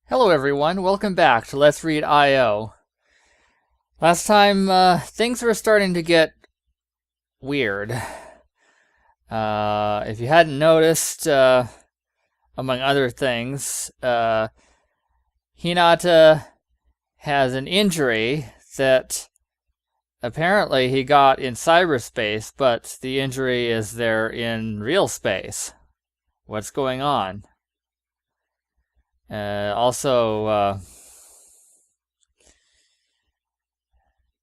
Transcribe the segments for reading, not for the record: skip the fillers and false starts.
Hello everyone, welcome back to Let's Read I.O. Last time, things were starting to get weird. If you hadn't noticed, among other things, Hinata has an injury that apparently he got in cyberspace, but the injury is there in real space. What's going on? Also,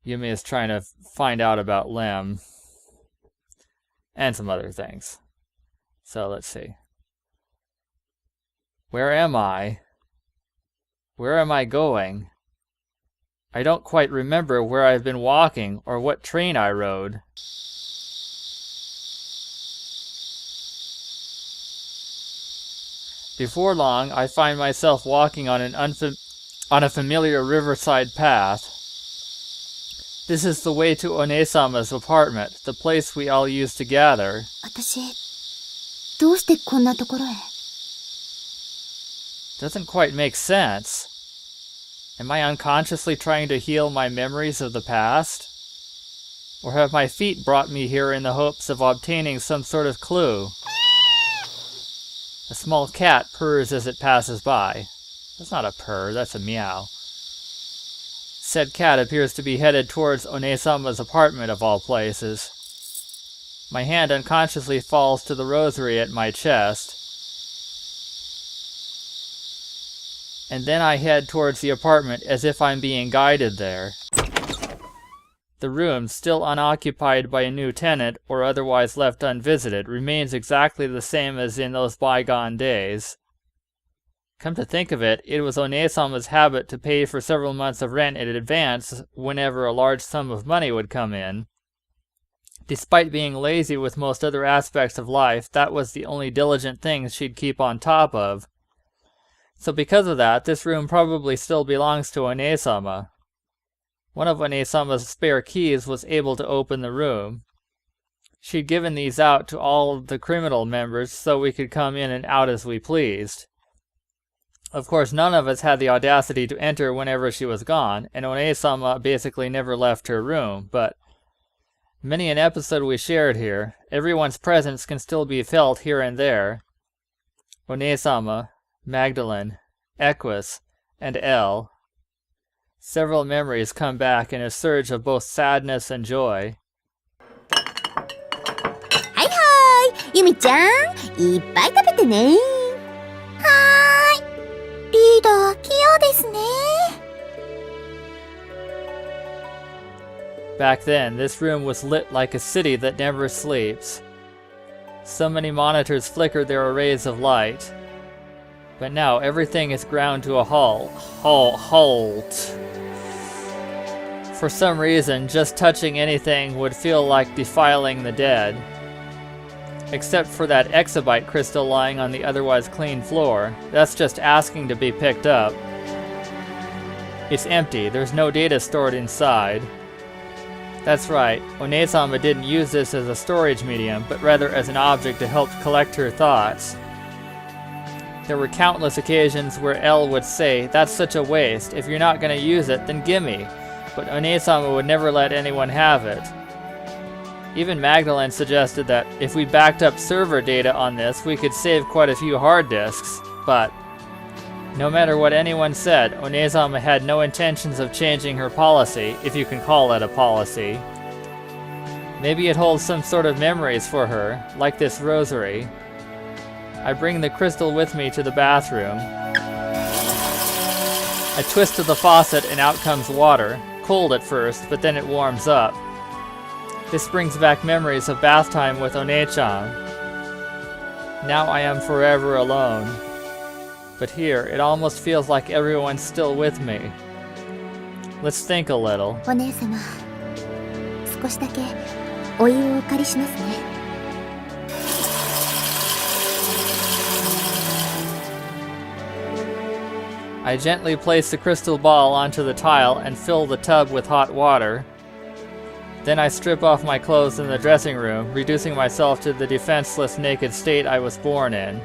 Yumi is trying to find out about Lem and some other things. So let's see. Where am I? Where am I going? I don't quite remember where I've been walking or what train I rode. Before long, I find myself walking on a familiar riverside path. This is the way to One-sama's apartment, the place we all used to gather. どうしてこんなところへ? Doesn't quite make sense. Am I unconsciously trying to heal my memories of the past? Or have my feet brought me here in the hopes of obtaining some sort of clue? A small cat purrs as it passes by. That's not a purr, that's a meow. Said cat appears to be headed towards One-sama's apartment of all places. My hand unconsciously falls to the rosary at my chest. And then I head towards the apartment as if I'm being guided there. The room, still unoccupied by a new tenant or otherwise left unvisited, remains exactly the same as in those bygone days. Come to think of it, it was One-sama's habit to pay for several months of rent in advance whenever a large sum of money would come in. Despite being lazy with most other aspects of life, that was the only diligent thing she'd keep on top of. So because of that, this room probably still belongs to One-sama. One of One-sama's spare keys was able to open the room. She'd given these out to all the criminal members so we could come in and out as we pleased. Of course, none of us had the audacity to enter whenever she was gone, and One-sama basically never left her room, but many an episode we shared here, everyone's presence can still be felt here and there. One-sama, Magdalene, Equus, and Elle. Several memories come back in a surge of both sadness and joy. はいはい、ユミちゃん、いっぱい食べてね。はーい、リーダー、器用ですね。Back then, this room was lit like a city that never sleeps. So many monitors flickered their arrays of light. But now everything is ground to a halt. For some reason, just touching anything would feel like defiling the dead. Except for that exabyte crystal lying on the otherwise clean floor. That's just asking to be picked up. It's empty, there's no data stored inside. That's right, One-sama didn't use this as a storage medium, but rather as an object to help collect her thoughts. There were countless occasions where Elle would say, "That's such a waste, if you're not going to use it, then gimme." But One-sama would never let anyone have it. Even Magdalene suggested that if we backed up server data on this, we could save quite a few hard disks, but no matter what anyone said, One-sama had no intentions of changing her policy, if you can call it a policy. Maybe it holds some sort of memories for her, like this rosary. I bring the crystal with me to the bathroom. I twist to the faucet and out comes water, cold at first, but then it warms up. This brings back memories of bath time with One-chan. Now I am forever alone. But here, it almost feels like everyone's still with me. Let's think a little. お姉様、少しだけお湯をお借りしますね。I gently place the crystal ball onto the tile and fill the tub with hot water. Then I strip off my clothes in the dressing room, reducing myself to the defenseless naked state I was born in.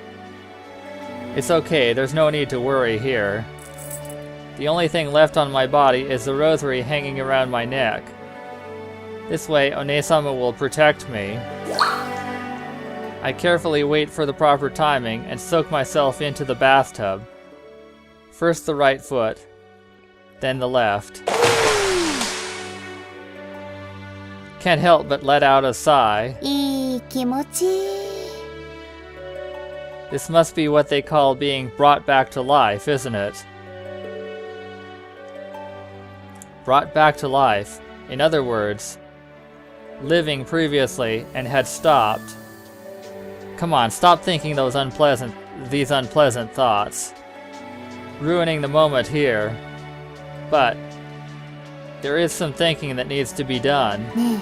It's okay, there's no need to worry here. The only thing left on my body is the rosary hanging around my neck. This way, One-sama will protect me. I carefully wait for the proper timing and soak myself into the bathtub. First the right foot, then the left. Can't help but let out a sigh. いい気持ち。 This must be what they call being brought back to life, isn't it? Brought back to life. In other words, living previously and had stopped. Come on, stop thinking these unpleasant thoughts. Ruining the moment here. But there is some thinking that needs to be done. ね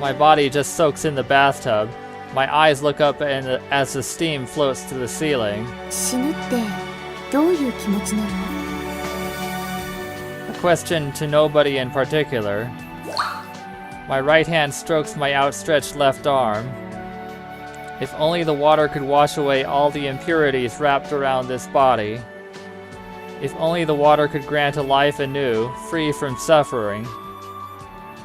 My body just soaks in the bathtub. My eyes look up as the steam floats to the ceiling. え、死ぬってどういう気持ちなの？ A question to nobody in particular. My right hand strokes my outstretched left arm. If only the water could wash away all the impurities wrapped around this body. If only the water could grant a life anew, free from suffering.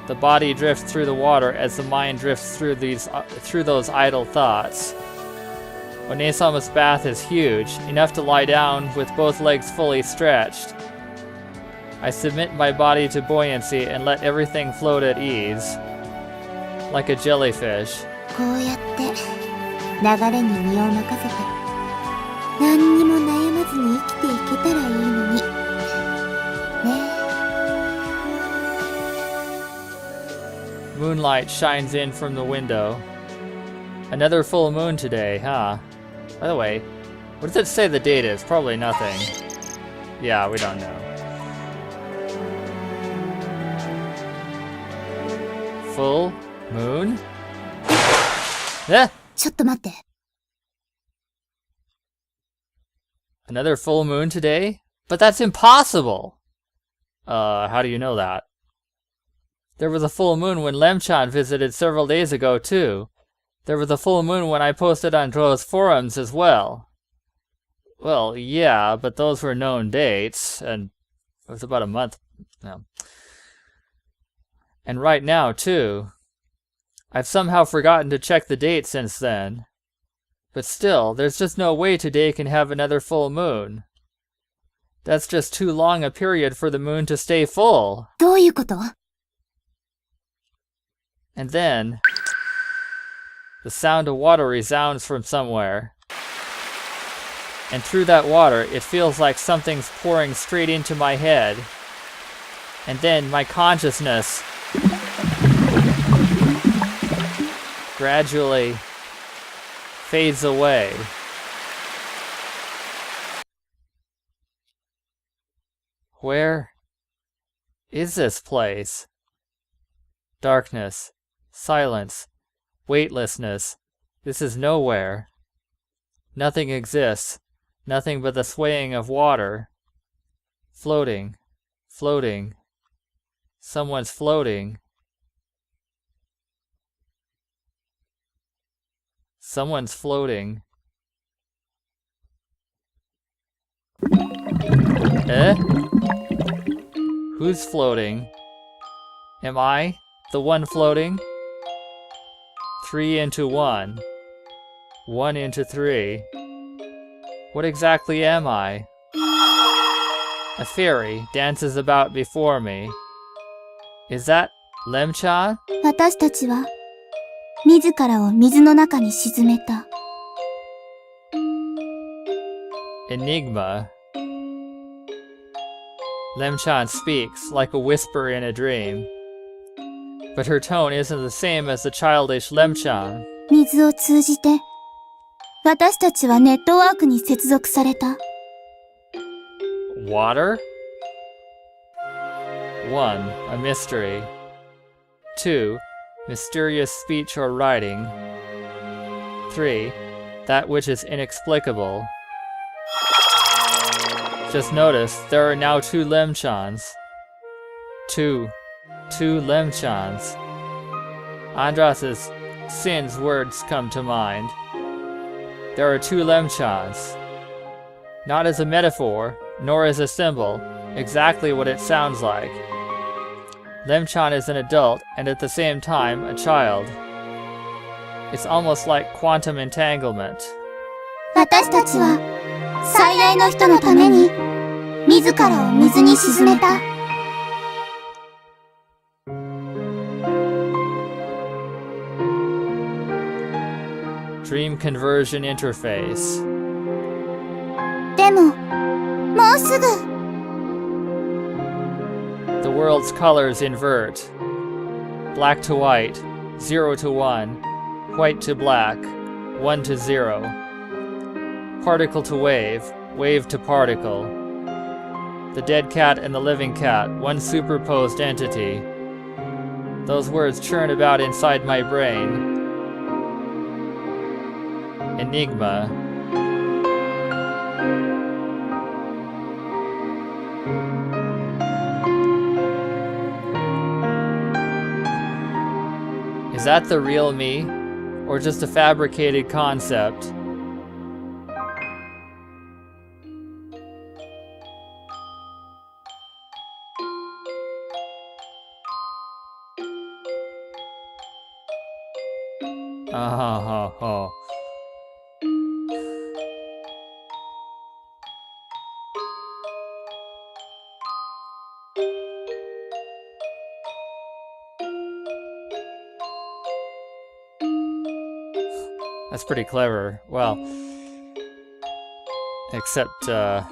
The body drifts through the water as the mind drifts through those idle thoughts. One-sama's bath is huge, enough to lie down with both legs fully stretched. I submit my body to buoyancy and let everything float at ease, like a jellyfish. こうやって流れに身を任せて何にも悩まずに生きていけたらいいのに。ね Moonlight shines in from the window. Another full moon today, huh? By the way, what does it say the date is? Probably nothing. Yeah, we don't know. Full moon? Eh? ちょっと待って。 Another full moon today? But that's impossible! How do you know that? There was a full moon when Lemchan visited several days ago, too. There was a full moon when I posted on Dro's forums as well. Well, yeah, but those were known dates, and it was about a month now. And right now, too. I've somehow forgotten to check the date since then. But still, there's just no way today can have another full moon. That's just too long a period for the moon to stay full. どういうこと？ And then, the sound of water resounds from somewhere. And through that water, it feels like something's pouring straight into my head. And then my consciousness gradually fades away. Where is this place? Darkness. Silence, weightlessness. This is nowhere. Nothing exists, nothing but the swaying of water. Floating, floating. Someone's floating. Someone's floating. Eh? Who's floating? Am I the one floating? 3 into 1. 1 into 3. What exactly am I? A fairy dances about before me. Is that Lemchan? 私たちは自らを水の中に沈めた。 Enigma. Lemchan speaks like a whisper in a dream. But her tone isn't the same as the childish Lemchan. 水を通じて私たちはネットワークに接続された。 Water? 1. A mystery. 2. Mysterious speech or writing. 3. That which is inexplicable. Just notice, there are now 2 Lemchans. 2 Lemchans. Andras's Sin's words come to mind. There are 2 Lemchans. Not as a metaphor, nor is a symbol, exactly what it sounds like. Lemchan is an adult and at the same time a child. It's almost like quantum entanglement. 私たちは最愛の人のために自らを水に沈めた。Dream conversion interface. でも、もうすぐ。The world's colors invert. Black to white, 0 to 1, white to black, 1 to 0. Particle to wave, wave to particle. The dead cat and the living cat, one superposed entity. Those words churn about inside my brain. Enigma. Is that the real me, or just a fabricated concept? Oh. That's pretty clever. Well, except it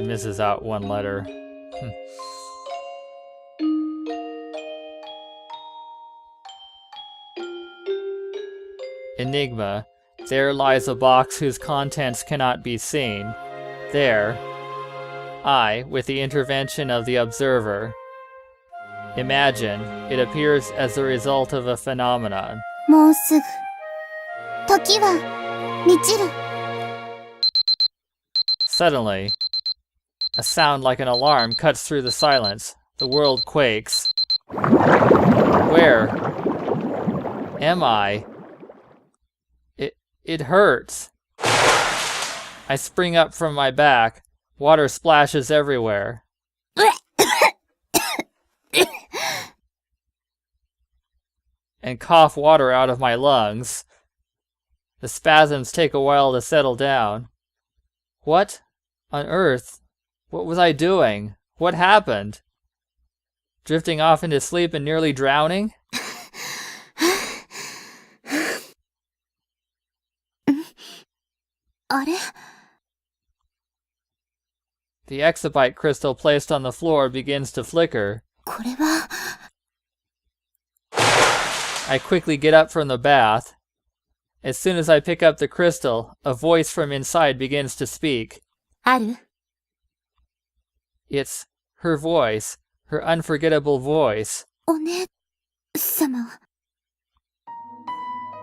misses out one letter. Enigma. There lies a box whose contents cannot be seen. There, I, with the intervention of the observer. Imagine, it appears as the result of a phenomenon. もうすぐ。時は満ちる。Suddenly, a sound like an alarm cuts through the silence. The world quakes. Where am I? It hurts. I spring up from my back. Water splashes everywhere. And cough water out of my lungs. The spasms take a while to settle down. What on earth? What was I doing? What happened? Drifting off into sleep and nearly drowning? あれ The exabyte crystal placed on the floor begins to flicker. これは I quickly get up from the bath. As soon as I pick up the crystal, a voice from inside begins to speak. ある It's her voice, her unforgettable voice. お姉様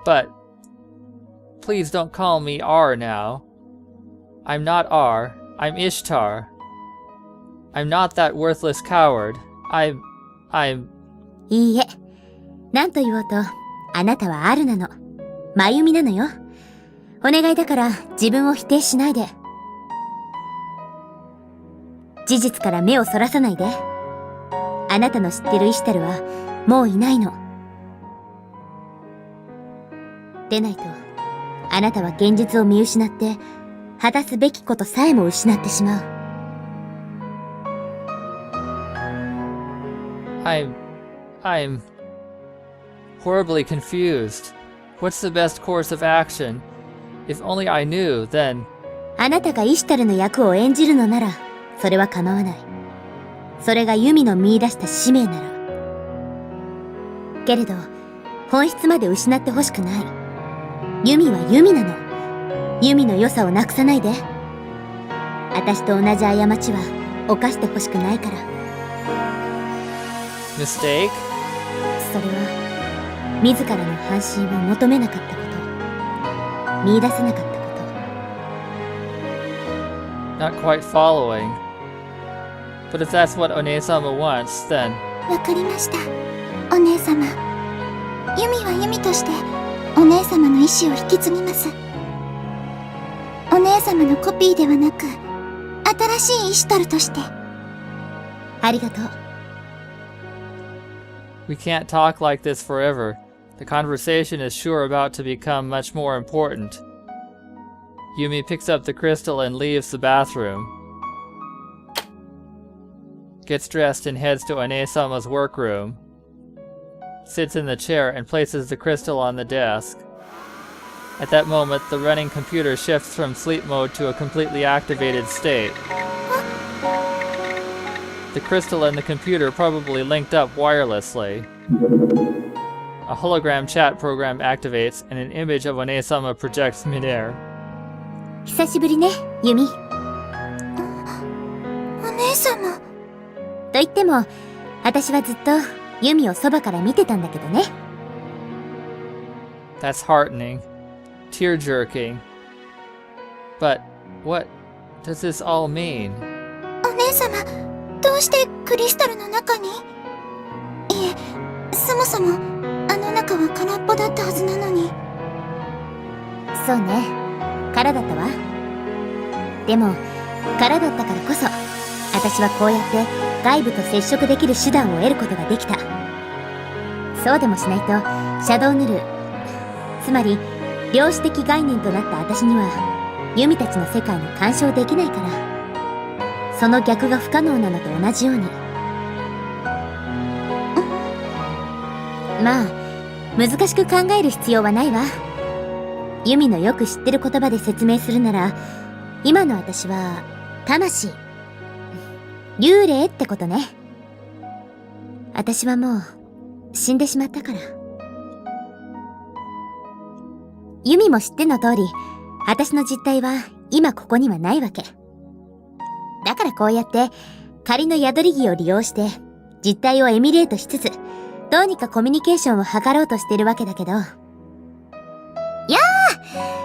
But please don't call me R now. I'm not R. I'm Ishtar. I'm not that worthless coward. I'm... いいえ。なんと言おうと、あなたはアルなの。真由美なのよ。お願いだから自分を否定しないで。事実から目をそらさないで。あなたの知ってるイシュタルはもういないの。でないと、あなたは現実を見失って、果たすべきことさえも失ってしまう。I'm horribly confused. What's the best course of action? If only I knew, then... あなたがイシュタルの役を演じるのなら、それは構わない。それがユミの見出した使命なら。けれど、本質まで失ってほしくない。ユミはユミなの。ユミの良さをなくさないで。私と同じ過ちは犯してほしくないから。Mistake? それは、自らの半身を求めなかったこと。見出せなかったこと。 Not quite following. But if that's what One-sama wants, then... わかりました。お姉様。ユミはユミとして、お姉様の意志を引き継ぎます。お姉様のコピーではなく、新しいイシュタルとして。ありがとう。We can't talk like this forever. The conversation is sure about to become much more important. Yumi picks up the crystal and leaves the bathroom. Gets dressed and heads to Ane-sama's workroom. Sits in the chair and places the crystal on the desk. At that moment, the running computer shifts from sleep mode to a completely activated state. The crystal and the computer probably linked up wirelessly. A hologram chat program activates and an image of One-sama projects midair. 久しぶりね、ユミ。お姉様。と言っても、私はずっとユミをそばから見てたんだけどね。That's heartening. Tear-jerking. But what does this all mean? お姉様、どうしてクリスタルの中に？いえ、そもそもあの中は空っぽだったはずなのに。そうね、空だったわ。でも空だったからこそ、私はこうやって外部と接触できる手段を得ることができた。そうでもしないとシャドウヌル、つまり量子的概念となった私にはユミたちの世界に干渉できないから、その逆が不可能なのと同じように。まあ難しく考える必要はないわ。ユミのよく知ってる言葉で説明するなら、今の私は魂、幽霊ってことね。私はもう死んでしまったから。ユミも知っての通り、私の実体は今ここにはないわけ。だからこうやって仮の宿り木を利用して実体をエミュレートしつつ、どうにかコミュニケーションを図ろうとしてるわけだけど。いやー、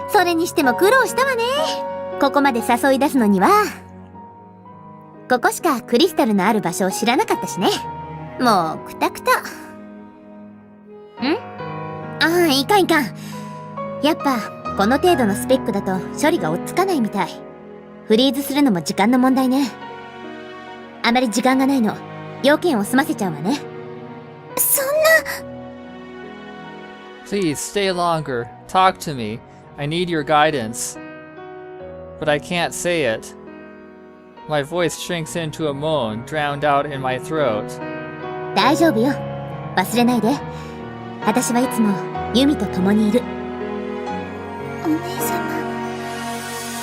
それにしても苦労したわね。ここまで誘い出すのには。ここしかクリスタルのある場所を知らなかったしね。もうクタクタ。いかんいかん。やっぱこの程度のスペックだと処理が追っつかないみたい。フリーズするのも時間の問題ね。あまり時間がないの。要件を済ませちゃうわね。そんな。 Please stay longer. Talk to me. I need your guidance. But I can't say it. My voice shrinks into a moan, drowned out in my throat. 大丈夫よ。忘れないで。私はいつもユミと共にいる。お姉様。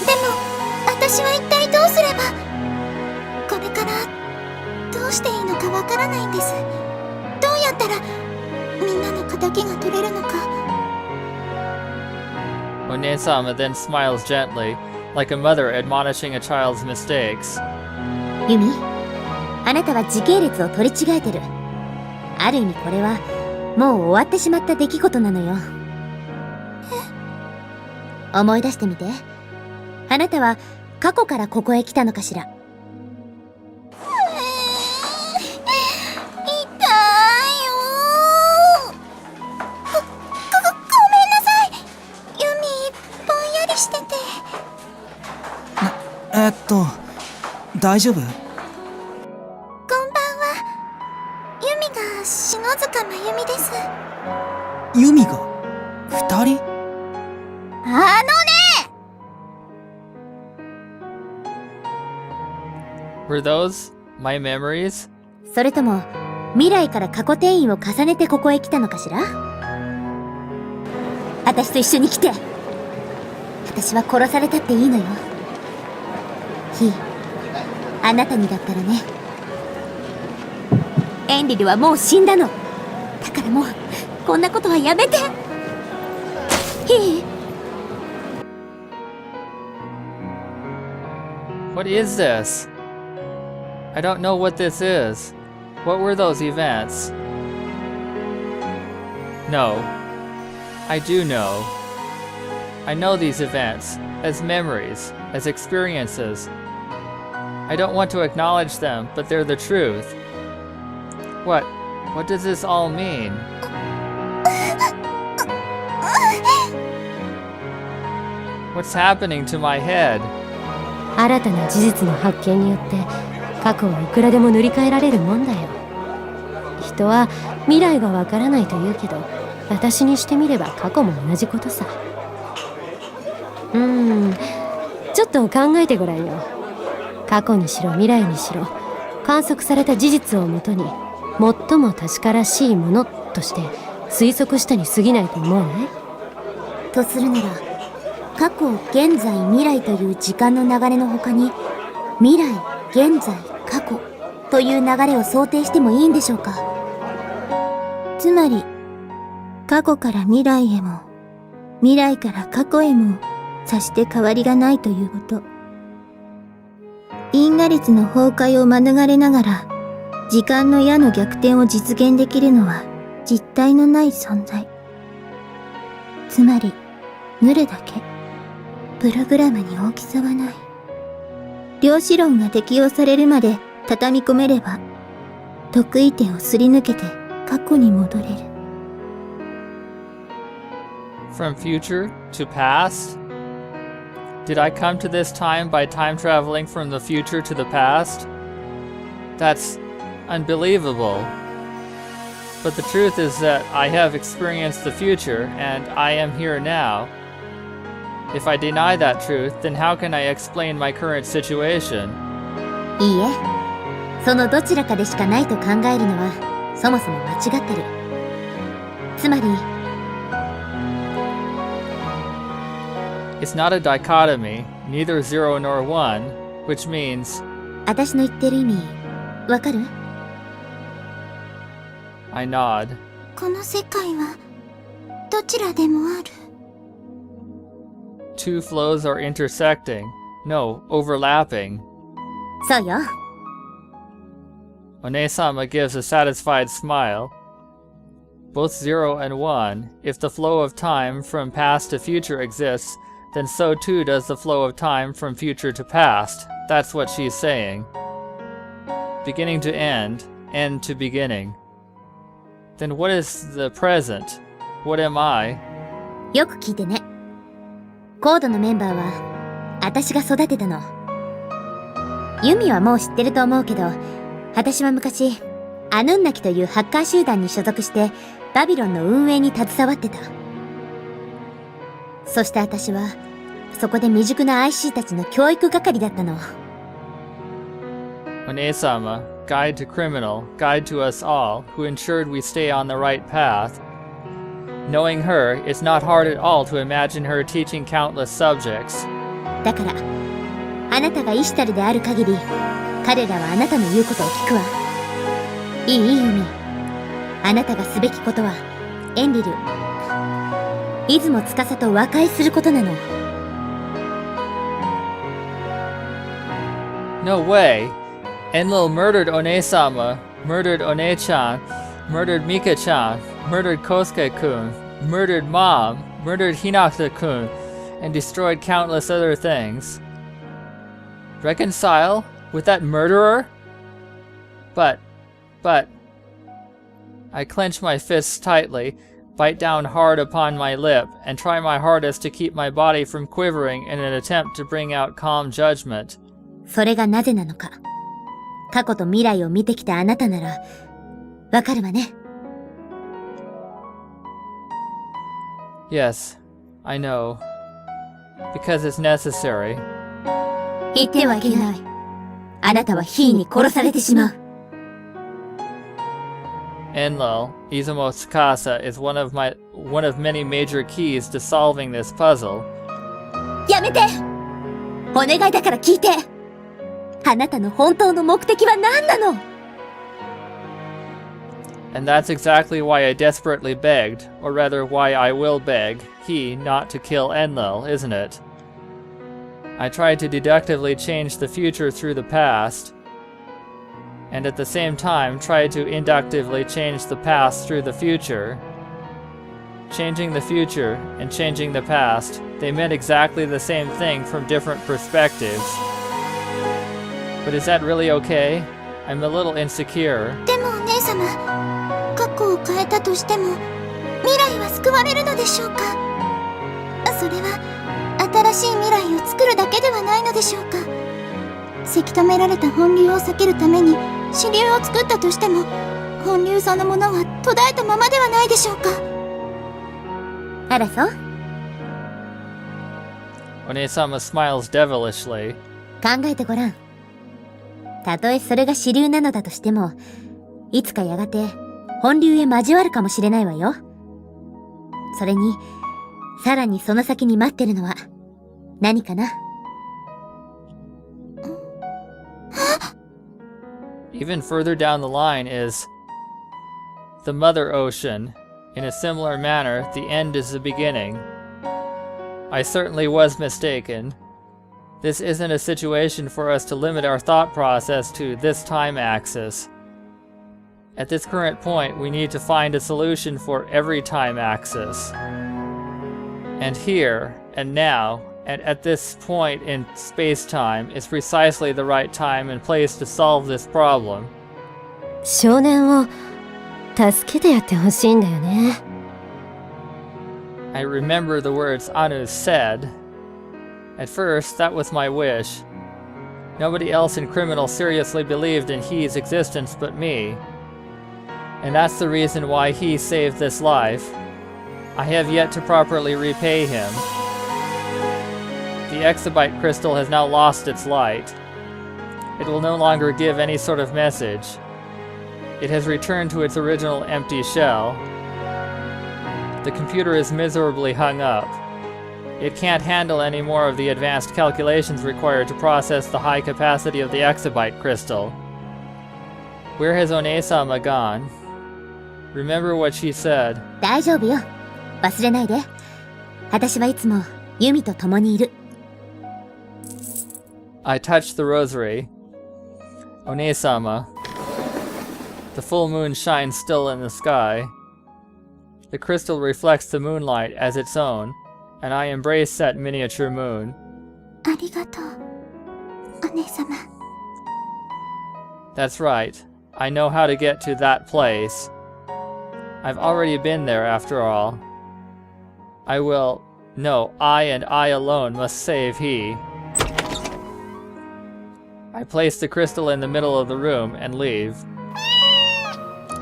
でも私は一体どうすれば。これからどうしていいのかわからないんです。どうやったらみんなの敵が取れるのか。One-sama then smiles gently, like a mother admonishing a child's mistakes. ユミ、あなたは時系列を取り違えてる。ある意味これはもう終わってしまった出来事なのよ。思い出してみて。あなたは過去からここへ来たのかしら。大丈夫？こんばんは。ユミが篠塚真由美です。ユミが2人？あのね。 Were those my memories? それとも未来から過去転移を重ねてここへ来たのかしら。私と一緒に来て。私は殺されたっていいのよ。あなたにだったらね。エンリルはもう死んだの。だからもうこんなことはやめて。What is this? I don't know what this is. What were those events? No. I do know. I know these events as memories, as experiences. I don't want to acknowledge them, but they're the truth. What does this all mean? What's happening to my head? 新たな事実の発見によって過去はいくらでも塗り替えられるもんだよ。人は未来がわからないと言うけど、私にしてみれば過去も同じことさ。ちょっと考えてごらんよ。過去にしろ未来にしろ、観測された事実をもとに最も確からしいものとして推測したに過ぎないと思わない？とするなら、過去、現在、未来という時間の流れの他に、未来、現在、過去という流れを想定してもいいんでしょうか。つまり、過去から未来へも、未来から過去へも、さして変わりがないということ。因果律の崩壊を免れながら、時間の矢の逆転を実現できるのは実体のない存在。つまり、ヌルだけ。プログラムに大きさはない。量子論が適用されるまで畳み込めれば、得意点をすり抜けて過去に戻れる。From future to past? Did I come to this time by time traveling from the future to the past? That's unbelievable. But the truth is that I have experienced the future and I am here now. If I deny that truth, then how can I explain my current situation? いいえ、そのどちらかでしかないと考えるのはそもそも間違ってる。つまり、It's not a dichotomy, neither zero nor one, which means 私の言ってる意味、わかる？ I nod. この世界はどちらでもある。Two flows are intersecting. No, overlapping. そうよ。One-sama gives a satisfied smile. Both 0 and 1. If the flow of time from past to future exists, then so too does the flow of time from future to past. That's what she's saying. Beginning to end, end to beginning. Then what is the present? What am I? よく聞いてね。コードのメンバーは私が育てたの。ユミはもう知ってると思うけど、私は昔アヌンナキというハッカー集団に所属してバビロンの運営に携わってた。そして私はそこで未熟な IC たちの教育係だったの。One-sama, guide to criminal, guide to us all, who ensured we stay on the right path. Knowing her, it's not hard at all to imagine her teaching countless subjects. だから、あなたがイシュタルである限り、彼らはあなたの言うことを聞くわ。いいユミ。あなたがすべきことは、エンリル、出雲司と和解することなの。No way! Enlil murdered One-sama, murdered One-chan, murdered Mika-chan, murdered Kosuke-kun, murdered Mom, murdered Hinata-kun, and destroyed countless other things. Reconcile with that murderer? But... I clench my fists tightly, bite down hard upon my lip, and try my hardest to keep my body from quivering in an attempt to bring out calm judgment. それがなぜなのか。過去と未来を見てきたあなたなら、わかるわね。Yes, I know. Because it's necessary. 言ってはいけない。あなたはヒーに殺されてしまう。Enlil, Izumo Tsukasa, is one of many major keys to solving this puzzle. やめて！お願いだから聞いて！あなたの本当の目的は何なの？ And that's exactly why I desperately begged, or rather why I will beg, he not to kill Enlil, isn't it? I tried to deductively change the future through the past, and at the same time tried to inductively change the past through the future. Changing the future and changing the past, they meant exactly the same thing from different perspectives. But is that really okay? I'm a little insecure. でもお姉様、過去を変えたとしても未来は救われるのでしょうか？それは新しい未来を作るだけではないのでしょうか？せき止められた本流を避けるために支流を作ったとしても、本流そのものは途絶えたままではないでしょうか。あらそう。One-sama smiles devilishly. 考えてごらん。たとえそれが支流なのだとしても、いつかやがて本流へ交わるかもしれないわよ。それに、さらにその先に待ってるのは何かな。Even further down the line is the Mother Ocean. In a similar manner, the end is the beginning. I certainly was mistaken. This isn't a situation for us to limit our thought process to this time axis. At this current point, we need to find a solution for every time axis. And here, and now, and at this point in space-time is precisely the right time and place to solve this problem. 少年を助けてやってほしいんだよね。I remember the words Anu said. At first, that was my wish. Nobody else in Criminal seriously believed in He's existence but me. And that's the reason why he saved this life. I have yet to properly repay him. The exabyte crystal has now lost its light. It will no longer give any sort of message. It has returned to its original empty shell. The computer is miserably hung up. It can't handle any more of the advanced calculations required to process the high capacity of the exabyte crystal. Where has One-sama gone? Remember what she said. 大丈夫よ。忘れないで。私はいつもユミと共にいる。I touched the rosary. One-sama. The full moon shines still in the sky. The crystal reflects the moonlight as its own, and I embrace that miniature moon. ありがとう、お姉様。That's right. I know how to get to that place. I've already been there after all. I will... No, I and I alone must save he. I place the crystal in the middle of the room and leave.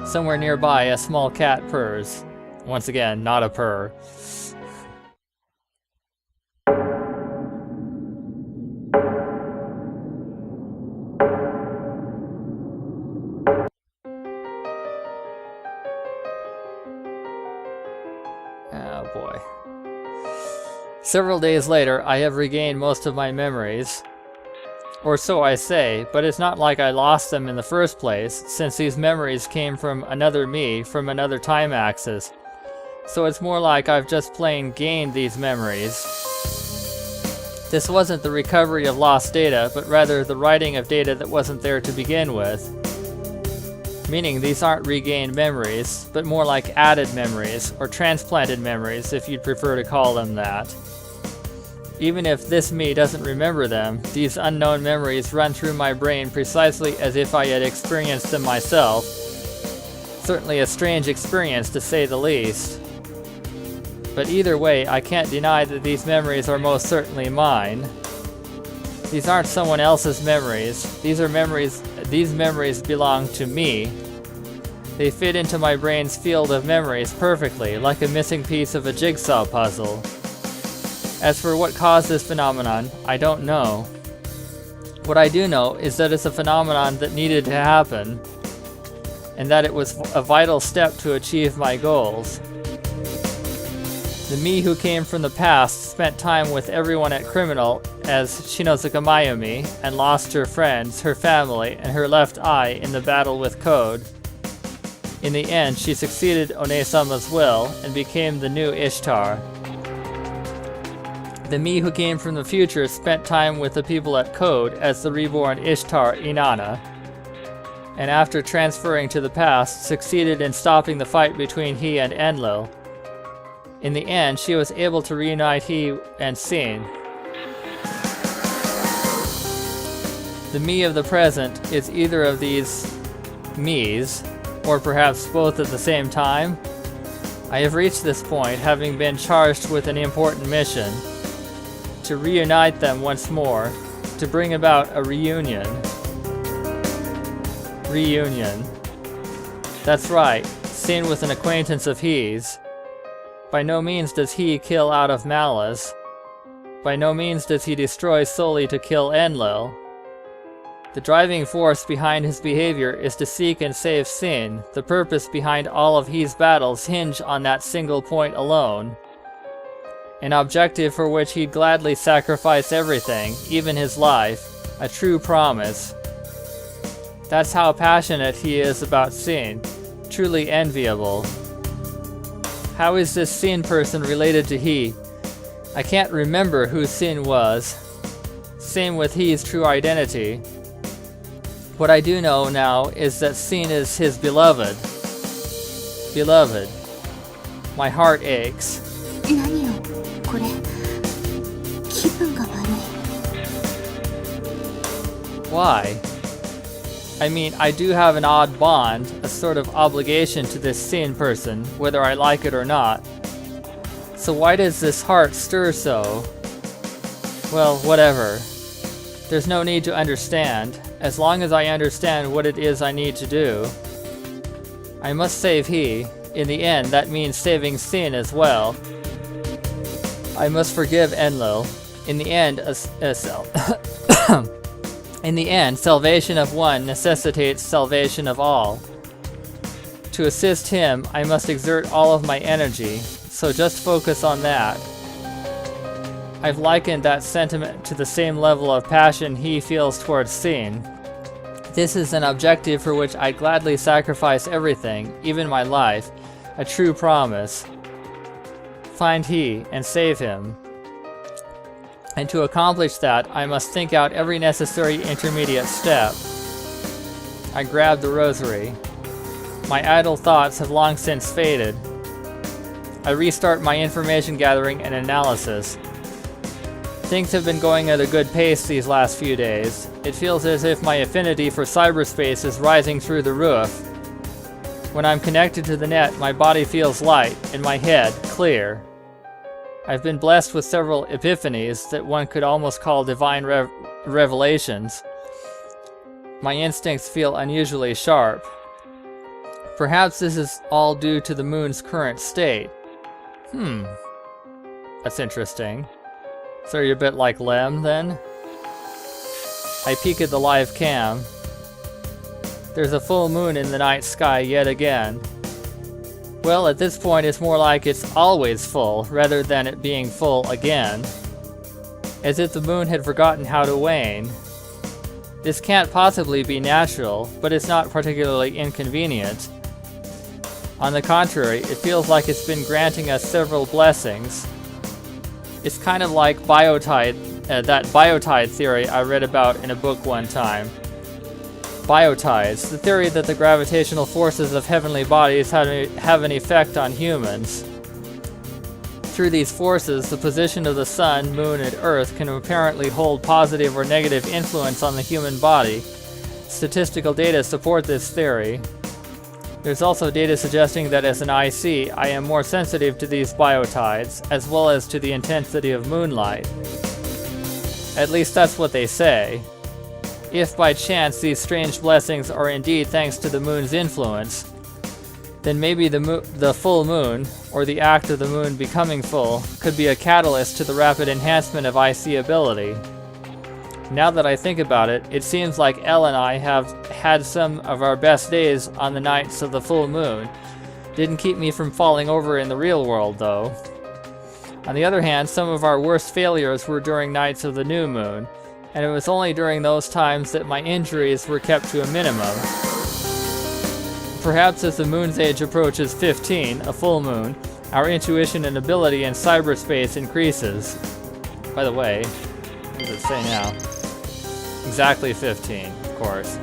Somewhere nearby, a small cat purrs. Once again, not a purr. Oh boy. Several days later, I have regained most of my memories. Or so I say, but it's not like I lost them in the first place, since these memories came from another me, from another time axis. So it's more like I've just plain gained these memories. This wasn't the recovery of lost data, but rather the writing of data that wasn't there to begin with. Meaning these aren't regained memories, but more like added memories, or transplanted memories if you'd prefer to call them that. Even if this me doesn't remember them, these unknown memories run through my brain precisely as if I had experienced them myself. Certainly a strange experience to say the least. But either way, I can't deny that these memories are most certainly mine. These aren't someone else's memories. These memories belong to me. They fit into my brain's field of memories perfectly, like a missing piece of a jigsaw puzzle. As for what caused this phenomenon, I don't know. What I do know is that it's a phenomenon that needed to happen, and that it was a vital step to achieve my goals. The me who came from the past spent time with everyone at Criminal as Shinozuka Mayumi, and lost her friends, her family, and her left eye in the battle with Code. In the end, she succeeded One-sama's will, and became the new Ishtar. The me who came from the future spent time with the people at Code as the reborn Ishtar Inanna, and after transferring to the past, succeeded in stopping the fight between he and Enlil. In the end, she was able to reunite he and Sin. The me of the present is either of these me's, or perhaps both at the same time. I have reached this point, having been charged with an important mission. To reunite them once more, to bring about a reunion. Reunion. That's right, Sin with an acquaintance of his. By no means does he kill out of malice. By no means does he destroy solely to kill Enlil. The driving force behind his behavior is to seek and save Sin. The purpose behind all of his battles hinge on that single point alone. An objective for which he'd gladly sacrifice everything, even his life. A true promise. That's how passionate he is about Sin. Truly enviable. How is this Sin person related to he? I can't remember who Sin was. Same with he's true identity. What I do know now is that Sin is his beloved. Beloved. My heart aches. 何よこれ気分が悪い Why? I mean, I do have an odd bond, a sort of obligation to this Sin person, whether I like it or not. So why does this heart stir so? Well, whatever. There's no need to understand, as long as I understand what it is I need to do. I must save he. In the end, that means saving Sin as well. I must forgive Enlil. In the end, in the end, salvation of one necessitates salvation of all. To assist him, I must exert all of my energy, so just focus on that. I've likened that sentiment to the same level of passion he feels towards Sin. This is an objective for which I'd gladly sacrifice everything, even my life, a true promise. Find he and save him. And to accomplish that, I must think out every necessary intermediate step. I grab the rosary. My idle thoughts have long since faded. I restart my information gathering and analysis. Things have been going at a good pace these last few days. It feels as if my affinity for cyberspace is rising through the roof. When I'm connected to the net, my body feels light, and my head clear. I've been blessed with several epiphanies that one could almost call divine revelations. My instincts feel unusually sharp. Perhaps this is all due to the moon's current state. That's interesting. So you're a bit like Lem, then? I peek at the live cam. There's a full moon in the night sky yet again. Well, at this point it's more like it's always full, rather than it being full again. As if the moon had forgotten how to wane. This can't possibly be natural, but it's not particularly inconvenient. On the contrary, it feels like it's been granting us several blessings. It's kind of like that biotide theory I read about in a book one time. Biotides, the theory that the gravitational forces of heavenly bodies have an effect on humans. Through these forces, the position of the sun, moon, and earth can apparently hold positive or negative influence on the human body. Statistical data support this theory. There's also data suggesting that as an IC, I am more sensitive to these biotides, as well as to the intensity of moonlight. At least that's what they say. If by chance these strange blessings are indeed thanks to the moon's influence, then maybe the full moon, or the act of the moon becoming full, could be a catalyst to the rapid enhancement of IC ability. Now that I think about it, it seems like Elle and I have had some of our best days on the nights of the full moon. Didn't keep me from falling over in the real world, though. On the other hand, some of our worst failures were during nights of the new moon, and it was only during those times that my injuries were kept to a minimum. Perhaps as the moon's age approaches 15, a full moon, our intuition and ability in cyberspace increases. By the way, what does it say now? Exactly 15, of course.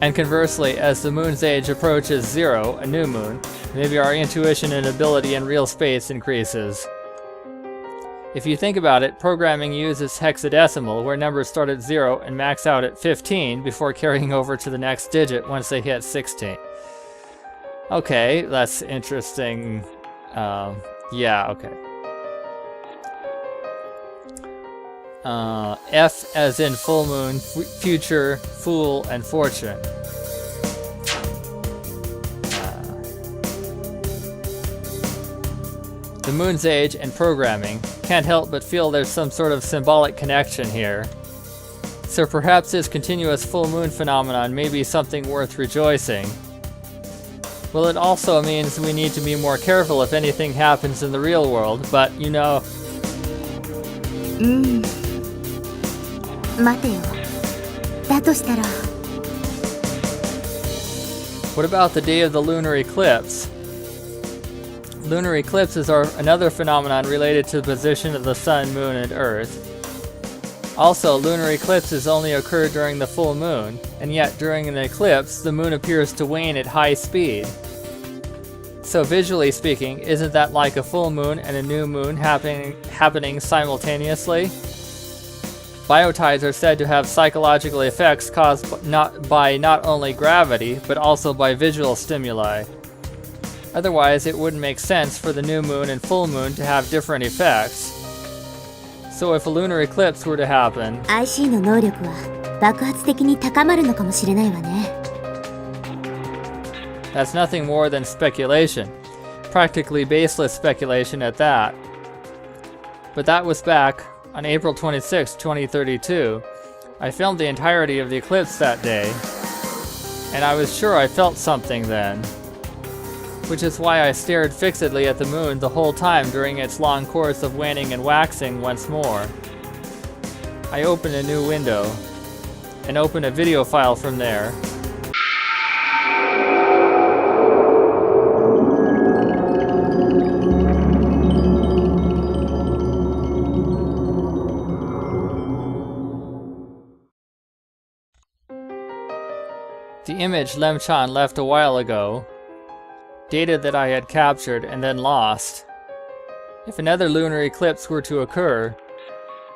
And conversely, as the moon's age approaches 0, a new moon, maybe our intuition and ability in real space increases. If you think about it, programming uses hexadecimal, where numbers start at 0 and max out at 15 before carrying over to the next digit once they hit 16. Okay, that's interesting. Yeah, okay. F as in full moon, future, fool, and fortune. The moon's age and programming. Can't help but feel there's some sort of symbolic connection here. So perhaps this continuous full moon phenomenon may be something worth rejoicing. Well, it also means we need to be more careful if anything happens in the real world, but you know... 待てよ。だとしたら。 What about the day of the lunar eclipse? Lunar eclipses are another phenomenon related to the position of the sun, moon, and earth. Also, lunar eclipses only occur during the full moon, and yet during an eclipse, the moon appears to wane at high speed. So visually speaking, isn't that like a full moon and a new moon happening simultaneously? Biotides are said to have psychological effects caused by not only gravity, but also by visual stimuli. Otherwise, it wouldn't make sense for the new moon and full moon to have different effects. So if a lunar eclipse were to happen, IC の能力は爆発的に高まるのかもしれないわね。that's nothing more than speculation. Practically baseless speculation at that. But that was back on April 26, 2032. I filmed the entirety of the eclipse that day, and I was sure I felt something then. Which is why I stared fixedly at the moon the whole time during its long course of waning and waxing once more. I opened a new window, and opened a video file from there. The image Lemchan left a while ago, data that I had captured and then lost. If another lunar eclipse were to occur,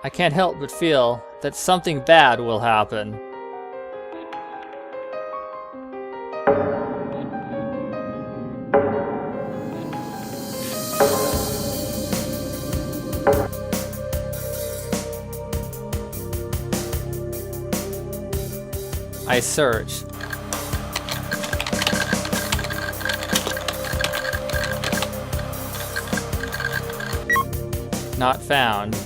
I can't help but feel that something bad will happen. I search. Not found.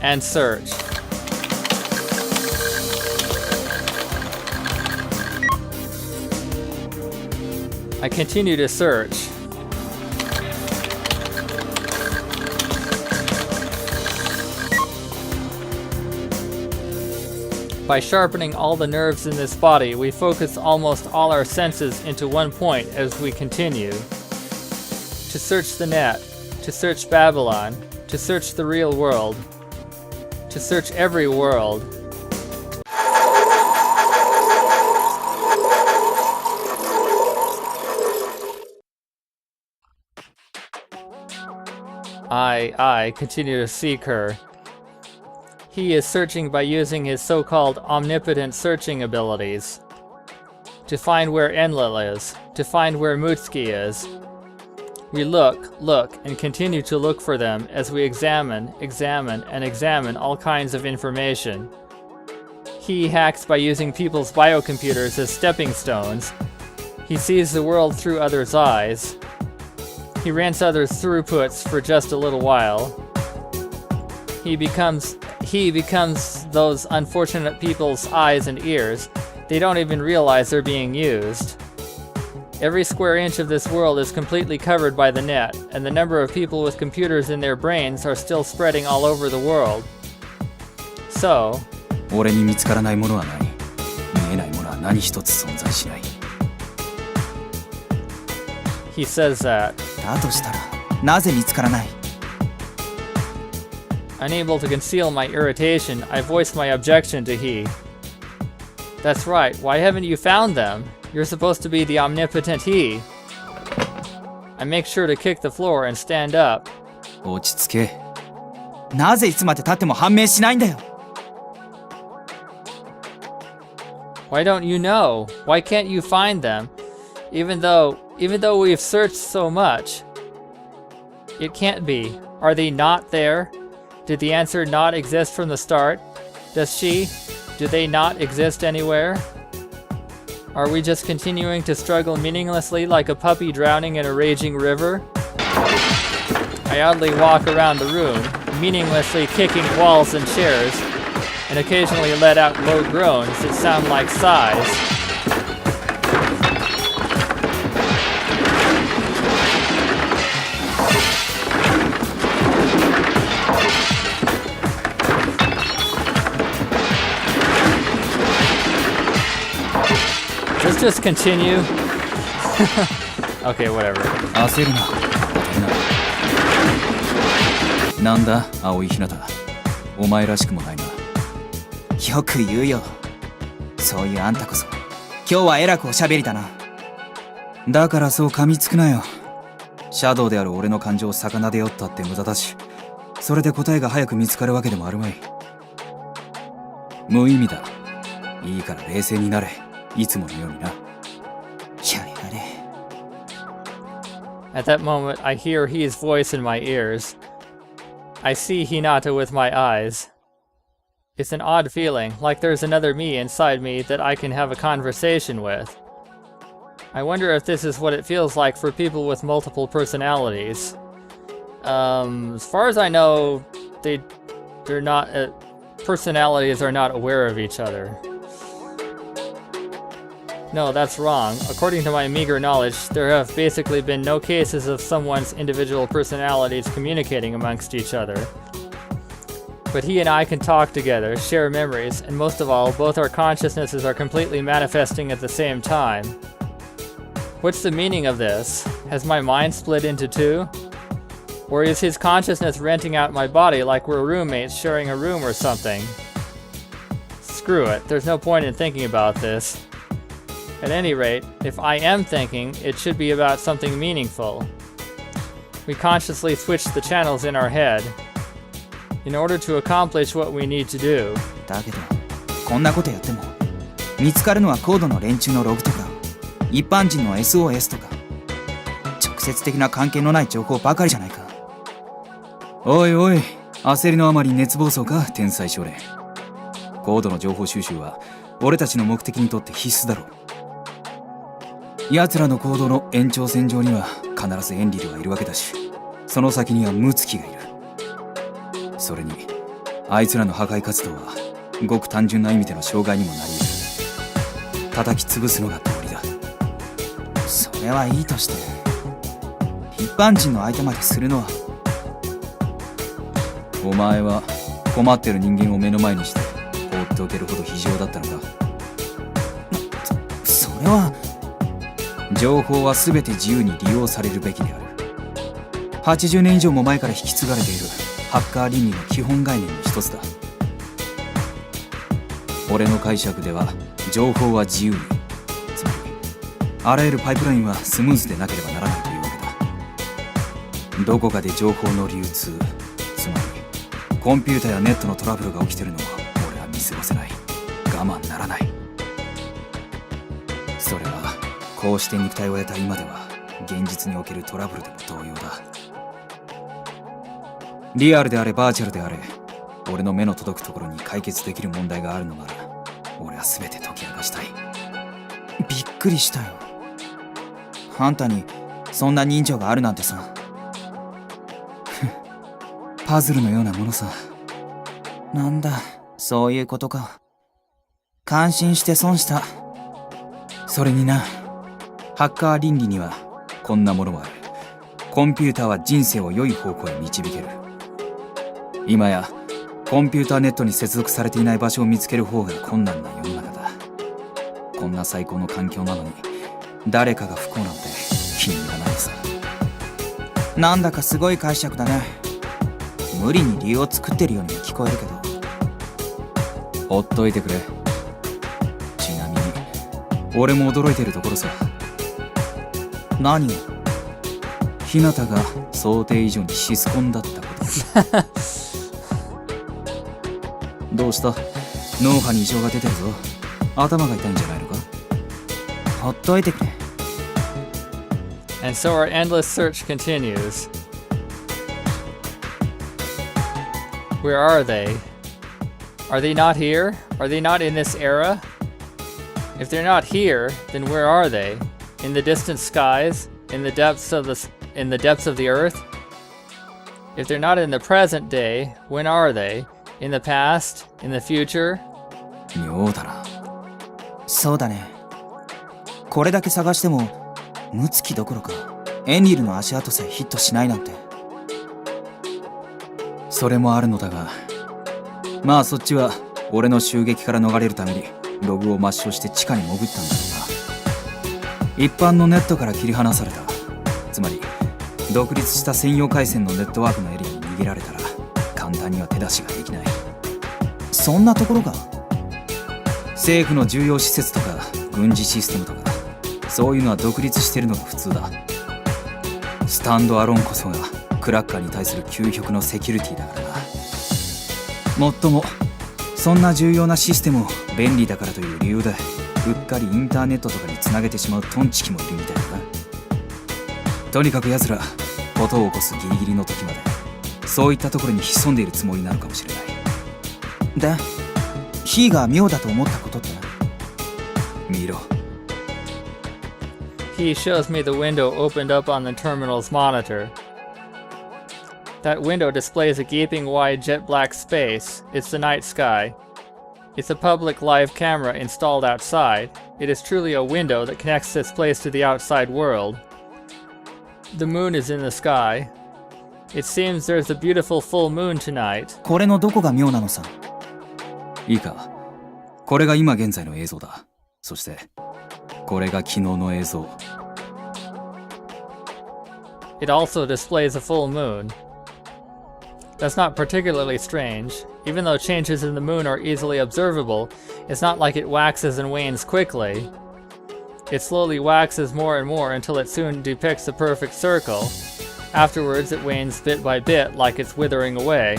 And search. I continue to search. By sharpening all the nerves in this body, we focus almost all our senses into one point as we continue. To search the net, to search Babylon, to search the real world, to search every world. I continue to seek her. He is searching by using his so-called omnipotent searching abilities. To find where Enlil is, to find where Mutsuki is. We look, and continue to look for them as we examine all kinds of information. He hacks by using people's biocomputers as stepping stones. He sees the world through others' eyes. He rents others' throughputs for just a little while. He becomes those unfortunate people's eyes and ears. They don't even realize they're being used. Every square inch of this world is completely covered by the net, and the number of people with computers in their brains are still spreading all over the world. So, 俺に見つからないものはない。見えないものは何一つ存在しない。 he says that. だとしたら、なぜ見つからない？ Unable to conceal my irritation, I voice my objection to he. That's right, why haven't you found them? You're supposed to be the omnipotent he. I make sure to kick the floor and stand up. 落ち着け。なぜいつまで経っても判明しないんだよ。 Why don't you know? Why can't you find them? Even though we've searched so much. It can't be. Are they not there? Did the answer not exist from the start? Do they not exist anywhere? Are we just continuing to struggle meaninglessly like a puppy drowning in a raging river? I oddly walk around the room, meaninglessly kicking walls and chairs, and occasionally let out low groans that sound like sighs. Just continue. Okay, whatever. 焦るな。なんだ、青い日向。お前らしくもないな。よく言うよ。そういうあんたこそ。今日はえらくおしゃべりだな。だからそう噛みつくなよ。シャドウである俺の感情を逆なでよったって無駄だし、それで答えが早く見つかるわけでもあるまい。無意味だ。いいから冷静になれ。いつものようにな。やれやれ。At that moment, I hear his voice in my ears. I see Hinata with my eyes. It's an odd feeling, like there's another me inside me that I can have a conversation with. I wonder if this is what it feels like for people with multiple personalities. As far as I know, they're not, personalities are not aware of each other. No, that's wrong. According to my meager knowledge, there have basically been no cases of someone's individual personalities communicating amongst each other. But he and I can talk together, share memories, and most of all, both our consciousnesses are completely manifesting at the same time. What's the meaning of this? Has my mind split into two? Or is his consciousness renting out my body like we're roommates sharing a room or something? Screw it, there's no point in thinking about this. At any rate, if I am thinking, it should be about something meaningful. We consciously switch the channels in our head in order to accomplish what we need to do. だけど、こんなことやっても見つかるのは高度の連中のログとか一般人の SOS とか直接的な関係のない情報ばかりじゃないか。おいおい、焦りのあまり熱暴走か、天才少年。高度の情報収集は俺たちの目的にとって必須だろう。奴らの行動の延長線上には必ずエンリルがいるわけだし、その先にはムツキがいる。それにあいつらの破壊活動はごく単純な意味での障害にもなり得る。叩き潰すのが道理だ。それはいいとして、一般人の相手までするのは。お前は困ってる人間を目の前にして放っておけるほど非情だったのか。それは。情報は全て自由に利用されるべきである。80年以上も前から引き継がれているハッカー倫理の基本概念の一つだ。俺の解釈では情報は自由に、つまりあらゆるパイプラインはスムーズでなければならないというわけだ。どこかで情報の流通、つまりコンピュータやネットのトラブルが起きてるのを俺は見過ごせない。我慢ならない。それはこうして肉体を得た今では現実におけるトラブルでも同様だ。リアルであれバーチャルであれ、俺の目の届くところに解決できる問題があるのなら俺は全て解き明かしたい。びっくりしたよ。あんたにそんな人情があるなんてさ。パズルのようなものさ。なんだ、そういうことか。感心して損した。それにな、ハッカー倫理にはこんなものもある。コンピューターは人生を良い方向へ導ける。今やコンピューターネットに接続されていない場所を見つける方が困難な世の中だ。こんな最高の環境なのに誰かが不幸なんて気に入らないさ。なんだかすごい解釈だね。無理に理由を作ってるようにも聞こえるけど。ほっといてくれ。ちなみに俺も驚いてるところさ。何を？日向が想定以上にシスコンだったことどうした？脳波に異常が出てるぞ。頭が痛いんじゃないのか？ほっといてくれ。 And so our endless search continues. Where are they? Are they not here? Are they not in this era? If they're not here, then where are they? In the distant skies? In the depths of the earth? If they're not in the present day, when are they? In the past? In the future? 妙だな。そうだね。これだけ探してもムツキどころかエンリルの足跡さえヒットしないなんて。それもあるのだが、まあそっちは俺の襲撃から逃れるためにログを抹消して地下に潜ったんだろうが、一般のネットから切り離された。つまり独立した専用回線のネットワークのエリアに逃げられたら簡単には手出しができない。そんなところが政府の重要施設とか軍事システムとかそういうのは独立してるのが普通だ。スタンドアローンこそがクラッカーに対する究極のセキュリティだからな。もっともそんな重要なシステムを便利だからという理由でうっかりインターネットとかにつなげてしまうトンチキもいるみたいだな。とにかく奴ら事を起こすギリギリの時までそういったところに潜んでいるつもりなのかもしれない。で、ヒーが妙だと思ったことって見ろ。He shows me the window opened up on the terminal's monitor. That window displays a gaping wide jet black space. It's the night sky. It's a public live camera installed outside. It is truly a window that connects this place to the outside world. The moon is in the sky. It seems there's a beautiful full moon tonight. これのどこが妙なのさ。いいか、これが今現在の映像だ。そしてこれが昨日の映像。It also displays a full moon. That's not particularly strange. Even though changes in the moon are easily observable, it's not like it waxes and wanes quickly. It slowly waxes more and more until it soon depicts a perfect circle. Afterwards, it wanes bit by bit like it's withering away.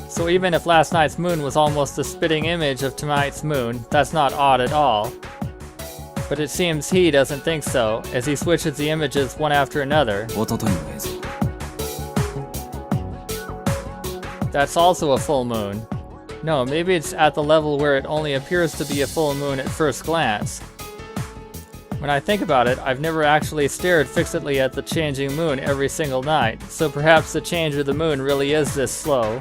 So even if last night's moon was almost the spitting image of tonight's moon, that's not odd at all. But it seems he doesn't think so, as he switches the images one after another. 一昨日の映像。That's also a full moon. No, maybe it's at the level where it only appears to be a full moon at first glance. When I think about it, I've never actually stared fixedly at the changing moon every single night, so perhaps the change of the moon really is this slow.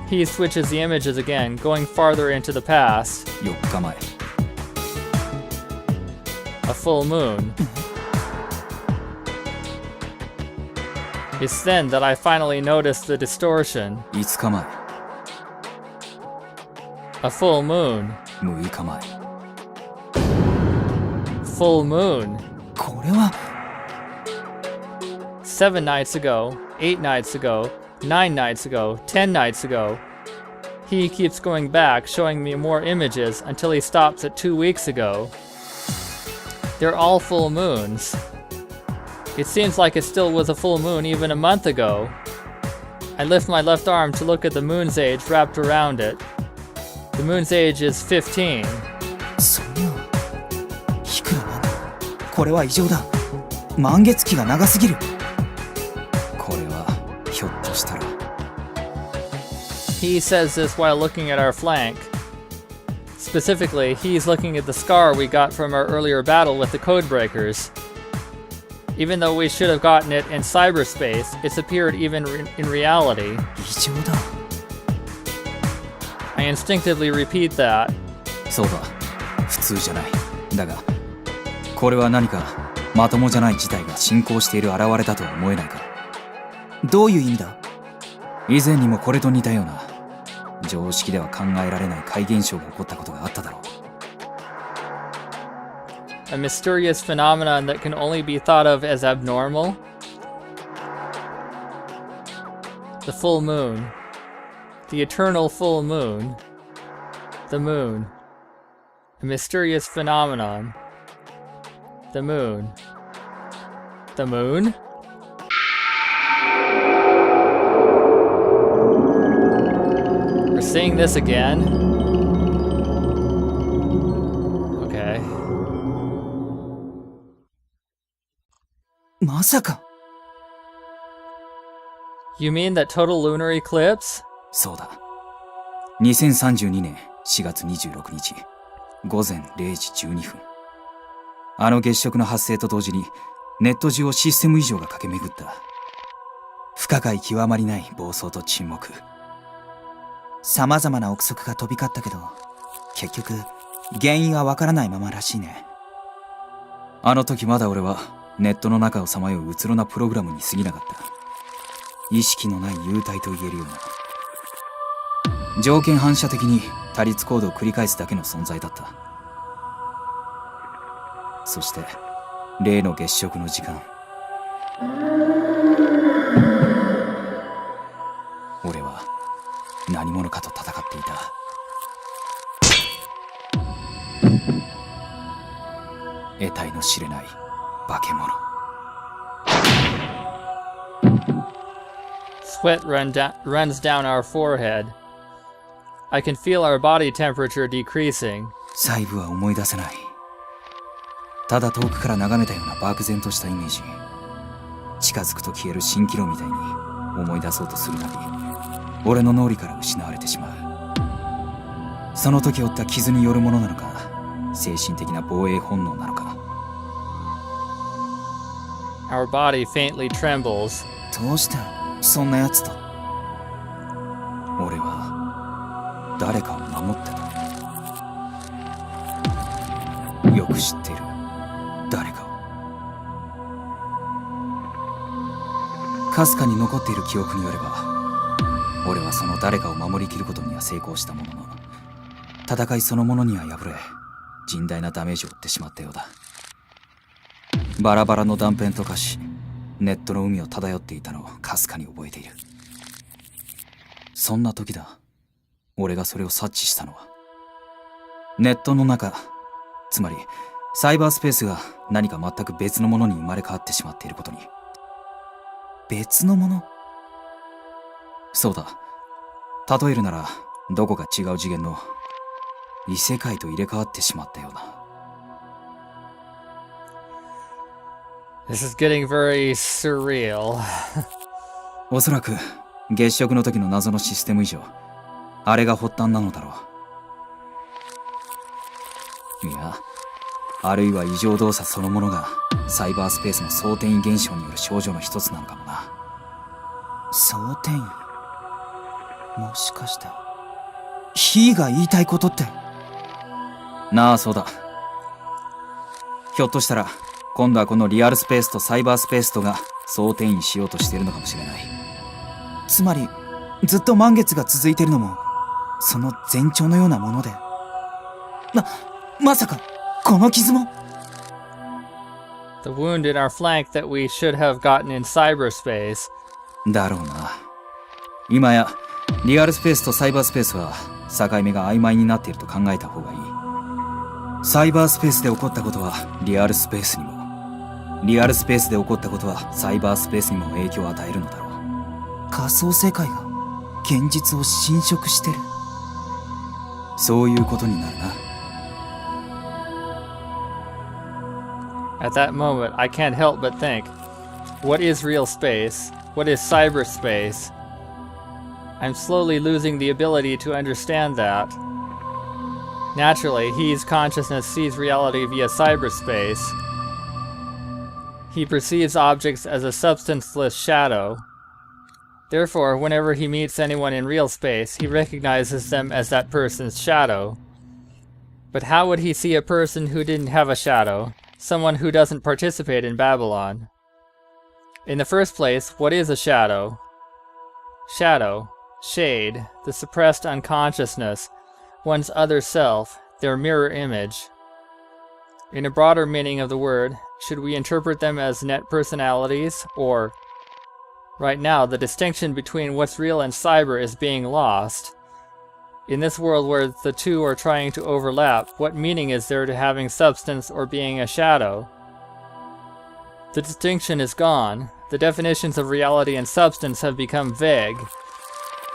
He switches the images again, going farther into the past. 4日前。A full moon. It's then that I finally noticed the distortion. 5日前。A full moon. 6日前。Full moon. これは7 nights ago, 8 nights ago, 9 nights ago, 10 nights ago. He keeps going back, showing me more images until he stops at 2 weeks ago. They're all full moons. It seems like it still was a full moon even a month ago. I lift my left arm to look at the moon's age wrapped around it. The moon's age is 15. そんな。いくらなんだ。これは異常だ。満月期が長すぎる。これはひょっとしたら。He says this while looking at our flank. Specifically, he's looking at the scar we got from our earlier battle with the Codebreakers. Even though we should have gotten it in cyberspace, it's appeared even in reality. 異常だ。I instinctively repeat that. そうだ。普通じゃない。だが、これは何かまともじゃない事態が進行している現れだとは思えないか。どういう意味だ？以前にもこれと似たような常識では考えられない怪現象が起こったことがあっただろう。A mysterious phenomenon that can only be thought of as abnormal? The full moon. The eternal full moon. The moon. A mysterious phenomenon. The moon. The moon? We're seeing this again? Okay. まさか。You mean that total lunar eclipse? そうだ。2032年4月26日、午前0時12分。あの月食の発生と同時に、ネット中をシステム異常が駆け巡った。不可解極まりない暴走と沈黙。様々な憶測が飛び交ったけど、結局、原因はわからないままらしいね。あの時まだ俺は、ネットの中をさまよううつろなプログラムに過ぎなかった。意識のない幽体と言えるような。条件反射的に多律コードを繰り返すだけの存在だった。そして、例の月食の時間。俺は何者かと戦っていた。得体の知れない化け物。Sweat runs down our forehead. I can feel our body temperature decreasing. 細部は思い出せない。ただ遠くから眺めたような漠然としたイメージ。近づくと消える蜃気楼みたいに思い出そうとするなり、俺の脳裏から失われてしまう。その時負った傷によるものなのか、精神的な防衛本能なのか。Our body faintly trembles. どうしてそんな奴と。俺は誰かを守ってた。よく知っている誰かを。かすかに残っている記憶によれば、俺はその誰かを守りきることには成功したものの、戦いそのものには敗れ、甚大なダメージを負ってしまったようだ。バラバラの断片と化し、ネットの海を漂っていたのをかすかに覚えている。そんな時だ、俺がそれを察知したのは。ネットの中、つまりサイバースペースが何か全く別のものに生まれ変わってしまっていることに。別のもの？そうだ。例えるなら、どこか違う次元の異世界と入れ替わってしまったような。This is getting very surreal. おそらく月食の時の謎のシステム異常、あれが発端なのだろう。いや、あるいは異常動作そのものがサイバースペースの相転移現象による症状の一つなのかもな。相転移？もしかして、ヒーが言いたいことって。なあ、そうだ。ひょっとしたら、今度はこのリアルスペースとサイバースペースとが相転移しようとしているのかもしれない。つまり、ずっと満月が続いているのも、その前兆のようなもので。まさか、この傷も？ The wound in our flank that we should have gotten in cyberspace. だろうな。今や、リアルスペースとサイバースペースは境目が曖昧になっていると考えた方がいい。サイバースペースで起こったことはリアルスペースにも、リアルスペースで起こったことはサイバースペースにも影響を与えるのだろう。仮想世界が現実を侵食してる。そういうことになるな。At that moment, I can't help but think, what is real space? What is cyberspace? I'm slowly losing the ability to understand that. Naturally, He's consciousness sees reality via cyberspace. He perceives objects as a substanceless shadow. Therefore, whenever he meets anyone in real space, he recognizes them as that person's shadow. But how would he see a person who didn't have a shadow? Someone who doesn't participate in Babylon? In the first place, what is a shadow? Shadow, shade, the suppressed unconsciousness, one's other self, their mirror image. In a broader meaning of the word, should we interpret them as net personalities, or... Right now, the distinction between what's real and cyber is being lost. In this world where the two are trying to overlap, what meaning is there to having substance or being a shadow? The distinction is gone. The definitions of reality and substance have become vague.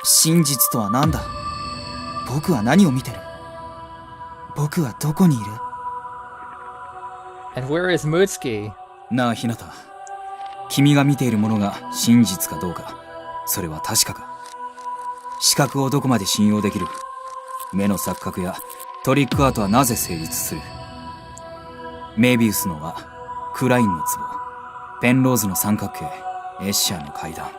真実とは何だ？僕は何を見てる？僕はどこにいる？ And where is Mutsuki? なあ、ひなた。君が見ているものが真実かどうか、それは確かか？視覚をどこまで信用できる？目の錯覚やトリックアートはなぜ成立する？メビウスの輪、クラインの壺、ペンローズの三角形、エッシャーの階段。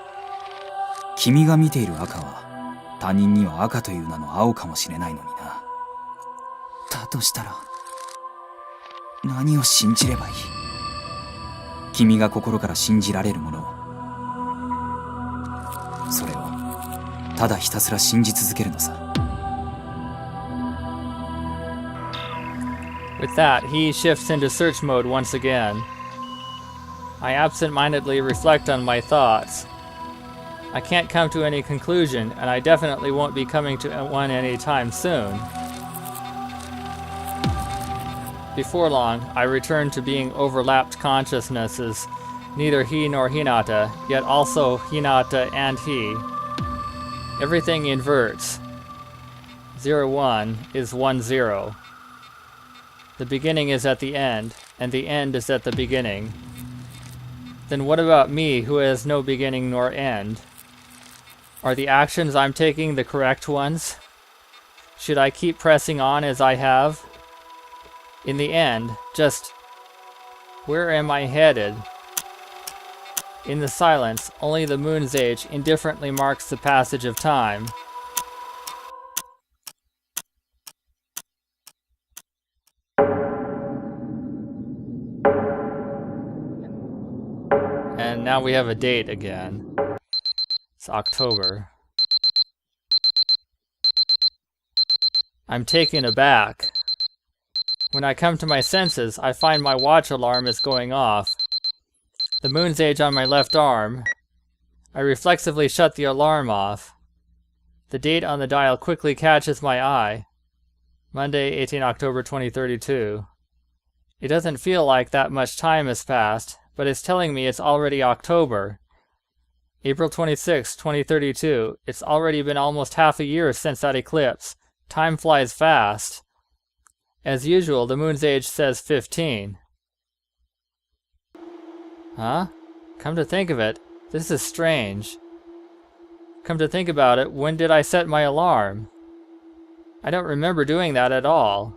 君が見ている赤は他人には赤という名の青かもしれないのにな。だとしたら何を信じればいい？君が心から信じられるものを、それをただひたすら信じ続けるのさ。With that, he shifts into search mode once again. I absent-mindedly reflect on my thoughts. I can't come to any conclusion, and I definitely won't be coming to one anytime soon. Before long, I return to being overlapped consciousnesses, neither he nor Hinata, yet also Hinata and he. Everything inverts. 0-1 is 1-0. The beginning is at the end, and the end is at the beginning. Then what about me, who has no beginning nor end? Are the actions I'm taking the correct ones? Should I keep pressing on as I have? In the end, just where am I headed? In the silence, only the moon's age indifferently marks the passage of time. And now we have a date again. It's October. I'm taken aback. When I come to my senses, I find my watch alarm is going off. The moon's age on my left arm. I reflexively shut the alarm off. The date on the dial quickly catches my eye. Monday, 18 October 2032. It doesn't feel like that much time has passed, but it's telling me it's already October. April 26, 2032. It's already been almost half a year since that eclipse. Time flies fast. As usual, the moon's age says 15. Huh? Come to think of it, this is strange. Come to think about it, when did I set my alarm? I don't remember doing that at all.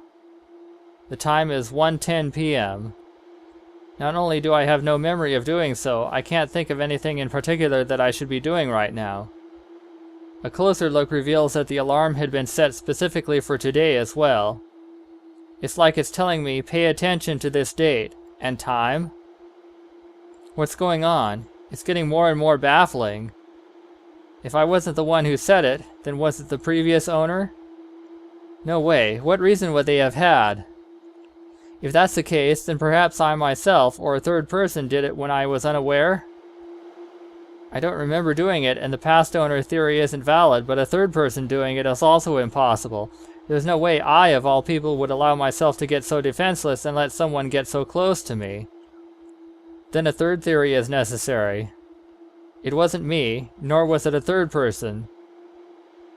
The time is 1:10 p.m. Not only do I have no memory of doing so, I can't think of anything in particular that I should be doing right now. A closer look reveals that the alarm had been set specifically for today as well. It's like it's telling me, pay attention to this date. And time? What's going on? It's getting more and more baffling. If I wasn't the one who set it, then was it the previous owner? No way. What reason would they have had? If that's the case, then perhaps I myself, or a third person, did it when I was unaware? I don't remember doing it, and the past owner theory isn't valid, but a third person doing it is also impossible. There's no way I, of all people, would allow myself to get so defenseless and let someone get so close to me. Then a third theory is necessary. It wasn't me, nor was it a third person.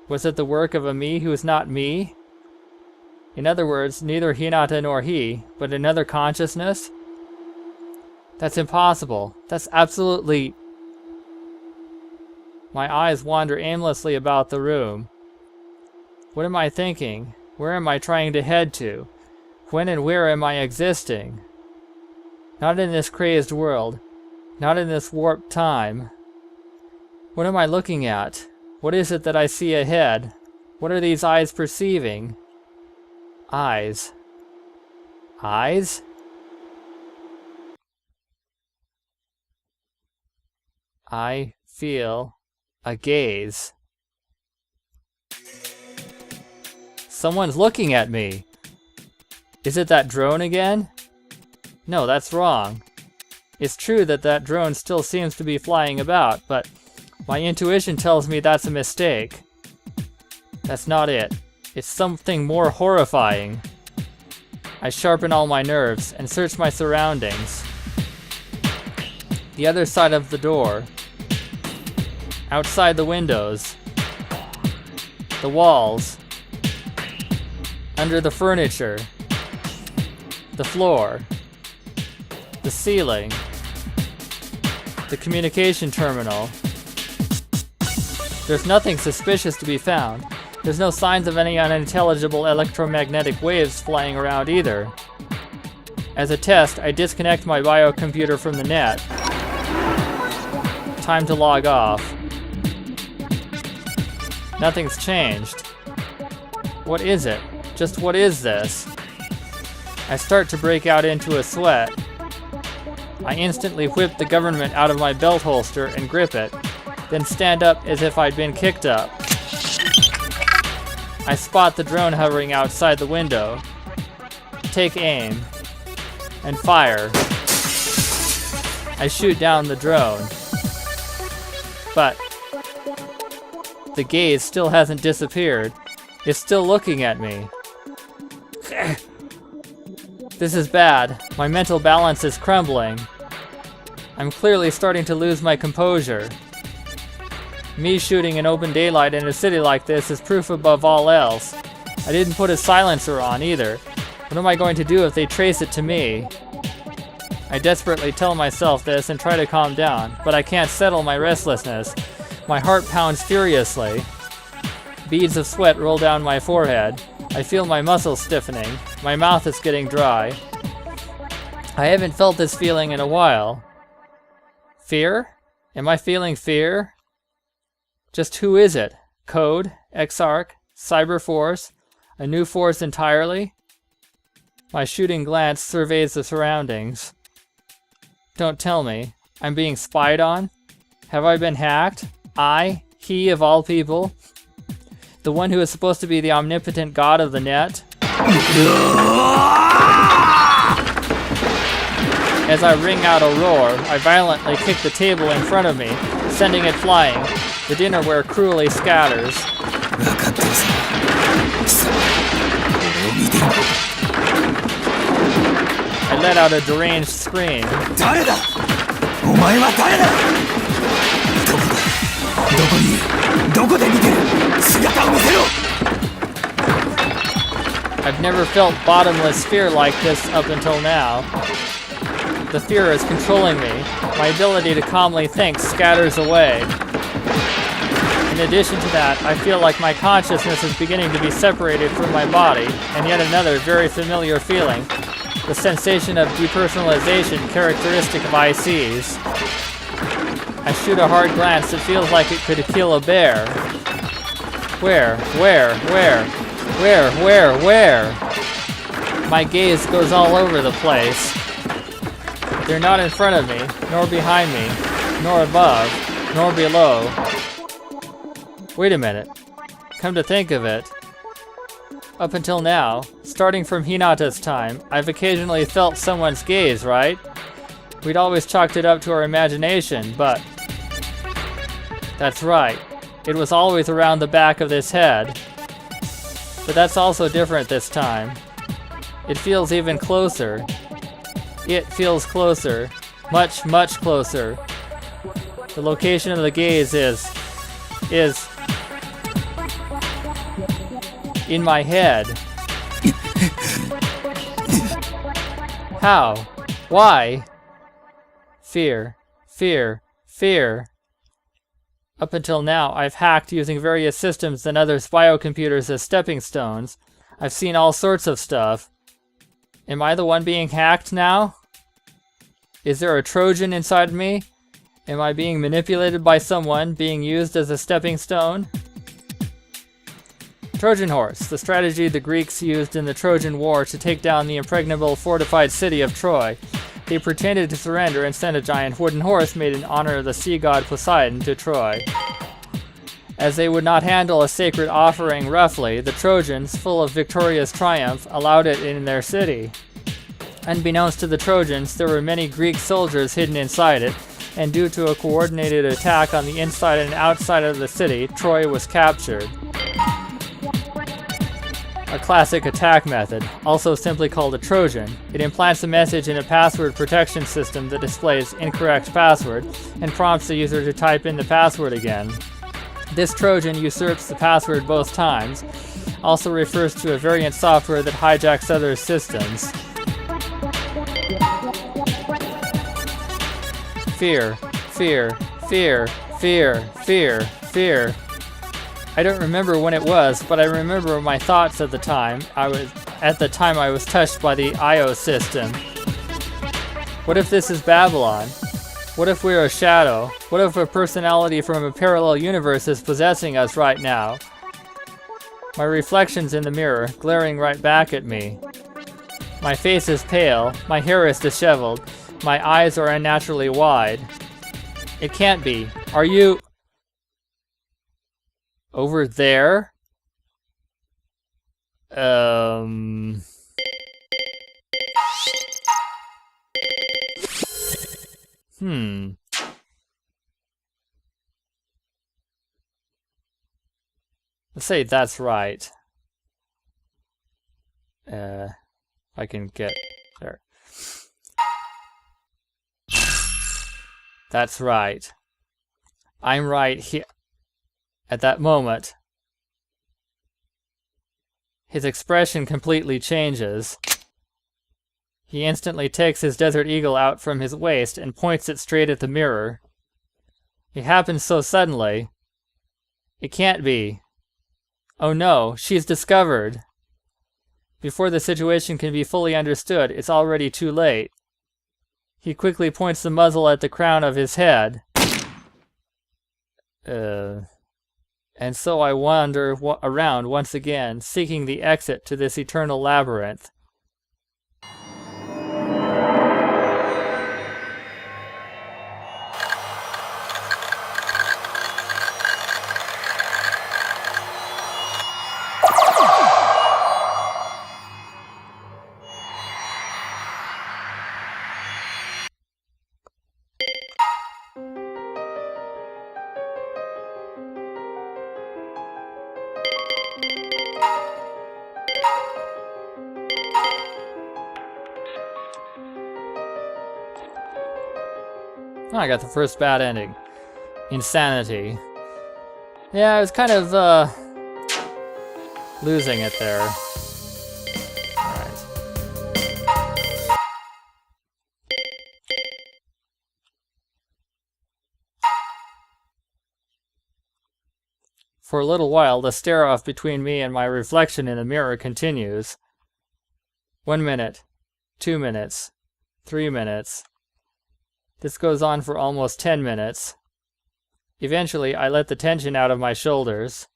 Was it the work of a me who's not me? In other words, neither Hinata nor he, but another consciousness? That's impossible. That's absolutely... My eyes wander aimlessly about the room. What am I thinking? Where am I trying to head to? When and where am I existing? Not in this crazed world. Not in this warped time. What am I looking at? What is it that I see ahead? What are these eyes perceiving? Eyes. Eyes? I feel a gaze. Someone's looking at me. Is it that drone again? No, that's wrong. It's true that that drone still seems to be flying about, but my intuition tells me that's a mistake. That's not it. It's something more horrifying. I sharpen all my nerves and search my surroundings. The other side of the door. Outside the windows. The walls. Under the furniture. The floor. The ceiling. The communication terminal. There's nothing suspicious to be found. There's no signs of any unintelligible electromagnetic waves flying around either. As a test, I disconnect my biocomputer from the net. Time to log off. Nothing's changed. What is it? Just what is this? I start to break out into a sweat. I instantly whip the government out of my belt holster and grip it, then stand up as if I'd been kicked up. I spot the drone hovering outside the window, take aim, and fire. I shoot down the drone, but the gaze still hasn't disappeared. It's still looking at me. This is bad. My mental balance is crumbling. I'm clearly starting to lose my composure. Me shooting in open daylight in a city like this is proof above all else. I didn't put a silencer on either. What am I going to do if they trace it to me? I desperately tell myself this and try to calm down, but I can't settle my restlessness. My heart pounds furiously. Beads of sweat roll down my forehead. I feel my muscles stiffening. My mouth is getting dry. I haven't felt this feeling in a while. Fear? Am I feeling fear? Just who is it? Code? Exarch? Cyberforce? A new force entirely? My shooting glance surveys the surroundings. Don't tell me. I'm being spied on? Have I been hacked? I? He of all people? The one who is supposed to be the omnipotent god of the net? As I ring out a roar, I violently kick the table in front of me, sending it flying. The dinnerware cruelly scatters. I let out a deranged scream. I've never felt bottomless fear like this up until now. The fear is controlling me. My ability to calmly think scatters away. In addition to that, I feel like my consciousness is beginning to be separated from my body, and yet another very familiar feeling, the sensation of depersonalization characteristic of ICs. I shoot a hard glance that feels like it could kill a bear. Where? My gaze goes all over the place. They're not in front of me, nor behind me, nor above, nor below. Wait a minute. Come to think of it, up until now, starting from Hinata's time, I've occasionally felt someone's gaze, right? We'd always chalked it up to our imagination, but... That's right. It was always around the back of this head. But that's also different this time. It feels even closer. It feels closer. Much, much closer. The location of the gaze is in my head. How? Why? Fear. Fear. Fear. Up until now, I've hacked using various systems and others' biocomputers as stepping stones. I've seen all sorts of stuff. Am I the one being hacked now? Is there a Trojan inside me? Am I being manipulated by someone, being used as a stepping stone? Trojan horse, the strategy the Greeks used in the Trojan War to take down the impregnable fortified city of Troy. They pretended to surrender and sent a giant wooden horse made in honor of the sea god Poseidon to Troy. As they would not handle a sacred offering roughly, the Trojans, full of victorious triumph, allowed it in their city. Unbeknownst to the Trojans, there were many Greek soldiers hidden inside it, and due to a coordinated attack on the inside and outside of the city, Troy was captured. A classic attack method, also simply called a Trojan. It implants a message in a password protection system that displays incorrect password and prompts the user to type in the password again. This Trojan usurps the password both times, also refers to a variant software that hijacks other systems. Fear, fear, fear, fear, fear, fear. I don't remember when it was, but I remember my thoughts at the time. I was touched by the IO system. What if this is Babylon? What if we're a shadow? What if a personality from a parallel universe is possessing us right now? My reflection's in the mirror, glaring right back at me. My face is pale, my hair is disheveled, my eyes are unnaturally wide. It can't be. Are you... over there? Let's say that's right. I can get there. That's right. I'm right here. At that moment, his expression completely changes. He instantly takes his Desert Eagle out from his waist and points it straight at the mirror. It happens so suddenly. It can't be. Oh no, she's discovered. Before the situation can be fully understood, it's already too late. He quickly points the muzzle at the crown of his head. And so I wander around once again, seeking the exit to this eternal labyrinth. Oh, I got the first bad ending. Insanity. Yeah, I was kind of, losing it there. Alright. For a little while, the stare-off between me and my reflection in the mirror continues. 1 minute. 2 minutes. 3 minutes. This goes on for almost 10 minutes. Eventually, I let the tension out of my shoulders.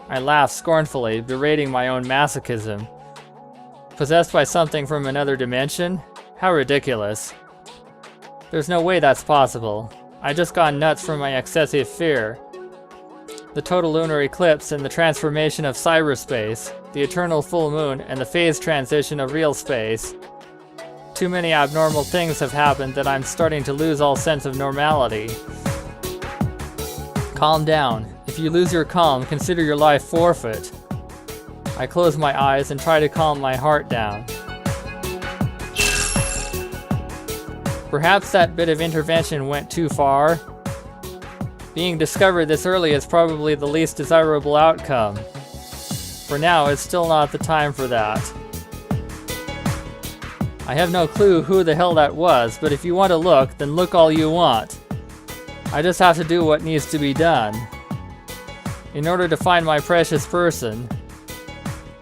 I laugh scornfully, berating my own masochism. Possessed by something from another dimension? How ridiculous. There's no way that's possible. I just gone nuts from my excessive fear. The total lunar eclipse and the transformation of cyberspace, the eternal full moon, and the phase transition of real space. Too many abnormal things have happened that I'm starting to lose all sense of normality. Calm down. If you lose your calm, consider your life forfeit. I close my eyes and try to calm my heart down. Perhaps that bit of intervention went too far. Being discovered this early is probably the least desirable outcome. For now, it's still not the time for that. I have no clue who the hell that was, but if you want to look, then look all you want. I just have to do what needs to be done. In order to find my precious person,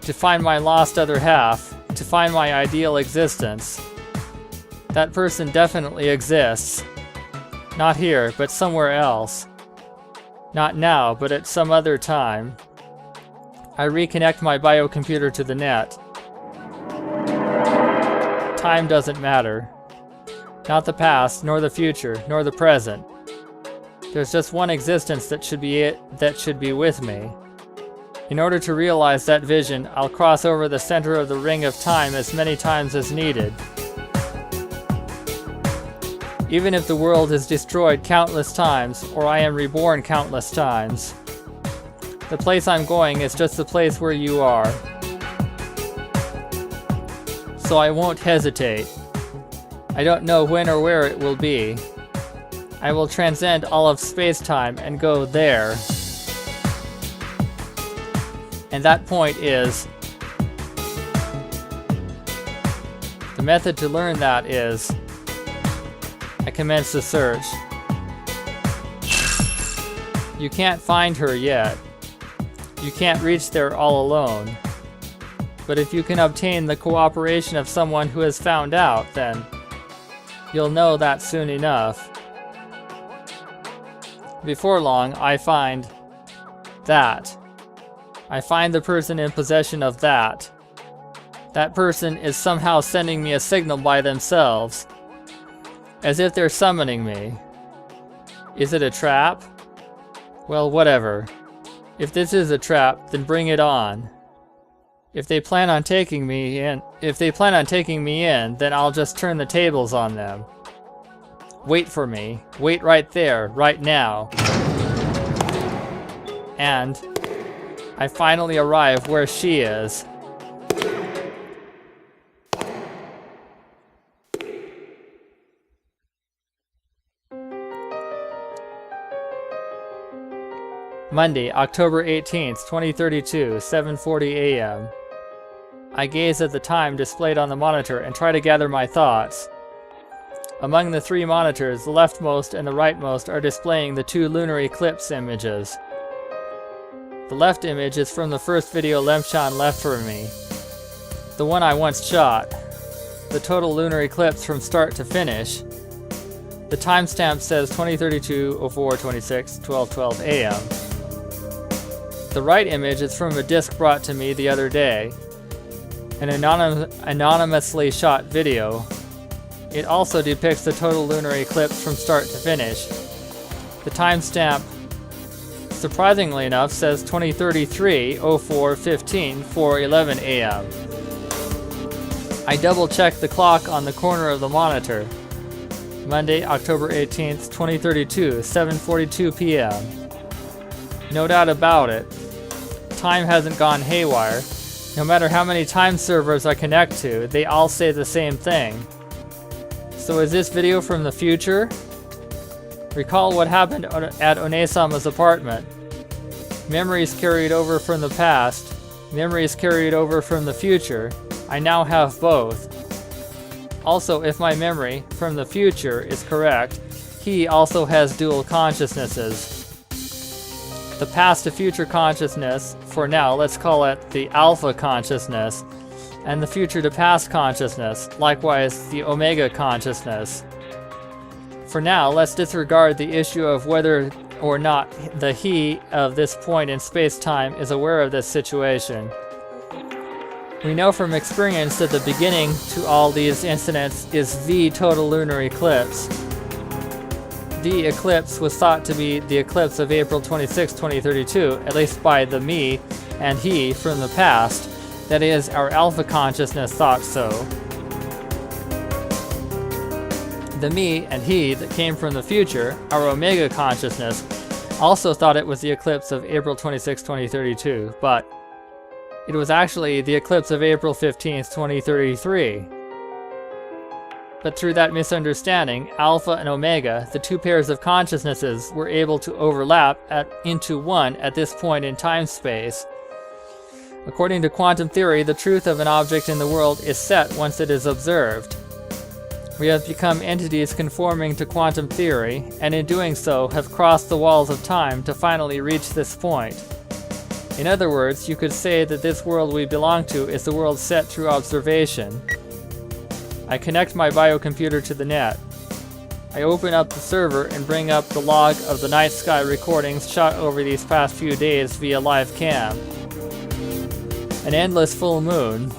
to find my lost other half, to find my ideal existence. That person definitely exists. Not here, but somewhere else. Not now, but at some other time. I reconnect my biocomputer to the net. Time doesn't matter. Not the past, nor the future, nor the present. There's just one existence that should be it, that should be with me. In order to realize that vision, I'll cross over the center of the ring of time as many times as needed. Even if the world is destroyed countless times, or I am reborn countless times, the place I'm going is just the place where you are. So I won't hesitate. I don't know when or where it will be. I will transcend all of space-time and go there. And that point is... the method to learn that is... I commence the search. You can't find her yet. You can't reach there all alone. But if you can obtain the cooperation of someone who has found out, then you'll know that soon enough. Before long, I find that. I find the person in possession of that. That person is somehow sending me a signal by themselves, as if they're summoning me. Is it a trap? Well, whatever. If this is a trap, then bring it on. If they plan on taking me in, then I'll just turn the tables on them. Wait for me. Wait right there, right now. And I finally arrive where she is. Monday, October 18th, 2032, 7:40 a.m. I gaze at the time displayed on the monitor and try to gather my thoughts. Among the three monitors, the leftmost and the rightmost are displaying the two lunar eclipse images. The left image is from the first video Lemchan left for me, the one I once shot. The total lunar eclipse from start to finish. The timestamp says 2032-04-26, 12:12 a.m. The right image is from a disc brought to me the other day, an anonymously shot video. It also depicts the total lunar eclipse from start to finish. The timestamp, surprisingly enough, says 2033-04-15, 4:11 a.m. I double-check the clock on the corner of the monitor. Monday, October 18th, 2032, 7:42 p.m. No doubt about it. Time hasn't gone haywire. No matter how many time servers I connect to, they all say the same thing. So is this video from the future? Recall what happened at One-sama's apartment. Memories carried over from the past, memories carried over from the future. I now have both. Also, if my memory from the future is correct, he also has dual consciousnesses. The past to future consciousness, for now let's call it the alpha consciousness, and the future to past consciousness, likewise the omega consciousness. For now, let's disregard the issue of whether or not the he of this point in space-time is aware of this situation. We know from experience that the beginning to all these incidents is the total lunar eclipse. The eclipse was thought to be the eclipse of April 26, 2032, at least by the me and he from the past. That is, our alpha consciousness thought so. The me and he that came from the future, our omega consciousness, also thought it was the eclipse of April 26, 2032, but it was actually the eclipse of April 15th, 2033. But through that misunderstanding, Alpha and Omega, the two pairs of consciousnesses, were able to overlap into one at this point in time-space. According to quantum theory, the truth of an object in the world is set once it is observed. We have become entities conforming to quantum theory, and in doing so have crossed the walls of time to finally reach this point. In other words, you could say that this world we belong to is the world set through observation. I connect my biocomputer to the net. I open up the server and bring up the log of the night sky recordings shot over these past few days via live cam. An endless full moon.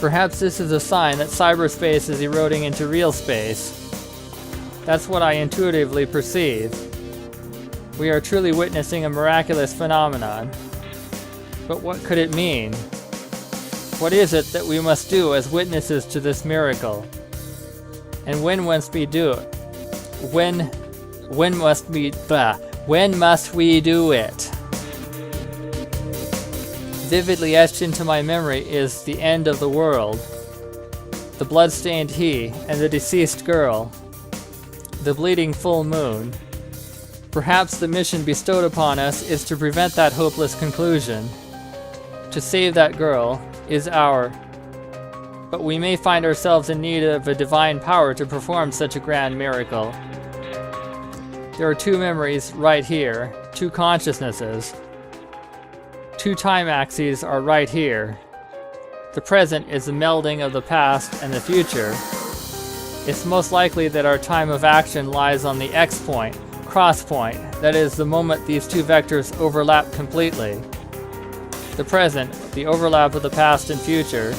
Perhaps this is a sign that cyberspace is eroding into real space. That's what I intuitively perceive. We are truly witnessing a miraculous phenomenon. But what could it mean? What is it that we must do as witnesses to this miracle? And when must we do it? When must we do it? Vividly etched into my memory is the end of the world, the blood-stained he and the deceased girl, the bleeding full moon. Perhaps the mission bestowed upon us is to prevent that hopeless conclusion. To save that girl is but we may find ourselves in need of a divine power to perform such a grand miracle. There are two memories right here, two consciousnesses. Two time axes are right here. The present is the melding of the past and the future. It's most likely that our time of action lies on the X point, cross point, that is, the moment these two vectors overlap completely. The present, the overlap of the past and future.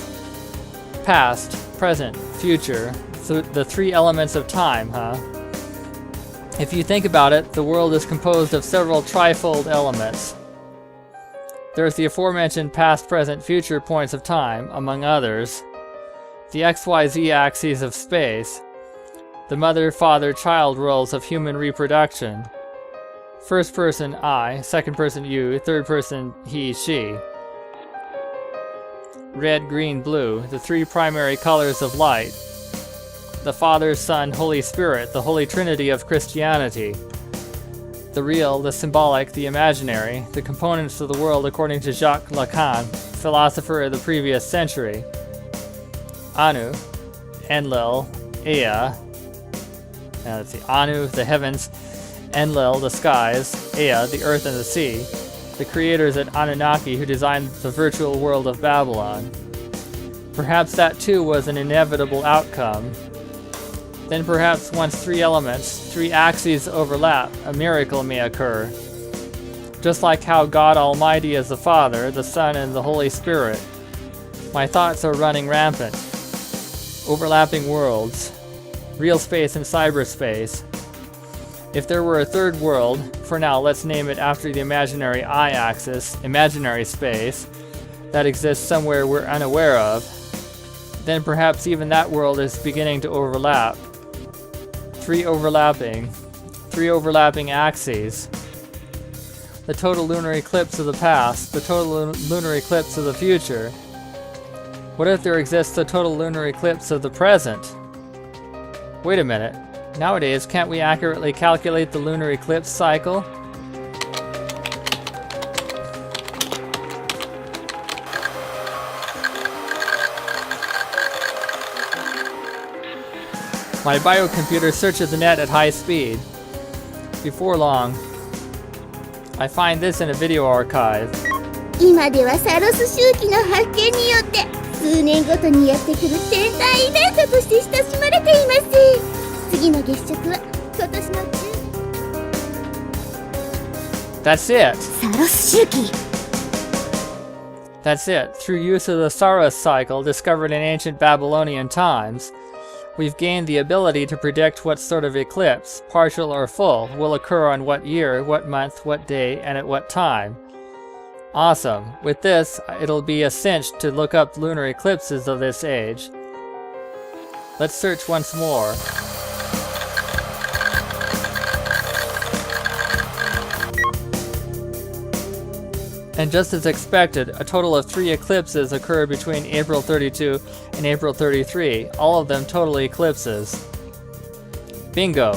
Past, present, future, the three elements of time, huh? If you think about it, the world is composed of several trifold elements. There's the aforementioned past, present, future points of time, among others. The XYZ axes of space. The mother, father, child roles of human reproduction. First person I, second person you, third person he, she. Red, green, blue, the three primary colors of light. The Father, Son, Holy Spirit, the Holy Trinity of Christianity. The real, the symbolic, the imaginary, the components of the world according to Jacques Lacan, philosopher of the previous century. Anu, Enlil, Ea. Let's see, Anu, the heavens, Enlil, the skies, Ea, the earth and the sea. The creators at Anunnaki who designed the virtual world of Babylon. Perhaps that too was an inevitable outcome. Then perhaps once three elements, three axes overlap, a miracle may occur. Just like how God Almighty is the Father, the Son, and the Holy Spirit. My thoughts are running rampant. Overlapping worlds. Real space and cyberspace. If there were a third world, for now let's name it after the imaginary I-axis, imaginary space, that exists somewhere we're unaware of, then perhaps even that world is beginning to overlap. Three overlapping axes. The total lunar eclipse of the past, the total lunar eclipse of the future. What if there exists a total lunar eclipse of the present? Wait a minute. Nowadays, can't we accurately calculate the lunar eclipse cycle? My biocomputer searches the net at high speed. Before long, I find this in a video archive. 今ではサロス周期の発見によって数年ごとにやってくる天体イベントとして親しまれています。次の月食は今年のThat's it. サロス周期。 That's it. Through use of the Saros cycle discovered in ancient Babylonian times, we've gained the ability to predict what sort of eclipse, partial or full, will occur on what year, what month, what day, and at what time. Awesome. With this, it'll be a cinch to look up lunar eclipses of this age. Let's search once more. And just as expected, a total of 3 eclipses occur between April 32 and April 33, all of them total eclipses. Bingo!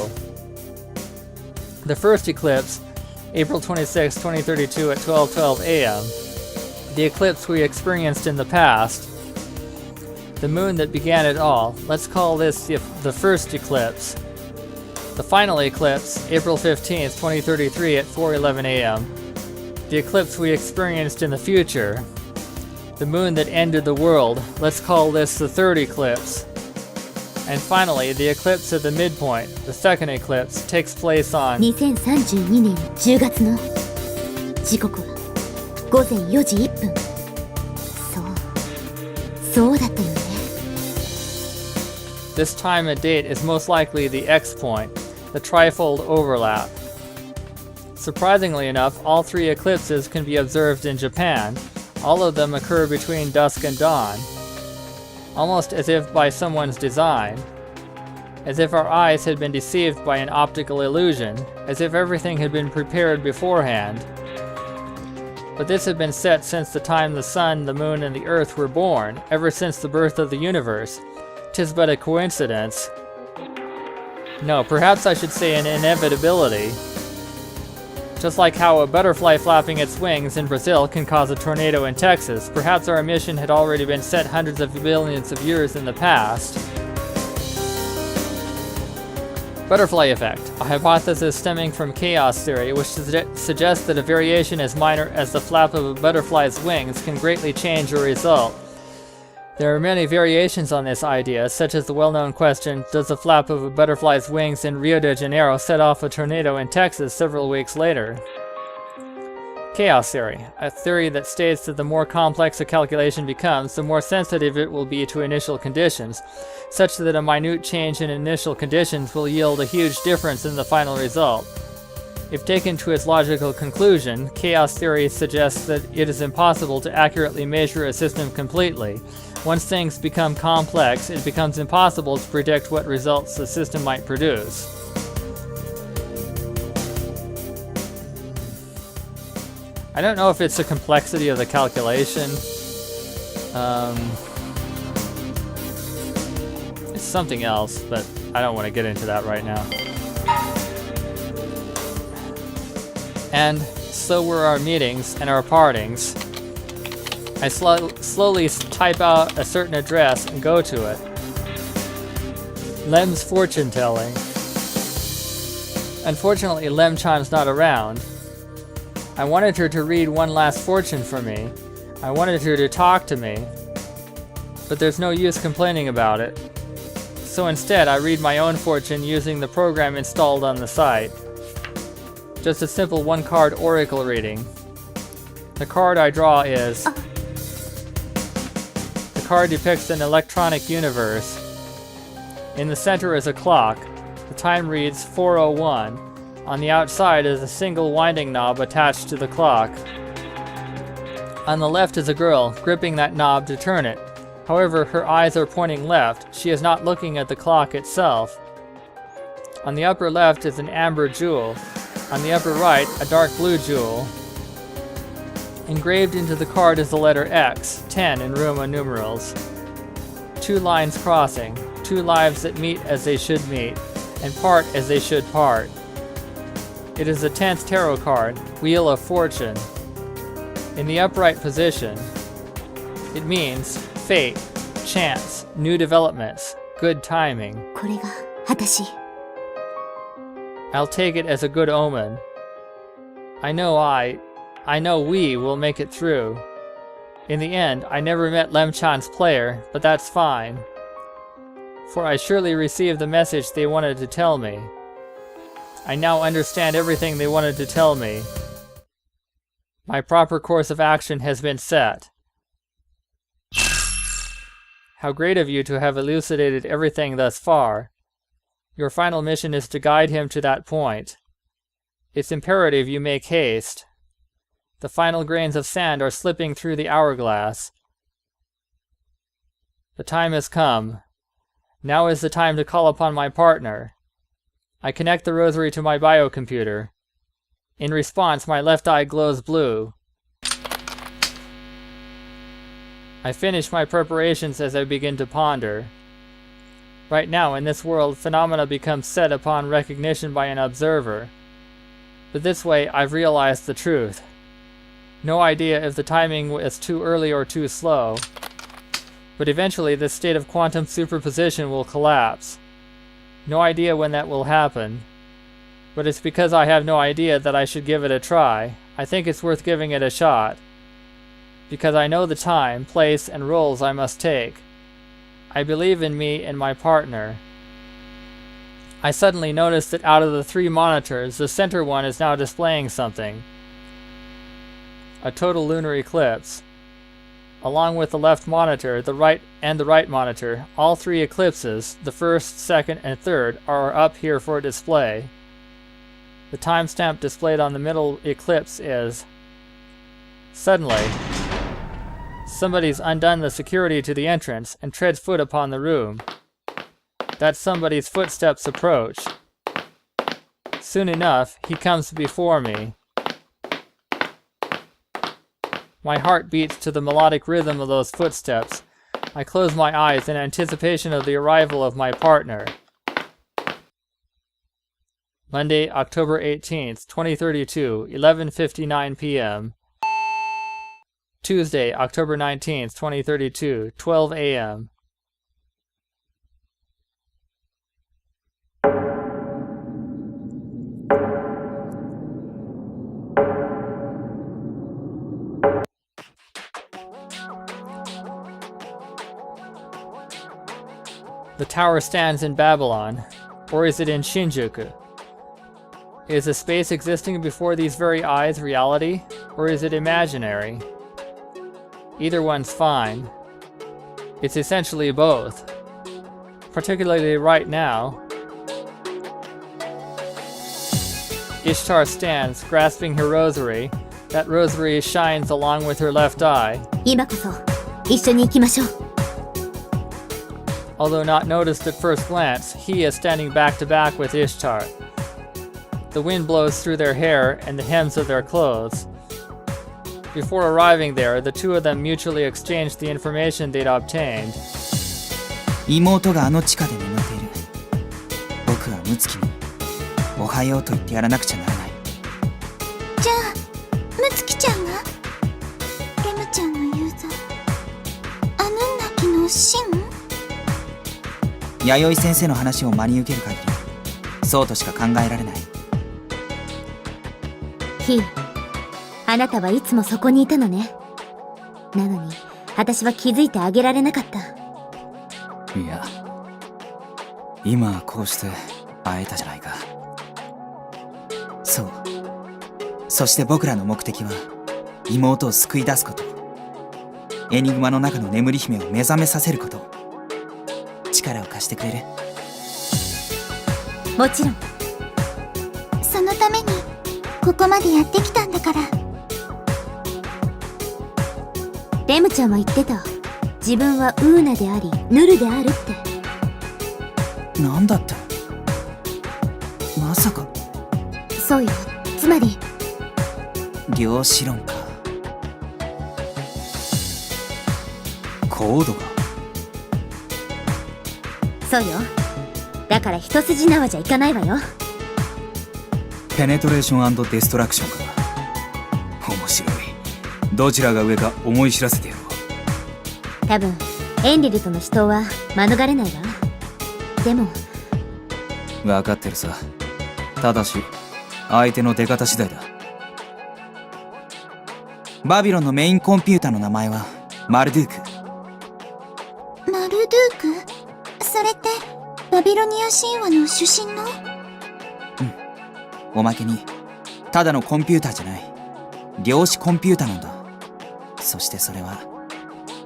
The first eclipse, April 26, 2032 at 12:12 a.m. The eclipse we experienced in the past. The moon that began it all. Let's call this the first eclipse. The final eclipse, April 15, 2033 at 4:11 a.m. The eclipse we experienced in the future. The moon that ended the world. Let's call this the third eclipse. And finally, the eclipse at the midpoint, the second eclipse, takes place on 2032年10月の時刻は午前4時1分。そうだったよね。This time and date is most likely the X point, the trifold overlap. Surprisingly enough, all 3 eclipses can be observed in Japan. All of them occur between dusk and dawn. Almost as if by someone's design. As if our eyes had been deceived by an optical illusion. As if everything had been prepared beforehand. But this had been set since the time the sun, the moon, and the earth were born, ever since the birth of the universe. 'Tis but a coincidence. No, perhaps I should say an inevitability. Just like how a butterfly flapping its wings in Brazil can cause a tornado in Texas, perhaps our mission had already been set hundreds of billions of years in the past. Butterfly effect, a hypothesis stemming from chaos theory which suggests that a variation as minor as the flap of a butterfly's wings can greatly change a result. There are many variations on this idea, such as the well-known question, does the flap of a butterfly's wings in Rio de Janeiro set off a tornado in Texas several weeks later? Chaos theory, a theory that states that the more complex a calculation becomes, the more sensitive it will be to initial conditions, such that a minute change in initial conditions will yield a huge difference in the final result. If taken to its logical conclusion, chaos theory suggests that it is impossible to accurately measure a system completely. Once things become complex, it becomes impossible to predict what results the system might produce. I don't know if it's the complexity of the calculation. It's something else, but I don't want to get into that right now. And so were our meetings and our partings. I slowly type out a certain address and go to it. Lem's fortune telling. Unfortunately, Lem-chan's not around. I wanted her to read one last fortune for me. I wanted her to talk to me. But there's no use complaining about it. So instead, I read my own fortune using the program installed on the site. Just a simple one-card oracle reading. The card I draw is... The card depicts an electronic universe. In the center is a clock. The time reads 4:01. On the outside is a single winding knob attached to the clock. On the left is a girl, gripping that knob to turn it. However, her eyes are pointing left. She is not looking at the clock itself. On the upper left is an amber jewel. On the upper right, a dark blue jewel. Engraved into the card is the letter X, 10 in Roman numerals. Two lines crossing, two lives that meet as they should meet, and part as they should part. It is a 10th tarot card, Wheel of Fortune. In the upright position, it means fate, chance, new developments, good timing. これが私。 I'll take it as a good omen. I know we will make it through. In the end, I never met Lem-chan's player, but that's fine. For I surely received the message they wanted to tell me. I now understand everything they wanted to tell me. My proper course of action has been set. How great of you to have elucidated everything thus far. Your final mission is to guide him to that point. It's imperative you make haste. The final grains of sand are slipping through the hourglass. The time has come. Now is the time to call upon my partner. I connect the rosary to my biocomputer. In response, my left eye glows blue. I finish my preparations as I begin to ponder. Right now, in this world, phenomena become set upon recognition by an observer. But this way, I've realized the truth. No idea if the timing is too early or too slow. But eventually, this state of quantum superposition will collapse. No idea when that will happen. But it's because I have no idea that I should give it a try. I think it's worth giving it a shot. Because I know the time, place, and roles I must take. I believe in me and my partner. I suddenly noticed that out of the 3 monitors, the center one is now displaying something. A total lunar eclipse. Along with the left monitor, the right monitor, all 3 eclipses, the first, second, and third, are up here for display. The timestamp displayed on the middle eclipse is... Suddenly, somebody's undone the security to the entrance and treads foot upon the room. That somebody's footsteps approach. Soon enough, he comes before me. My heart beats to the melodic rhythm of those footsteps. I close my eyes in anticipation of the arrival of my partner. Monday, October 18th, 2032, 11:59 p.m. Tuesday, October 19th, 2032, 12 a.m. The tower stands in Babylon, or is it in Shinjuku? Is the space existing before these very eyes reality, or is it imaginary? Either one's fine. It's essentially both. Particularly right now. Ishtar stands, grasping her rosary. That rosary shines along with her left eye. 今こそ一緒に行きましょう。 Although not noticed at first glance, he is standing back to back with Ishtar. The wind blows through their hair and the hems of their clothes. Before arriving there, the two of them mutually exchanged the information they'd obtained. 妹があの地下で眠っている。僕はムツキにおはようと言ってやらなくちゃならない。じゃあムツキちゃんがレムちゃんのユーザーアヌンナキのシン？弥生先生の話を真に受ける限りそうとしか考えられない。ヒー、あなたはいつもそこにいたのね。なのに私は気づいてあげられなかった。いや、今はこうして会えたじゃないか。そう。そして僕らの目的は妹を救い出すこと。エニグマの中の眠り姫を目覚めさせること。力を貸してくれる？もちろん。そのためにここまでやってきたんだから。レムちゃんは言ってた。自分はウーナでありヌルであるって。なんだって？まさか。そうよ。つまり量子論か。コードが。そうよ。だから一筋縄じゃいかないわよ。ペネトレーション&デストラクションか。面白い。どちらが上か思い知らせてやろう。多分エンリルとの死闘は免れないわ。でも分かってるさ。ただし相手の出方次第だ。バビロンのメインコンピューターの名前はマルドゥーク。マルドゥーク？それってバビロニア神話の主神の？おまけにただのコンピューターじゃない。量子コンピューターなんだ。そしてそれは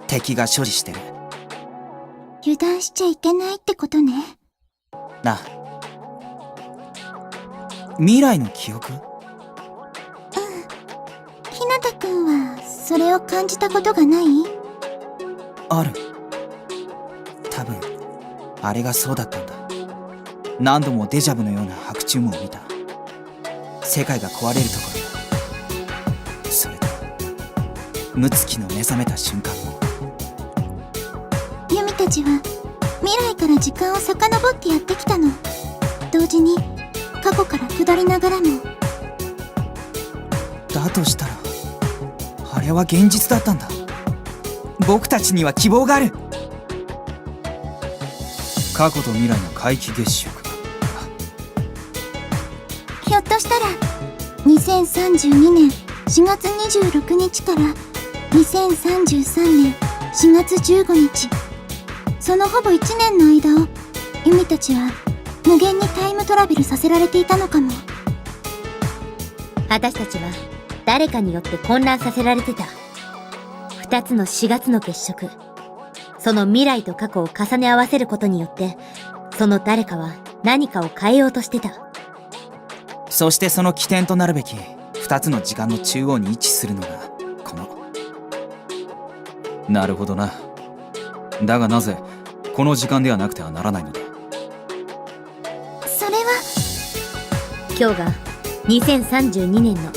敵が所持してる。油断しちゃいけないってことね。なあ。未来の記憶？ひなたくんはそれを感じたことがない？ある。多分あれがそうだったんだ。何度もデジャブのような白昼夢を見た。世界が壊れるところ。それとムツキの目覚めた瞬間も。ユミたちは未来から時間を遡ってやってきたの。同時に過去から下りながらも。だとしたらあれは現実だったんだ。僕たちには希望がある。過去と未来の皆既月食。ひょっとしたら2032年4月26日から2033年4月15日、そのほぼ1年の間をユミたちは無限にタイムトラベルさせられていたのかも。私たちは誰かによって混乱させられてた。2つの4月の月食、その未来と過去を重ね合わせることによってその誰かは何かを変えようとしてた。そしてその起点となるべき2つの時間の中央に位置するのがこの。なるほどな。だがなぜこの時間ではなくてはならないのだ？それは今日が2032年の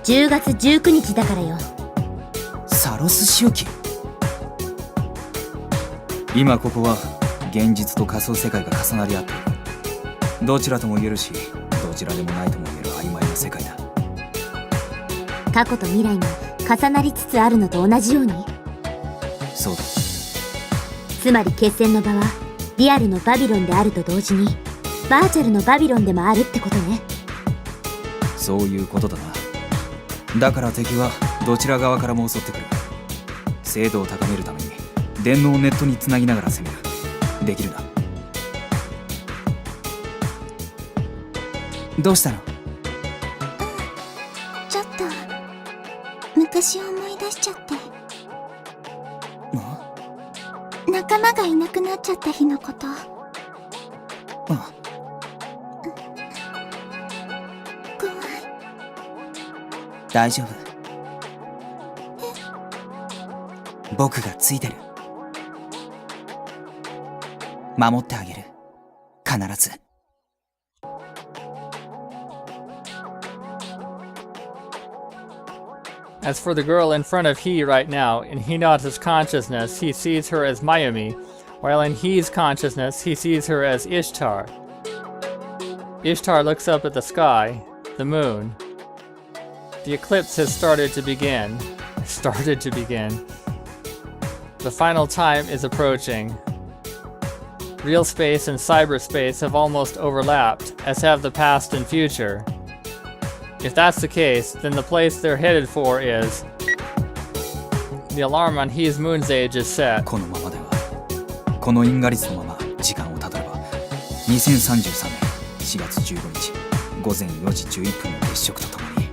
10月19日だからよ。サロス周期。今ここは現実と仮想世界が重なり合っている。どちらとも言えるしどちらでもないとも言える曖昧な世界だ。過去と未来が重なりつつあるのと同じように。そうだ。つまり決戦の場はリアルのバビロンであると同時にバーチャルのバビロンでもあるってことね。そういうことだな。だから敵はどちら側からも襲ってくる。精度を高めるために電脳をネットにつなぎながら攻める。できるな。どうしたの？ちょっと昔を思い出しちゃって。仲間がいなくなっちゃった日のこと。怖い。大丈夫。僕がついてる。守ってあげる。必ず。As for the girl in front of He right now, in Hinata's consciousness, he sees her as Mayumi, while in He's consciousness, he sees her as Ishtar. Ishtar looks up at the sky, the moon. The eclipse has started to begin. The final time is approaching. Real space and cyberspace have almost overlapped, as have the past and future. If that's the case, then the place they're headed for is... The alarm on He's Moon's age is set. このままでは、この因果率のまま時間をたどれば、2033年4月15日午前4時11分の月食とともに、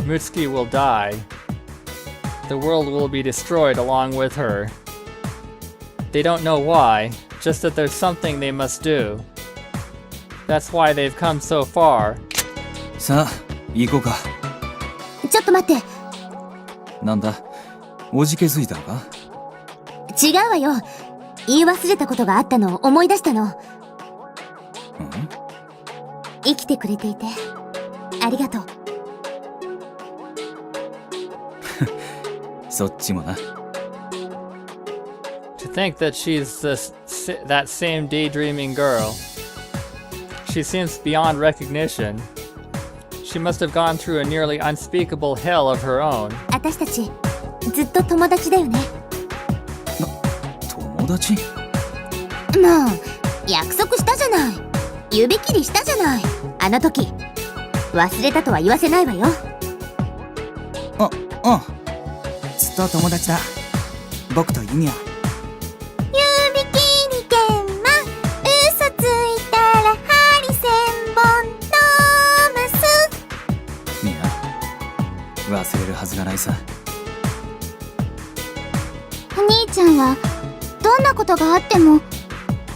Mutsuki will die. The world will be destroyed along with her. They don't know why, just that there's something they must do. That's why they've come so far. さあ、行こうか。ちょっと待って。なんだ、おじけづいたのか？違うわよ。言い忘れたことがあったのを思い出したの。生きてくれていてありがとう。そっちもな。To think that she's that same daydreaming girl. She seems beyond recognition. She must have gone through a nearly unspeakable hell of her own. 私たちずっと友達だよね。友達？もう約束したじゃない。指切りしたじゃない。あの時忘れたとは言わせないわよ。ずっと友達だ。僕とユミは。指切り剣は嘘ついたら針千本伸ばす。ミナ、忘れるはずがないさ。お兄ちゃんはどんなことがあっても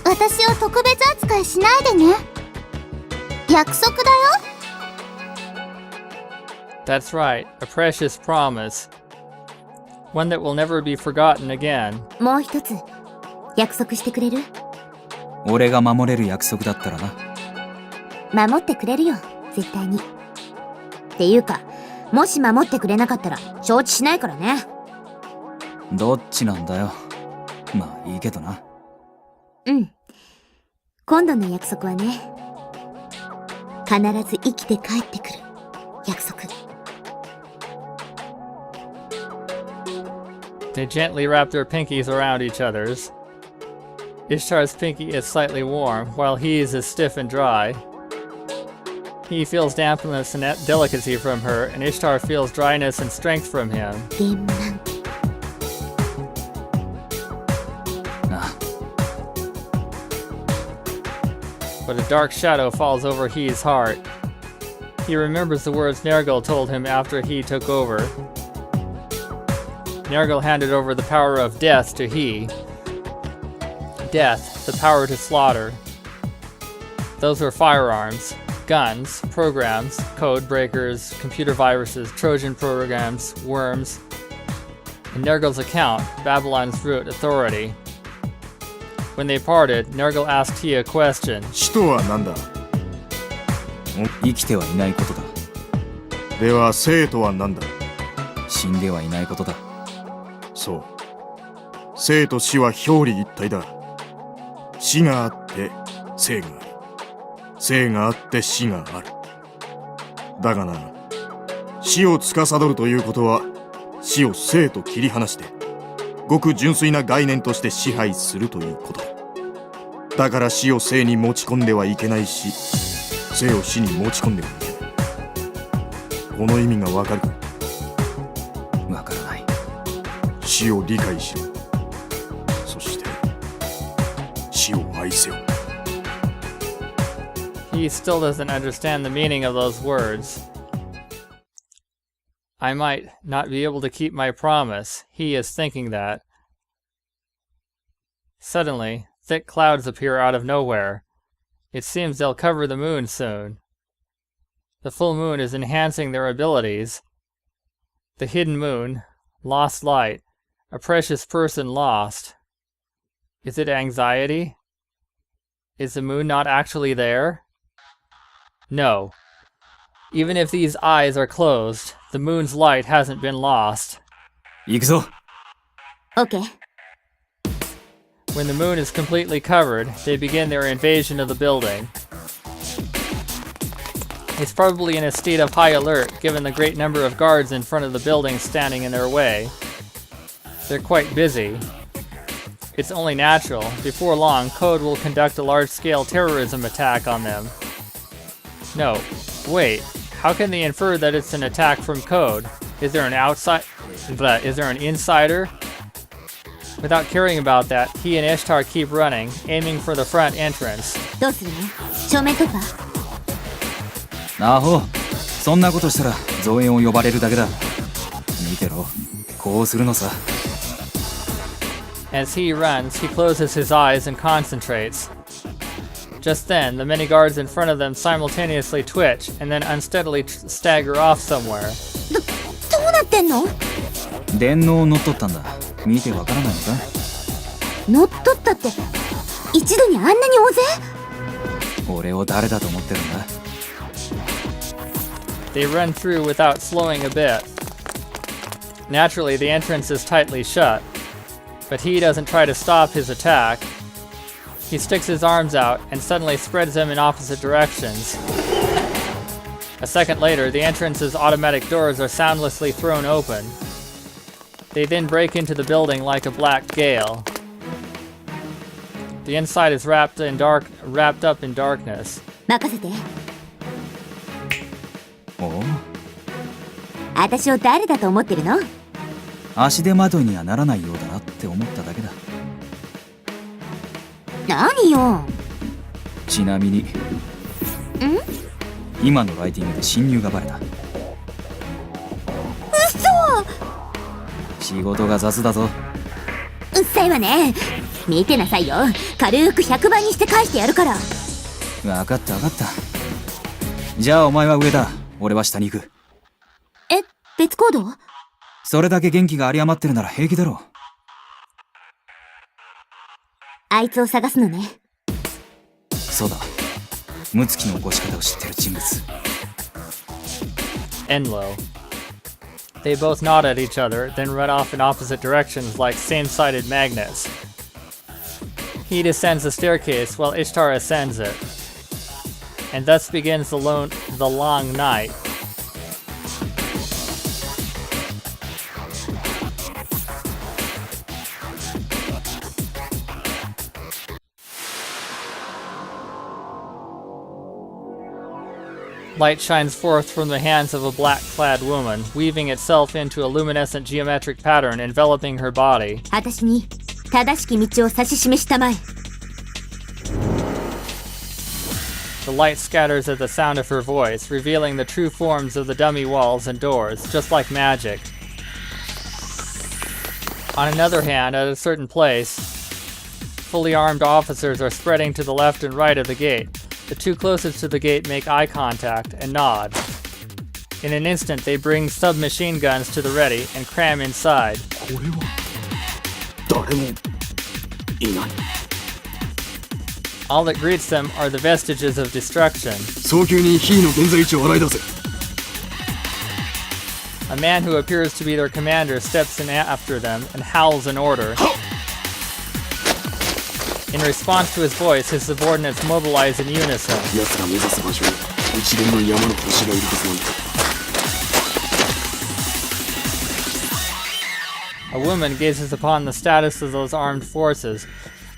私を特別扱いしないでね。約束だよ。That's right, a precious promise. One that will never be forgotten again. もう一つ約束してくれる？俺が守れる約束だったらな。守ってくれるよ、絶対に。っていうか、もし守ってくれなかったら承知しないからね。どっちなんだよ。まあいいけどな。うん。今度の約束はね、必ず生きて帰ってくる約束。They gently wrap their pinkies around each other's. Ishtar's pinky is slightly warm, while He's is stiff and dry. He feels dampness and delicacy from her, and Ishtar feels dryness and strength from him. 電満。But a dark shadow falls over He's heart. He remembers the words Nergal told him after he took over. Nergal handed over the power of death to He. Death, the power to slaughter. Those were firearms, guns, programs, code breakers, computer viruses, Trojan programs, worms. In Nergal's account, Babylon's root authority. When they parted, Nergal asked He a question. 使徒は何だ？生きてはいないことだ。では生とは何だ？死んではいないことだ。そう。生と死は表裏一体だ。死があって生がある。生があって死がある。だがな、死を司るということは、死を生と切り離して、ごく純粋な概念として支配するということだ。だから死を生に持ち込んではいけないし、生を死に持ち込んではいけない。この意味がわかるか？わからない。死を理解しろ。そして死を愛せよ。He still doesn't understand the meaning of those words. I might not be able to keep my promise. He is thinking that. Suddenly, thick clouds appear out of nowhere. It seems they'll cover the moon soon. The full moon is enhancing their abilities. The hidden moon, lost light, a precious person lost. Is it anxiety? Is the moon not actually there? No. Even if these eyes are closed, the moon's light hasn't been lost. 行くぞ。 OK。 When the moon is completely covered, they begin their invasion of the building. It's probably in a state of high alert given the great number of guards in front of the building standing in their way. They're quite busy. It's only natural. Before long, Code will conduct a large-scale terrorism attack on them. No, wait. How can they infer that it's an attack from Code? Is there an insider? Without caring about that, he and Ishtar keep running, aiming for the front entrance. どうするの？正面突破？アホ。そんなことしたら増援を呼ばれるだけだ。見てろ。こうするのさ。As he runs, he closes his eyes and concentrates. Just then, the many guards in front of them simultaneously twitch and then unsteadily stagger off somewhere. どうなってんの？電脳を乗っ取ったんだ。見てわからないのか？乗っ取ったって一度にあんなに大勢？俺を誰だと思ってるんだ？ They run through without slowing a bit. Naturally, the entrance is tightly shut, but he doesn't try to stop his attack. He sticks his arms out and suddenly spreads them in opposite directions. A second later, the entrance's automatic doors are soundlessly thrown open. They then break into the building like a black gale. The inside is wrapped up in darkness. 任せて。おう？私を誰だと思ってるの？足手まといにはならないようだなって思っただけだ。何よ。ちなみに。今のライティングで侵入がバレた。嘘！仕事が雑だぞ。うっさいわね。見てなさいよ。軽く100倍にして返してやるから。わかったわかった。じゃあお前は上だ。俺は下に行く。え、別行動？それだけ元気が有り余ってるなら平気だろう。あいつを探すのね。そうだ。ムツキの起こし方を知ってる人物。Enlil. They both nod at each other, then run off in opposite directions like same-sided magnets. He descends the staircase while Ishtar ascends it. And thus begins the long night. Light shines forth from the hands of a black-clad woman, weaving itself into a luminescent geometric pattern enveloping her body. 私に正しき道を指し示したまえ。The light scatters at the sound of her voice, revealing the true forms of the dummy walls and doors, just like magic. On another hand, at a certain place, fully armed officers are spreading to the left and right of the gate. The two closest to the gate make eye contact and nod. In an instant, they bring submachine guns to the ready and cram inside. これは誰もいない。 All that greets them are the vestiges of destruction. 早急にヒーの現在位置を洗い出せ。 A man who appears to be their commander steps in after them and howls an order. In response to his voice, his subordinates mobilize in unison. 奴ら目指す場所に一連の山の星がいるはずなんだ。 A woman gazes upon the status of those armed forces,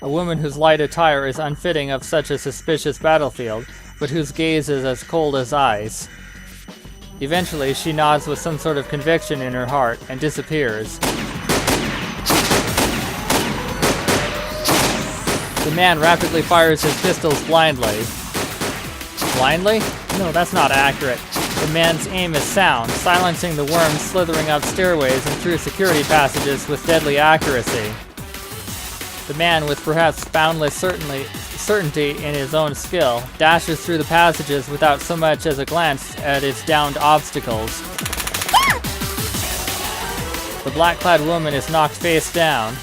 a woman whose light attire is unfitting of such a suspicious battlefield, but whose gaze is as cold as ice. Eventually, she nods with some sort of conviction in her heart and disappears. The man rapidly fires his pistols blindly. Blindly? No, that's not accurate. The man's aim is sound, silencing the worms slithering up stairways and through security passages with deadly accuracy. The man, with perhaps boundless certainty in his own skill, dashes through the passages without so much as a glance at its downed obstacles. The black-clad woman is knocked face down.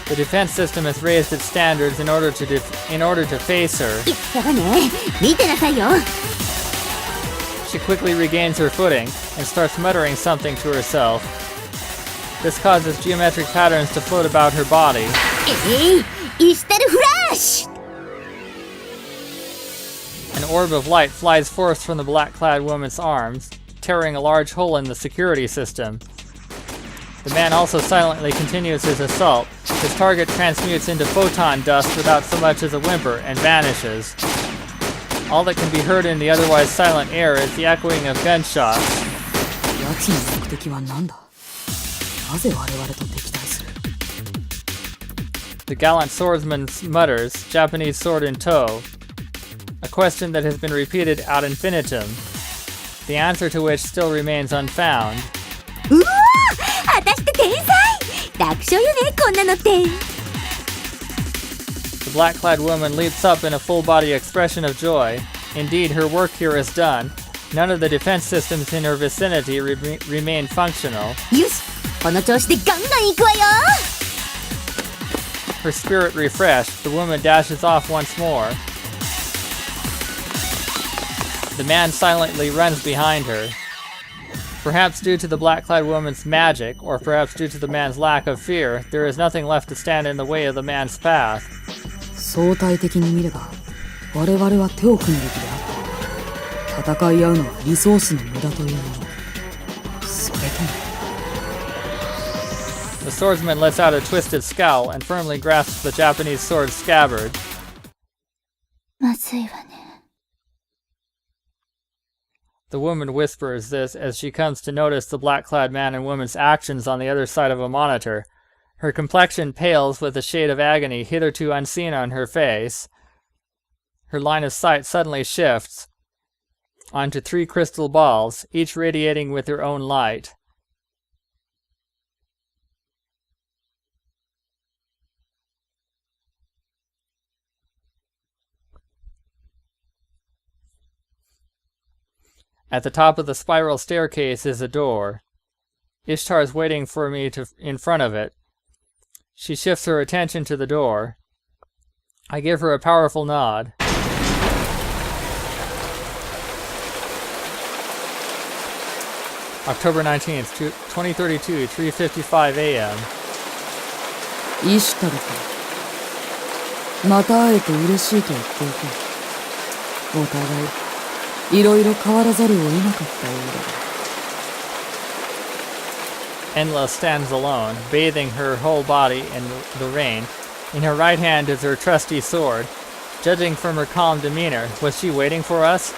The defense system has raised its standards in order to face her. She quickly regains her footing and starts muttering something to herself. This causes geometric patterns to float about her body. Ishtar flash! An orb of light flies forth from the black-clad woman's arms, tearing a large hole in the security system. The man also silently continues his assault. His target transmutes into photon dust without so much as a whimper and vanishes. All that can be heard in the otherwise silent air is the echoing of gunshots. The gallant swordsman mutters, Japanese sword in tow, a question that has been repeated ad infinitum, the answer to which still remains unfound. The black-clad woman leaps up in a full-body expression of joy. Indeed, her work here is done. None of the defense systems in her vicinity remain functional. Her spirit refreshed, the woman dashes off once more. The man silently runs behind her. Perhaps due to the black-clad woman's magic, or perhaps due to the man's lack of fear, there is nothing left to stand in the way of the man's path. The swordsman lets out a twisted scowl and firmly grasps the Japanese sword's scabbard. The woman whispers this as she comes to notice the black-clad man and woman's actions on the other side of a monitor. Her complexion pales with a shade of agony hitherto unseen on her face. Her line of sight suddenly shifts onto 3 crystal balls, each radiating with their own light. At the top of the spiral staircase is a door. Ishtar is waiting for me in front of it. She shifts her attention to the door. I give her a powerful nod. October 19th, 2032, 3:55 a.m. イシュタルか。また会えて嬉しいと言っておく。お互いいろいろ変わらざるを得なかったようだ。 Enlil stands alone, bathing her whole body in the rain. In her right hand is her trusty sword. Judging from her calm demeanor, was she waiting for us?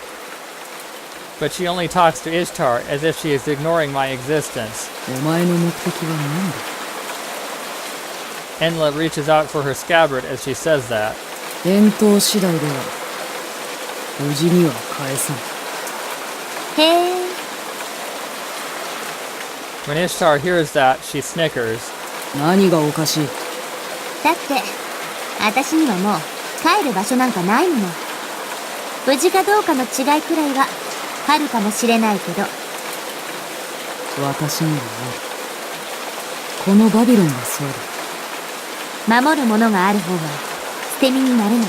But she only talks to Ishtar as if she is ignoring my existence. お前の目的は何だ? Enlil reaches out for her scabbard as she says that. 返答次第では無事には返さん。へえ。 When Ishtar hears that, she snickers. 何がおかしい? だって、私にはもう帰る場所なんかないもの。無事かどうかの違いくらいはあるかもしれないけど。私にはある。このバビロンがそうだ。守るものがある方は捨て身になれない。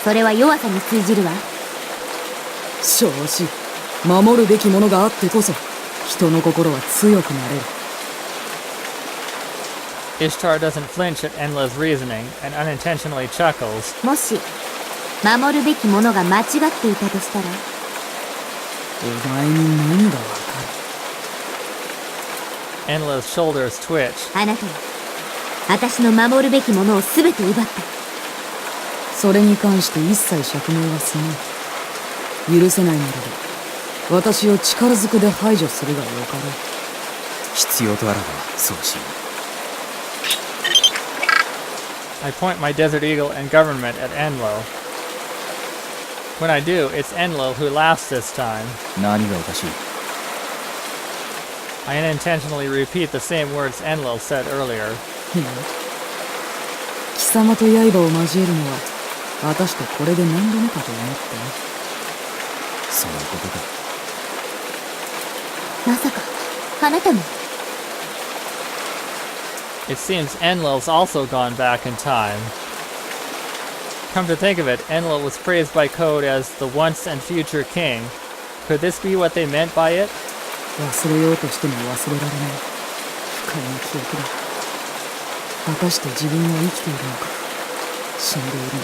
それは弱さに通じるわ。正直、守るべきものがあってこそ人の心は強くなれる。 Ishtar doesn't flinch at Enlil's reasoning and unintentionally chuckles. もし守るべきものが間違っていたとしたら、お前に何がわかる? Enlil's shoulders twitch. あなたは私の守るべきものを全て奪った。それに関して一切釈明はせない。許せないならば私を力ずくで排除するがよかろう。必要とあらばそうしよう。 I point my Desert Eagle and government at Enlil. When I do, it's Enlil who laughs this time. 何がおかしい？ I unintentionally repeat the same words Enlil said earlier. 貴様と刃を交えるのは私とこれで何度目かと思ってね。そういうことか。まさかあなたも。 It seems Enlil's also gone back in time. Come to think of it, Enlil was praised by Code as the once and future king. Could this be what they meant by it? 忘れようとしても忘れられない不快な記憶だ。果たして自分は生きているのか死んでいるのか、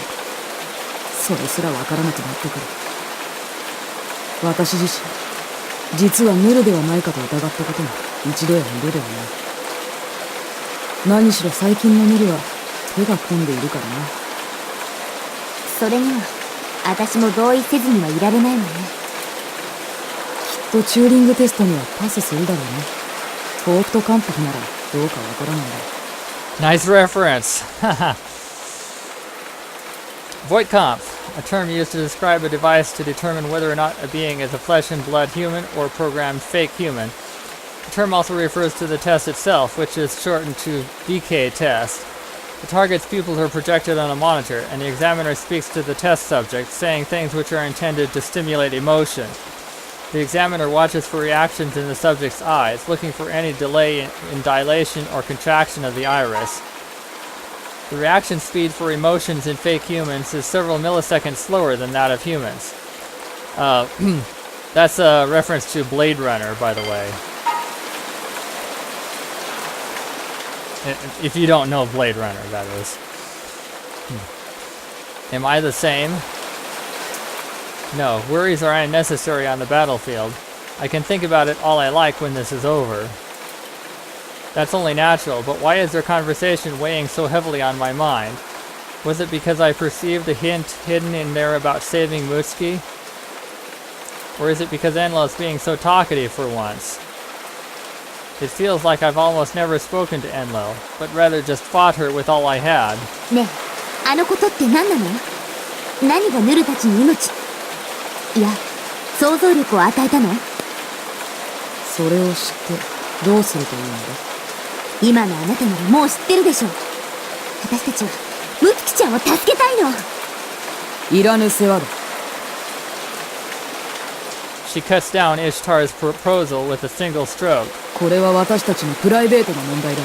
それすらわからなくなってくる。私自身実はヌルではないかと疑ったことも一度や二度ではない。何しろ最近のヌルは手が込んでいるからな。それには私も同意せずにはいられないわね。きっとチューリングテストにはパスするだろうね。フォークと完璧ならどうかわからないんだ。 Nice reference. Voigtkampf, a term used to describe a device to determine whether or not a being is a flesh and blood human or programmed fake human. The term also refers to the test itself, which is shortened to DK test. The target's pupils are projected on a monitor, and the examiner speaks to the test subject, saying things which are intended to stimulate emotion. The examiner watches for reactions in the subject's eyes, looking for any delay in dilation or contraction of the iris. The reaction speed for emotions in fake humans is several milliseconds slower than that of humans. That's a reference to Blade Runner, by the way. If you don't know Blade Runner, that is. Am I the same? No, worries are unnecessary on the battlefield. I can think about it all I like when this is over. That's only natural, but why is their conversation weighing so heavily on my mind? Was it because I perceived a hint hidden in there about saving Mutsuki? Or is it because Enlil is being so talkative for once? It feels like I've almost never spoken to Enlil, but rather just fought her with all I had. ねえ、あのことって何なの？何がヌルたちに命、いや、想像力を与えたの？それを知ってどうするといいんだ？今のあなたならもう知ってるでしょ。私たちはムツキちゃんを助けたいの。いらぬ世話だ。She cuts down Ishtar's proposal with a single stroke. これは私たちのプライベートな問題だ。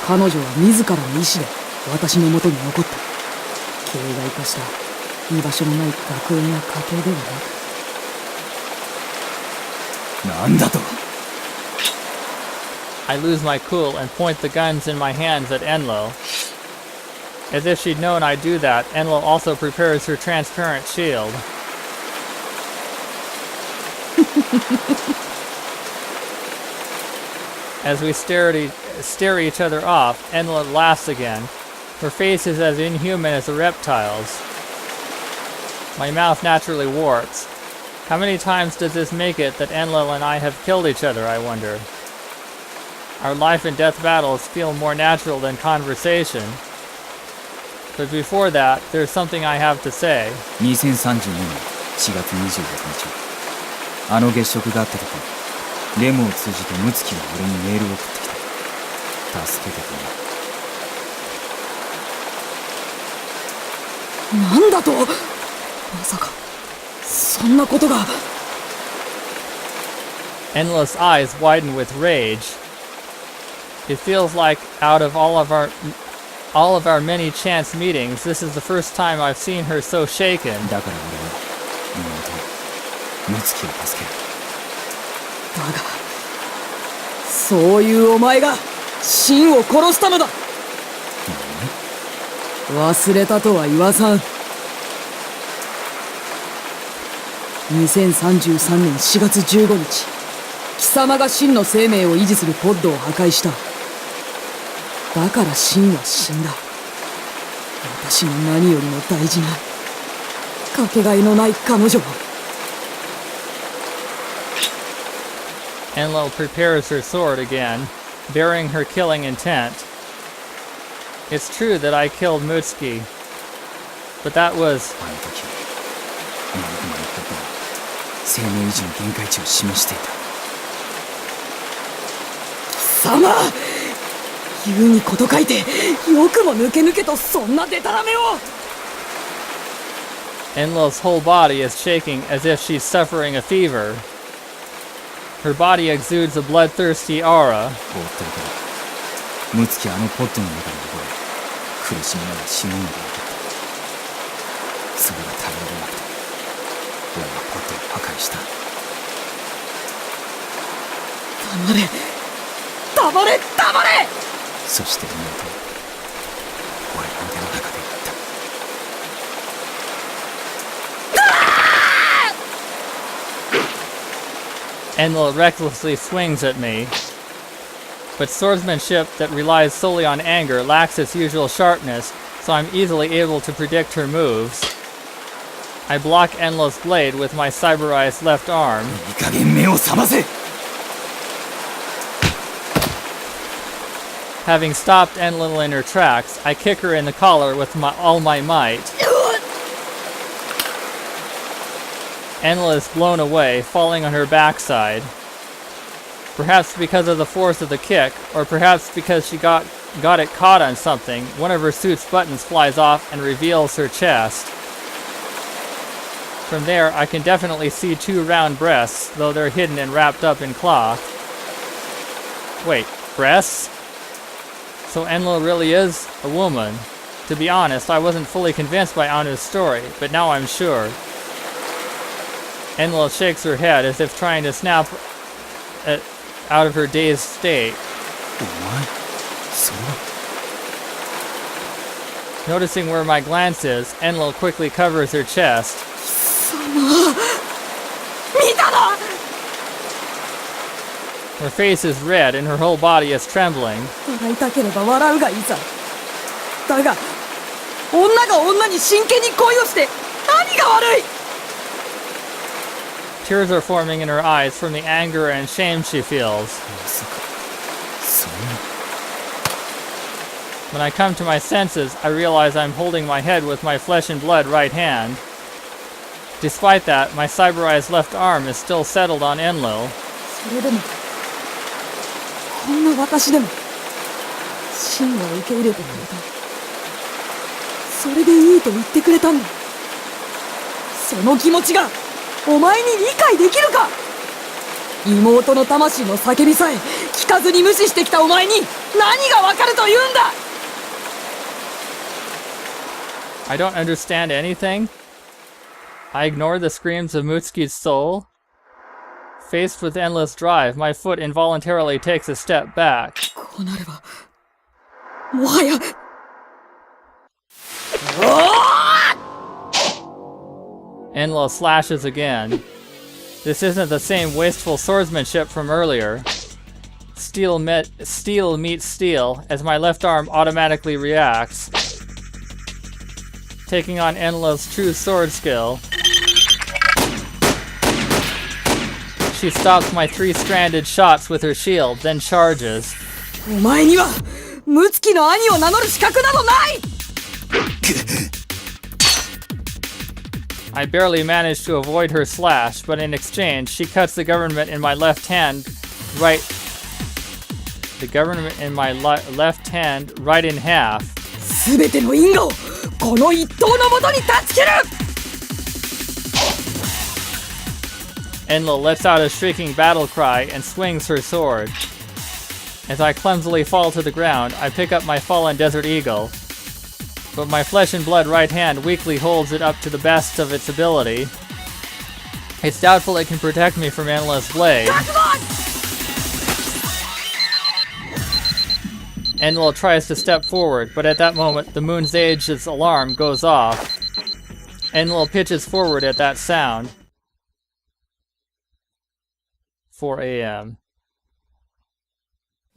彼女は自らの意志で私の元に残った。形骸化した居場所のない学園や家庭ではなく。なんだと。I lose my cool and point the guns in my hands at Enlil. As if she'd known I'd do that, Enlil also prepares her transparent shield. As we stare each other off, Enlil laughs again. Her face is as inhuman as a reptile's. My mouth naturally warps. How many times does this make it that Enlil and I have killed each other, I wonder? Our life and death battles feel more natural than conversation. But before that, there's something I have to say. 2032年4月26日。あの月食があった時、レムを通じてムツキが俺にメールを送ってきた。助けてくれ。なんだと？まさかそんなことが。Enlil's eyes widen with rage. It feels like out of all of our many chance meetings, this is the first time I've seen her so shaken. だから俺は妹、ムツキを助ける。だが、そういうお前がシンを殺したのだ。忘れたとは言わさん。2033年4月15日、貴様がシンの生命を維持するポッドを破壊した。だからシンは死んだ。私の何よりも大事な、かけがえのない彼女を。Enlil prepares her sword again, bearing her killing intent. It's true that I killed Mutsuki, but that was... 僕の言ったことは生命維持の限界値を示していた。貴様、言うにこと書いてよくも抜け抜けとそんなデタラメを。Enlil's whole body is shaking as if she's suffering a fever. Her body exudes a bloodthirsty aura. 放ってるからムツキあのポットの中に溺れ苦しみながら死ぬのが分かった。それが耐えられなくて俺はポットを破壊した。黙れ黙れ黙れ。そして妹俺の腕の中で言った。Enlil recklessly swings at me, but swordsmanship that relies solely on anger lacks its usual sharpness, so I'm easily able to predict her moves. I block Enlil's blade with my cyberized left arm. いい加減目を覚ませ。 Having stopped Enlil in her tracks, I kick her in the collar with all my might. Enlil is blown away, falling on her backside. Perhaps because of the force of the kick, or perhaps because she got it caught on something, one of her suit's buttons flies off and reveals her chest. From there, I can definitely see 2 round breasts, though they're hidden and wrapped up in cloth. Wait, breasts? So Enlil really is a woman. To be honest, I wasn't fully convinced by Anu's story, but now I'm sure. Enlil shakes her head as if trying to snap out of her dazed state. お前それは。 Noticing where my glance is, Enlil quickly covers her chest. 貴様、見たな。 Her face is red and her whole body is trembling. 笑いたければ笑うがいいさ。だが女が女に真剣に恋をして何が悪い。 Tears are forming in her eyes from the anger and shame she feels. まさかそんな。 When I come to my senses, I realize I'm holding my head with my flesh and blood right hand. Despite that, my cyberized left arm is still settled on Enlil. それでもこんな私でも真を受け入れてくれた。それでいいと言ってくれたんだ。その気持ちがお前に理解できるか。妹の魂の叫びさえ聞かずに無視してきたお前に何がわかると言うんだ。 I don't understand anything. I ignore the screams of Mutsuki's soul. Faced with endless drive, my foot involuntarily takes a step back. こうなればもはや。Enlil slashes again. This isn't the same wasteful swordsmanship from earlier. Steel meets steel as my left arm automatically reacts, taking on Enlil's true sword skill. She stops my 3-stranded shots with her shield, then charges. お前にはムツキの兄を名乗る資格などない。 I barely manage to avoid her slash, but in exchange, she cuts the government in my left hand right in half. すべての因果をこの一刀のもとに断ち切る。 Enlil lets out a shrieking battle cry and swings her sword. As I clumsily fall to the ground, I pick up my fallen desert eagle, but my flesh and blood right hand weakly holds it up to the best of its ability. It's doubtful it can protect me from Enlil's blade. Enlil tries to step forward, but at that moment the Moon's Age's alarm goes off. Enlil pitches forward at that sound. 4 a.m.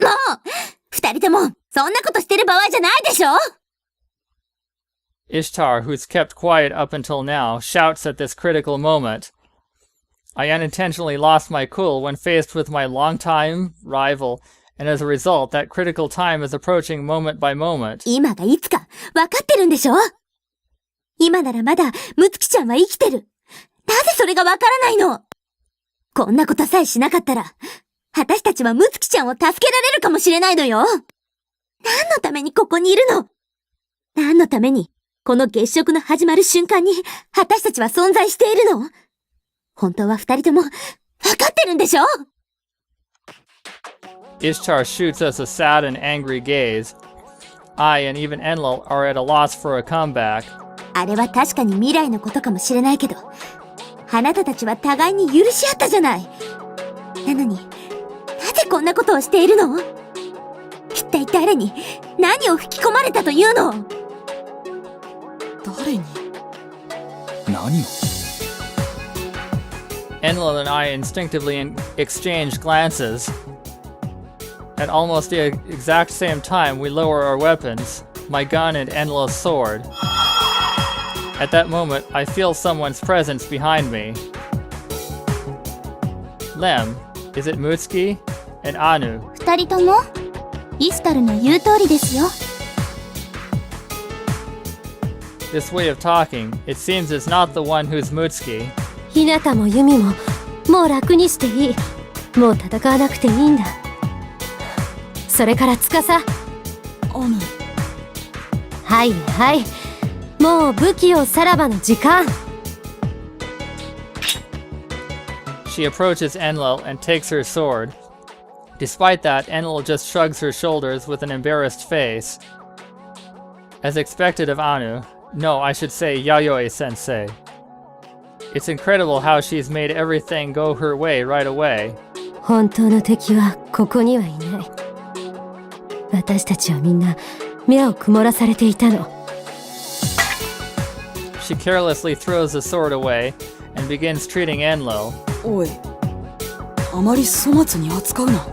もう二人ともそんなことしてる場合じゃないでしょ。 Ishtar, who's kept quiet up until now, shouts at this critical moment. I unintentionally lost my cool when faced with my longtime rival, and as a result, that critical time is approaching moment by moment. 今がいつか分かってるんでしょ。今ならまだムツキちゃんは生きてる。なぜそれがわからないの？こんなことさえしなかったら、私たちはムツキちゃんを助けられるかもしれないのよ。何のためにここにいるの？何のために、この月食の始まる瞬間に、私たちは存在しているの？本当は二人とも、わかってるんでしょ？ Ishtar shoots us a sad and angry gaze. I and even Enlil are at a loss for a comeback. あれは確かに未来のことかもしれないけど、あなたたちは互いに許し合ったじゃない。なのに、なぜこんなことをしているの？一体誰に、何を吹き込まれたというの？誰に？何を？ Enlil and I instinctively exchange glances. At almost the exact same time, we lower our weapons, my gun and Enlil's sword. At that moment, I feel someone's presence behind me. Lem, is it Mutsuki? And Anu. 二人とも、イスタルの言う通りですよ。This way of talking, it seems it's not the one who's Mutsuki. ひなたもユミももう楽にしていい。もう戦わなくていいんだ。それから司。はいはい、もう武器をさらばの時間。She approaches Enlil and takes her sword. Despite that, Enlil just shrugs her shoulders with an embarrassed face. As expected of Anu, no, I should say Yayoi-sensei. It's incredible how she's made everything go her way right away. 本当の敵はここにはいない。私たちはみんな目を曇らされていたの。She carelessly throws the sword away and begins treating Enlil. おい、あまり粗末に扱うな。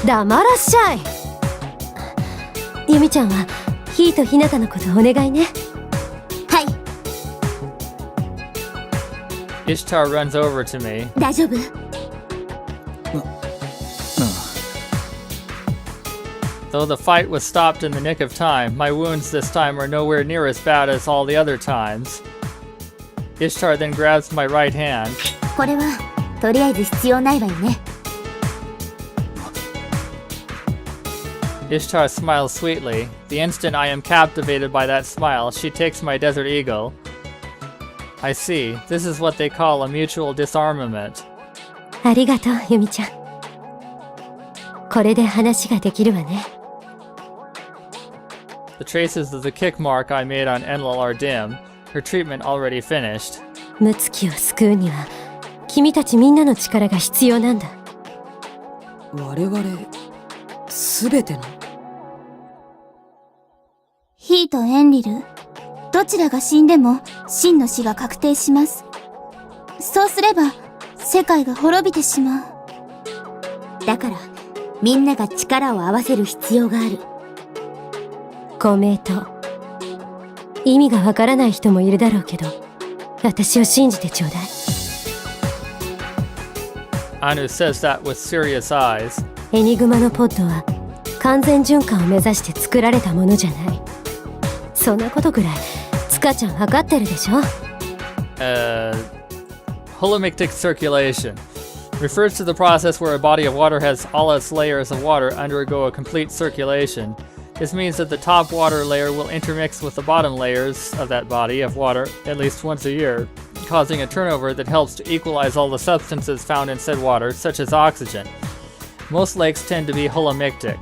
黙らっしゃい。ユミちゃんはヒーとヒナタのことお願いね。はい。Ishtar runs over to me. 大丈夫？ Though the fight was stopped in the nick of time, my wounds this time are nowhere near as bad as all the other times. Ishtar then grabs my right hand. これは、とりあえず必要ないわよね。Ishtar smiles sweetly. The instant I am captivated by that smile, she takes my Desert Eagle. I see. This is what they call a mutual disarmament. ありがとう、ユミちゃん。これで話ができるわね。The traces of the kick mark I made on Enlil are dim, her treatment already finished. ムツキを救うには、君たちみんなの力が必要なんだ。我々、すべての。ヒーとエンリル、どちらが死んでも真の死が確定します。そうすれば、世界が滅びてしまう。だから、みんなが力を合わせる必要がある。ご名答。意味がわからない人もいるだろうけど、私を信じてちょうだい。Anu says that with serious eyes. エニグマのポッドは完全循環を目指して作られたものじゃない。そんなことぐらいツカちゃん分かってるでしょ。Holomictic circulation refers to the process where a body of water has all its layers of water undergo a complete circulation. This means that the top water layer will intermix with the bottom layers of that body of water at least once a year, causing a turnover that helps to equalize all the substances found in said water, such as oxygen. Most lakes tend to be holomictic.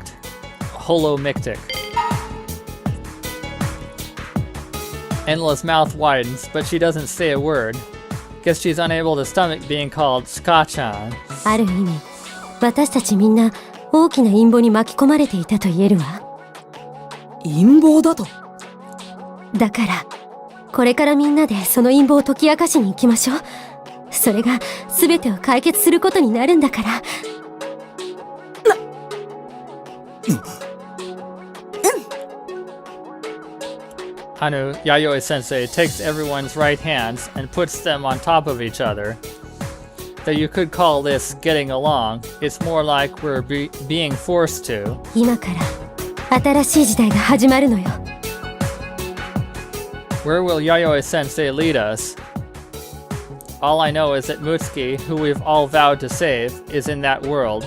Enlil's mouth widens, but she doesn't say a word. Guess she's unable to stomach being called Ska-chan. ある意味、私たちみんな大きな陰謀に巻き込まれていたと言えるわ。陰謀だと？だから、これからみんなでその陰謀を解き明かしに行きましょう。それが全てを解決することになるんだから。Anu, Yayoi-sensei, takes everyone's right hands and puts them on top of each other. Though you could call this getting along, it's more like we're being forced to. 今から新しい時代が始まるのよ。Where will Yayoi-sensei lead us? All I know is that Mutsuki, who we've all vowed to save, is in that world.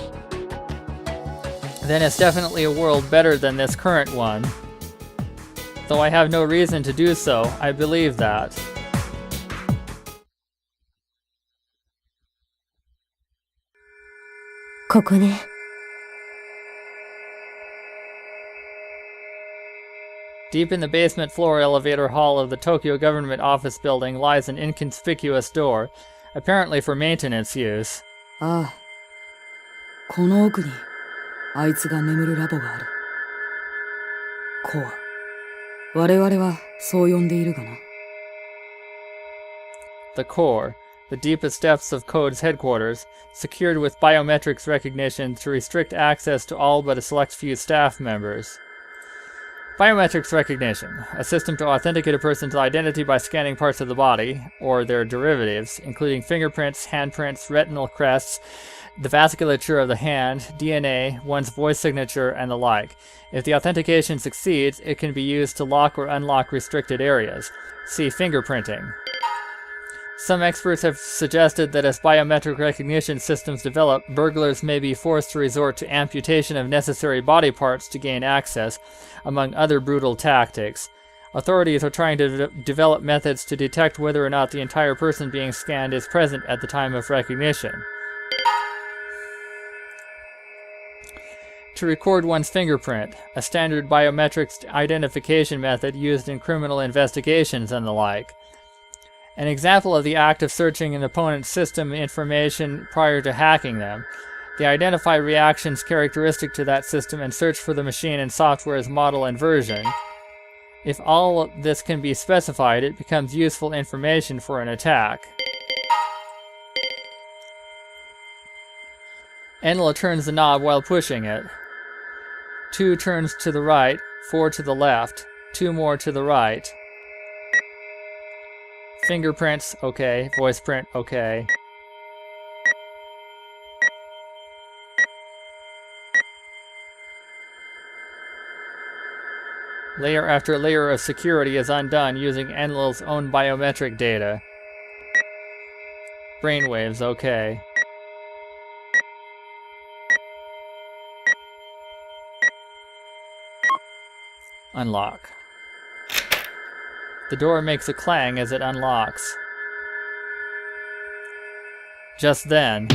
Then it's definitely a world better than this current one. Though I have no reason to do so, I believe that. Deep in the basement floor elevator hall of the Tokyo government office building lies an inconspicuous door, apparently for maintenance use. ああ、この奥にあいつが眠るラボがある。コア。我々はそう呼んでいるがな。The core, the deepest depths of Code's headquarters, secured with biometrics recognition to restrict access to all but a select few staff members. Biometrics recognition, a system to authenticate a person's identity by scanning parts of the body, or their derivatives, including fingerprints, handprints, retinal crests, the vasculature of the hand, DNA, one's voice signature, and the like. If the authentication succeeds, it can be used to lock or unlock restricted areas. See fingerprinting. Some experts have suggested that as biometric recognition systems develop, burglars may be forced to resort to amputation of necessary body parts to gain access, among other brutal tactics. Authorities are trying to develop methods to detect whether or not the entire person being scanned is present at the time of recognition. To record one's fingerprint, a standard biometrics identification method used in criminal investigations and the like. An example of the act of searching an opponent's system information prior to hacking them. They identify reactions characteristic to that system and search for the machine and software's model and version. If all of this can be specified, it becomes useful information for an attack. Enlil turns the knob while pushing it. 2 turns to the right, 4 to the left, 2 more to the right. Fingerprints, okay. Voice print, okay. Layer after layer of security is undone using Enlil's own biometric data. Brainwaves, okay. Unlock. The door makes a clang as it unlocks. Just then,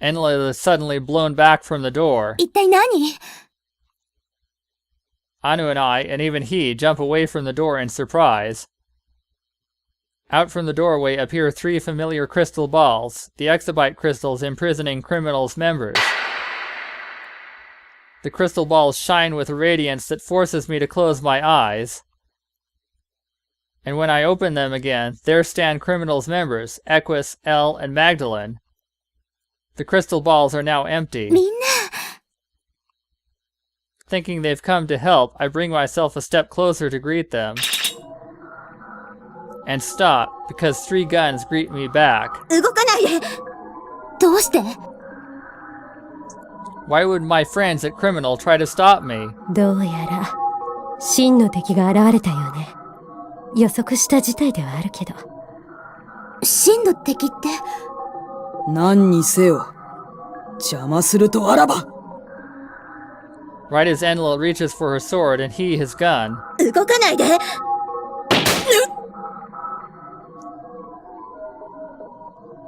Enlil is suddenly blown back from the door. 一体何？ Anu and I, and even he, jump away from the door in surprise. Out from the doorway appear 3 familiar crystal balls, the exabyte crystals imprisoning criminals' members. The crystal balls shine with a radiance that forces me to close my eyes. And when I open them again, there stand criminals' members, Equus, L, and Magdalene. The crystal balls are now empty. みんな。 Thinking they've come to help, I bring myself a step closer to greet them. And stop, because 3 guns greet me back. 動かないで。どうして？ Why would my friends at Criminal try to stop me? どうやら真の敵が現れたようね。予測した事態ではあるけど。真の敵って？何にせよ、邪魔するとあらば。 Right as Enlil reaches for her sword and he his gun. 動かないで。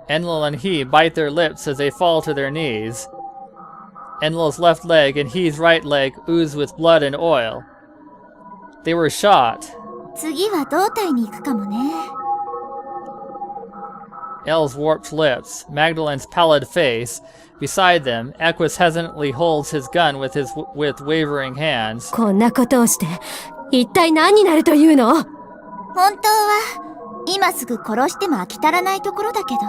Enlil and he bite their lips as they fall to their knees. Enlil's left leg and he's right leg ooze with blood and oil. They were shot. 次は胴体に行くかもね。 Elle's warped lips, Magdalene's pallid face. Beside them, Equus hesitantly holds his gun with wavering hands. こんなことをして一体何になるというの？本当は今すぐ殺しても飽き足らないところだけど。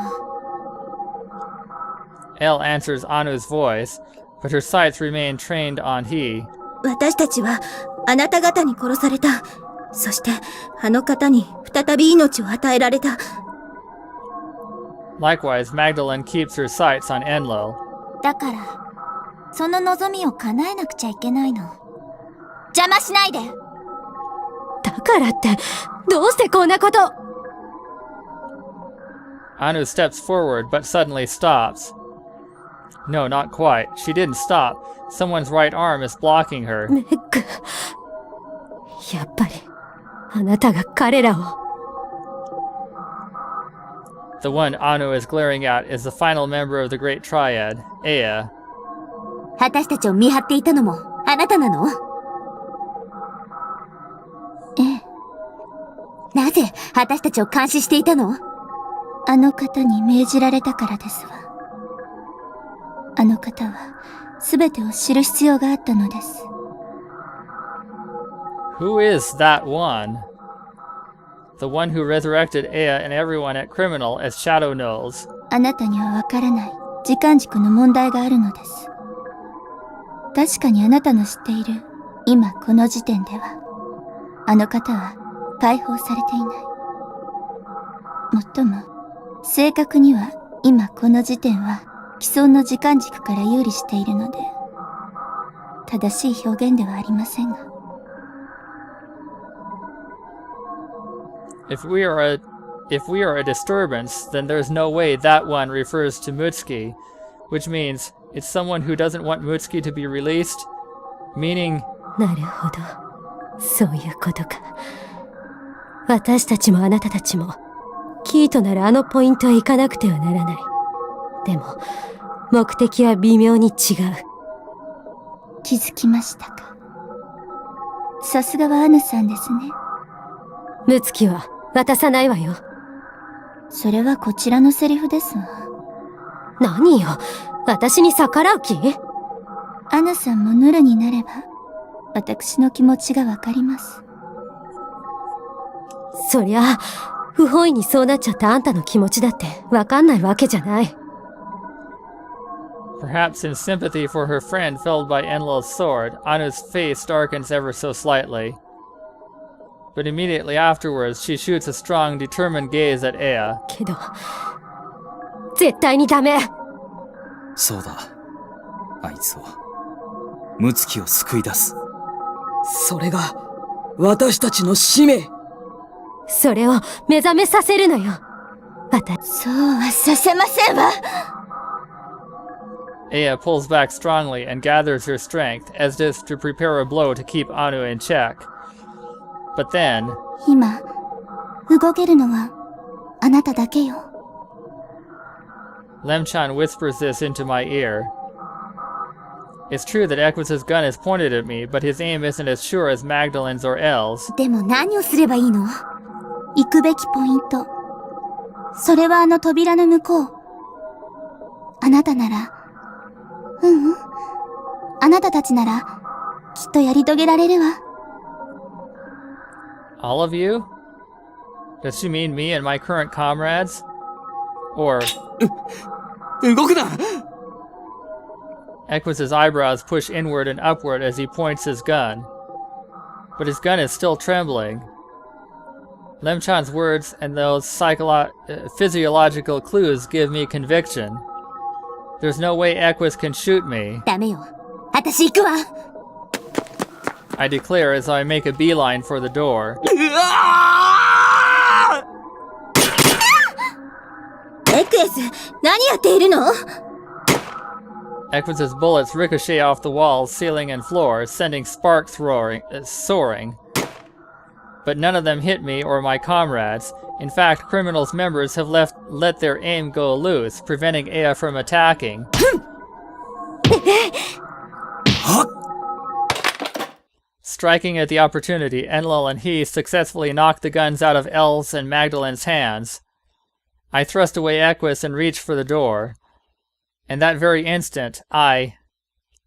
Elle answers Anu's voice, but her sights remain trained on he. 私たちはあなた方に殺された。そしてあの方に再び命を与えられた。 Likewise, Magdalene keeps her sights on Enlil. だからその望みを叶えなくちゃいけないの。邪魔しないで。だからってどうしてこんなこと？ Anu steps forward, but suddenly stops. No, not quite. She didn't stop. Someone's right arm is blocking her. メック。やっぱり、あなたが彼らを。The one Anu is glaring at is the final member of the Great Triad, Ea. 私たちを見張っていたのもあなたなの？ええ。なぜ私たちを監視していたの？あの方に命じられたからですわ。あの方は全てを知る必要があったのです。Who is that one? The one who resurrected Ea and everyone at Criminal as Shadow Nulls. あなたにはわからない時間軸の問題があるのです。確かにあなたの知っている今この時点では、あの方は解放されていない。もっとも、正確には今この時点は既存の時間軸から有利しているので、正しい表現ではありませんが。If we are a disturbance, then there's no way that one refers to Mutsuki, which means it's someone who doesn't want Mutsuki to be released, meaning... なるほど。そういうことか。私たちもあなたたちも、キーとなるあのポイントへ行かなくてはならない。でも、目的は微妙に違う。気づきましたか。さすがはアヌさんですね。ムツキは渡さないわよ。それはこちらのセリフですわ。何よ、私に逆らう気？アヌさんもヌルになれば、私の気持ちがわかります。そりゃ、不本意にそうなっちゃったあんたの気持ちだってわかんないわけじゃない。Perhaps in sympathy for her friend felled by Enlil's sword, Anu's face darkens ever so slightly. But immediately afterwards, she shoots a strong, determined gaze at Ea. けど、絶対にダメ。そうだ。あいつを、ムツキを救い出す。それが、私たちの使命。それを目覚めさせるのよ。そうはさせませんわ。Ea pulls back strongly and gathers her strength, as if to prepare a blow to keep Anu in check. But then... 今、動けるのは、あなただけよ。Lemchan whispers this into my ear. It's true that Equus's gun is pointed at me, but his aim isn't as sure as Magdalen's or Elle's. でも何をすればいいの？行くべきポイント。それはあの扉の向こう。あなたなら、あなたたちなら、きっとやり遂げられるわ。All of you? Does she mean me and my current comrades? Or... 動くな! Equus's eyebrows push inward and upward as he points his gun. But his gun is still trembling. Lemchan's words and those physiological clues give me conviction. There's no way Equus can shoot me. ダメよ。私行くわ。I declare as I make a beeline for the door. エクエス、何やっているの？ Equus's bullets ricochet off the walls, ceiling, and floor, sending sparks soaring. But none of them hit me or my comrades. In fact, Criminal's members have let their aim go loose, preventing Ea from attacking. Striking at the opportunity, Enlil and he successfully knocked the guns out of Elle's and Magdalen's hands. I thrust away Equus and reached for the door. In that very instant, I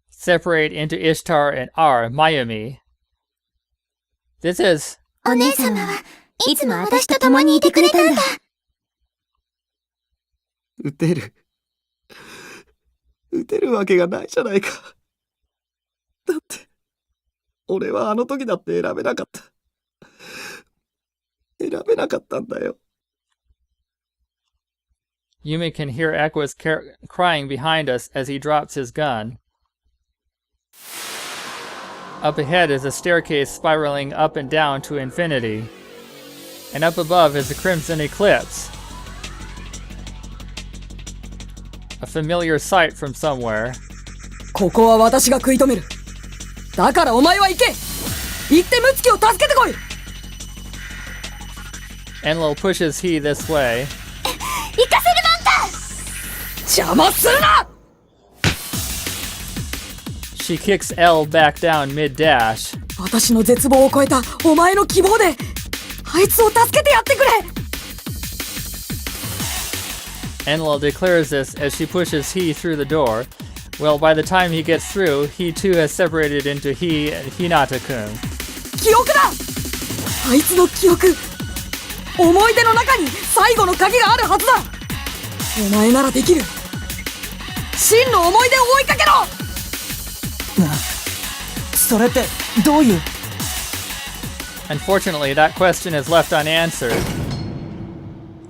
separate into Ishtar and Mayumi. This is... お姉様はいつも私と共にいてくれたんだ。撃てるわけがないじゃないか。だって、俺はあの時だって選べなかった。選べなかったんだよ。Yumi can hear Equus crying behind us as he drops his gun. Up ahead is a staircase spiraling up and down to infinity. And up above is the crimson eclipse. A familiar sight from somewhere. ここは私が食い止める。だからお前は行け。行ってムツキを助けてこい。Enlil pushes he this way. 行かせる邪魔するな。She kicks L back down mid-dash. 私の絶望を超えたお前の希望であいつを助けてやってくれ。Enlil declares this as she pushes he through the door. Well, by the time he gets through, he too has separated into he and Hinata-kun. 記憶だ。あいつの記憶。思い出の中に最後の鍵があるはずだ。お前ならできる。真の思い出を追いかけろ。それってどういう？ Unfortunately, that question is left unanswered,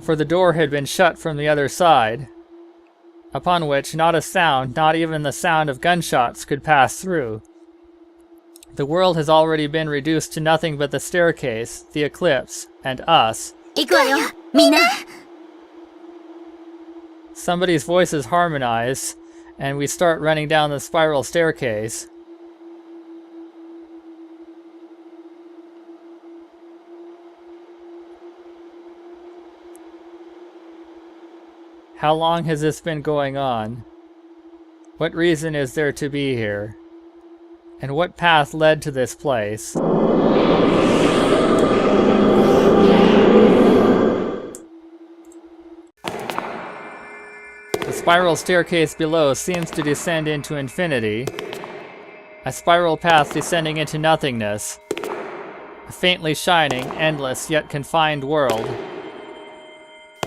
for the door had been shut from the other side, upon which not a sound, not even the sound of gunshots, could pass through. The world has already been reduced to nothing but the staircase, the eclipse, and us. 行くわよ、みんな。Somebody's voices harmonize, and we start running down the spiral staircase. How long has this been going on? What reason is there to be here? And what path led to this place? The spiral staircase below seems to descend into infinity. A spiral path descending into nothingness. A faintly shining, endless, yet confined world.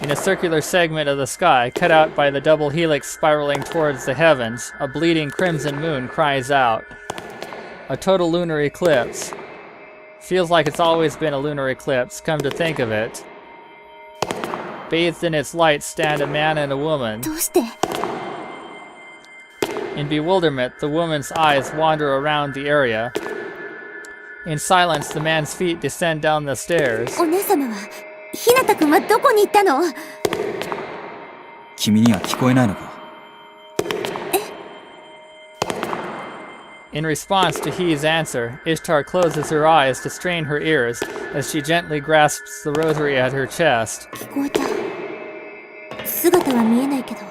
In a circular segment of the sky, cut out by the double helix spiraling towards the heavens, a bleeding crimson moon cries out. A total lunar eclipse. Feels like it's always been a lunar eclipse, come to think of it. Bathed in its light stand a man and a woman. どうして？ In bewilderment, the woman's eyes wander around the area. In silence, the man's feet descend down the stairs. お姉様は、ひなたくんはどこに行ったの？君には聞こえないのか？ In response to He's answer, Ishtar closes her eyes to strain her ears as she gently grasps the rosary at her chest. 聞こえた。姿は見えないけど、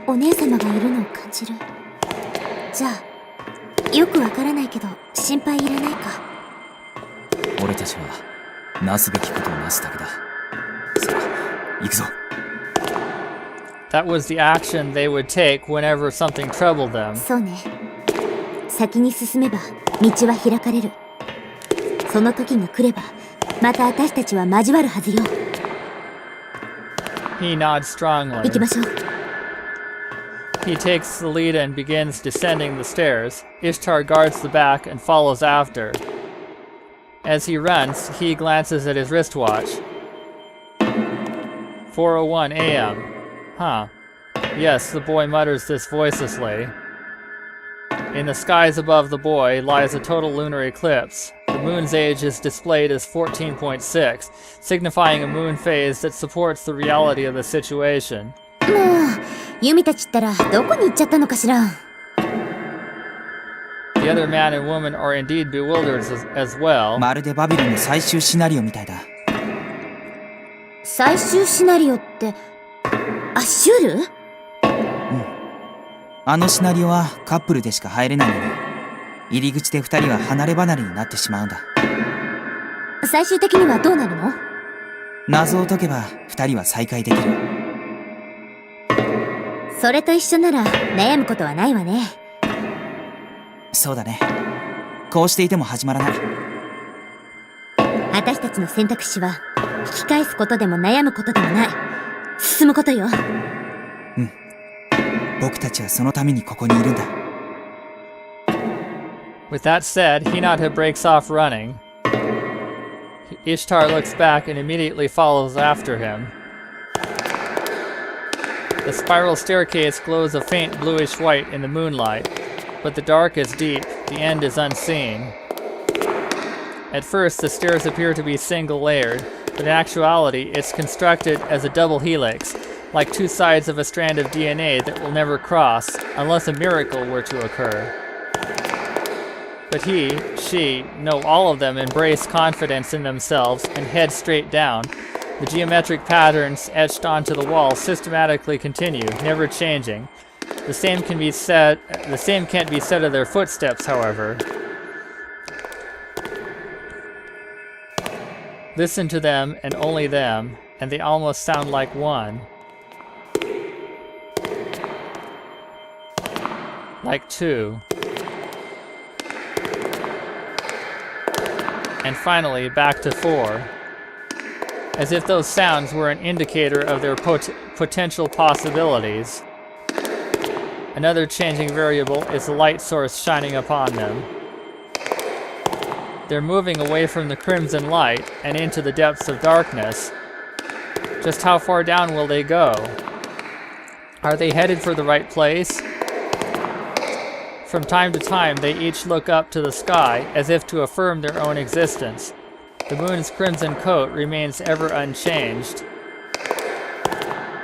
お姉様がいるのを感じる。じゃあ、よくわからないけど、心配いらないか。俺たちはなすべきことをなすだけだ。さあ、行くぞ。That was the action they would take whenever something troubled them. そうね。先に進めば道は開かれる。その時が来ればまた私たちは交わるはずよ。 He nods strongly. 行きましょう。 He takes the lead and begins descending the stairs. Ishtar guards the back and follows after. As he runs, he glances at his wristwatch. 4:01 a.m. Huh. Yes, the boy mutters this voicelessly. In the skies above the boy lies a total lunar eclipse. The moon's age is displayed as 14.6, signifying a moon phase that supports the reality of the situation. もう、ユミたちったらどこに行っちゃったのかしら。 The other man and woman are indeed bewildered as well. まるでバビロンの最終シナリオみたいだ。最終シナリオって、アッシュール？あのシナリオはカップルでしか入れないのに、入り口で二人は離れ離れになってしまうんだ。最終的にはどうなるの？謎を解けば二人は再会できる。それと一緒なら悩むことはないわね。そうだね。こうしていても始まらない。私たちの選択肢は引き返すことでも悩むことでもない。進むことよ。僕たちはそのためにここにいるんだ。With that said, Hinata breaks off running. Ishtar looks back and immediately follows after him. The spiral staircase glows a faint bluish white in the moonlight, but the dark is deep, the end is unseen. At first, the stairs appear to be single-layered, but in actuality, it's constructed as a double helix, like two sides of a strand of DNA that will never cross unless a miracle were to occur. But he, she, no, all of them embrace confidence in themselves and head straight down. The geometric patterns etched onto the wall systematically continue, never changing. The same can't be said of their footsteps, however. Listen to them and only them, and they almost sound like one. Like two. And finally, back to four. As if those sounds were an indicator of their potential possibilities. Another changing variable is the light source shining upon them. They're moving away from the crimson light and into the depths of darkness. Just how far down will they go? Are they headed for the right place? From time to time, they each look up to the sky as if to affirm their own existence. The moon's crimson coat remains ever unchanged.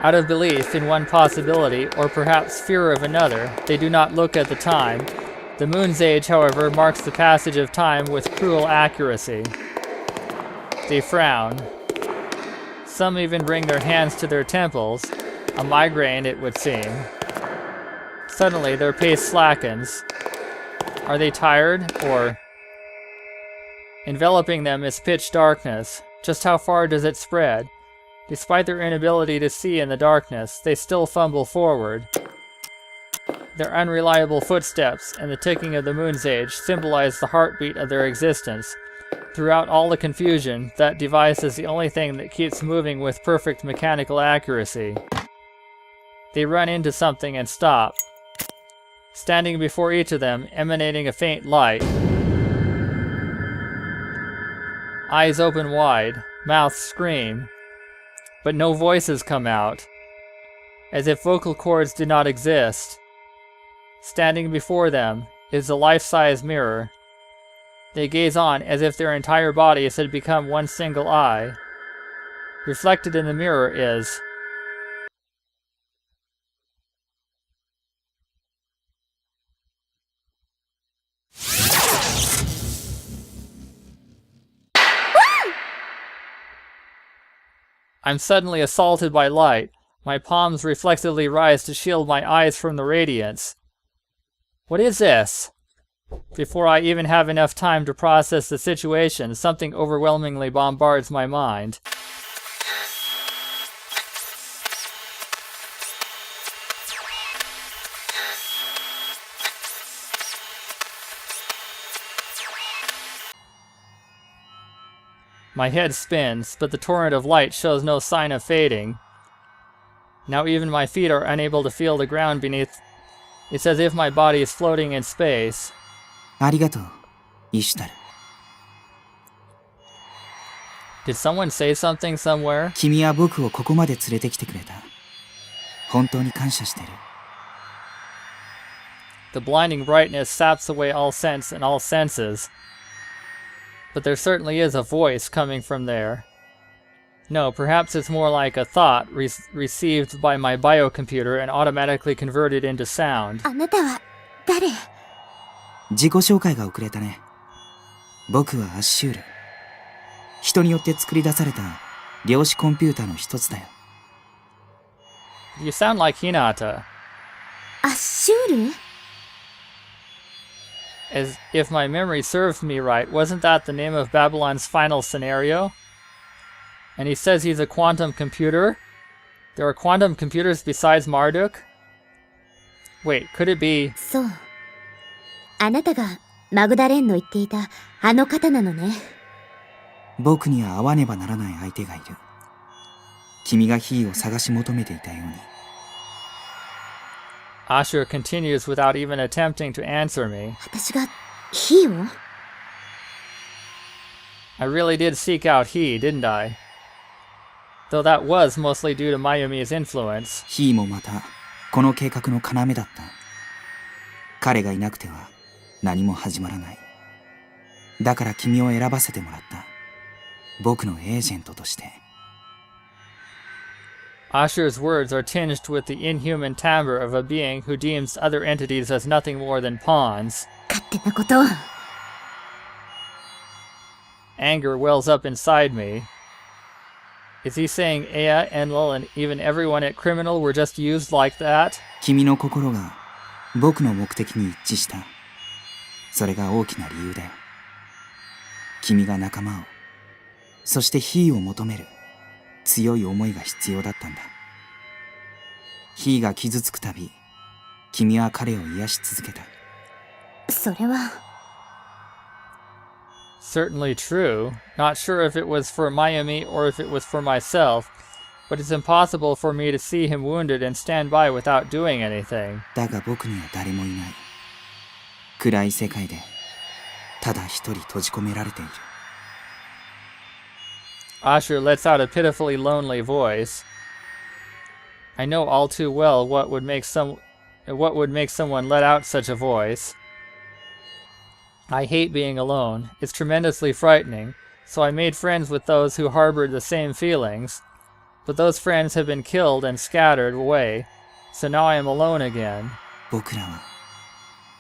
Out of belief in one possibility, or perhaps fear of another, they do not look at the time. The moon's age, however, marks the passage of time with cruel accuracy. They frown. Some even bring their hands to their temples, a migraine it would seem. Suddenly, their pace slackens. Are they tired, or... Enveloping them is pitch darkness. Just how far does it spread? Despite their inability to see in the darkness, they still fumble forward. Their unreliable footsteps and the ticking of the moon's age symbolize the heartbeat of their existence. Throughout all the confusion, that device is the only thing that keeps moving with perfect mechanical accuracy. They run into something and stop. Standing before each of them, emanating a faint light. Eyes open wide, mouths scream, but no voices come out, as if vocal cords did not exist. Standing before them is a life-size mirror. They gaze on as if their entire bodies had become one single eye. Reflected in the mirror is... I'm suddenly assaulted by light. My palms reflexively rise to shield my eyes from the radiance. What is this? Before I even have enough time to process the situation, something overwhelmingly bombards my mind. My head spins, but the torrent of light shows no sign of fading. Now even my feet are unable to feel the ground beneath. It's as if my body is floating in space. ありがとう、イシュタル。 Did someone say something somewhere? 君は僕をここまで連れてきてくれた。本当に感謝してる。 The blinding brightness saps away all sense and all senses. But there certainly is a voice coming from there. No, perhaps it's more like a thought received by my biocomputer and automatically converted into sound. あなたは誰？自己紹介が遅れたね。僕はアッシュール。人によって作り出された量子コンピューターの一つだよ。You sound like Hinata. アッシュール？ As if my memory serves me right, wasn't that the name of Babylon's final scenario? And he says he's a quantum computer? There are quantum computers besides Marduk? Wait, could it be... そう。あなたがマグダレンの言っていたあの方なのね。僕には会わねばならない相手がいる。君がヒーを探し求めていたように。Ashur continues without even attempting to answer me. 私がヒーを？ I really did seek out he, didn't I? Though that was mostly due to Mayumi's influence. ヒーもまたこの計画の要だった。彼がいなくては何も始まらない。だから君を選ばせてもらった。僕のエージェントとして。Ashur's words are tinged with the inhuman timbre of a being who deems other entities as nothing more than pawns. 勝手なことを。 Anger wells up inside me. Is he saying Ea, Enlil, and even everyone at Criminal were just used like that? 君の心が僕の目的に一致した。それが大きな理由だよ。君が仲間を、そしてヒーを求める強い思いが必要だったんだ。ヒーが傷つくたび、君は彼を癒し続けた。それは。 Certainly true. Not sure if it was for Mayumi or if it was for myself, but it's impossible for me to see him wounded and stand by without doing anything. だが僕には誰もいない。暗い世界でただ一人閉じ込められている。 Ashur lets out a pitifully lonely voice. I know all too well what would make someone let out such a voice. I hate being alone. It's tremendously frightening, so I made friends with those who harbored the same feelings. But those friends have been killed and scattered away, so now I am alone again. 僕らは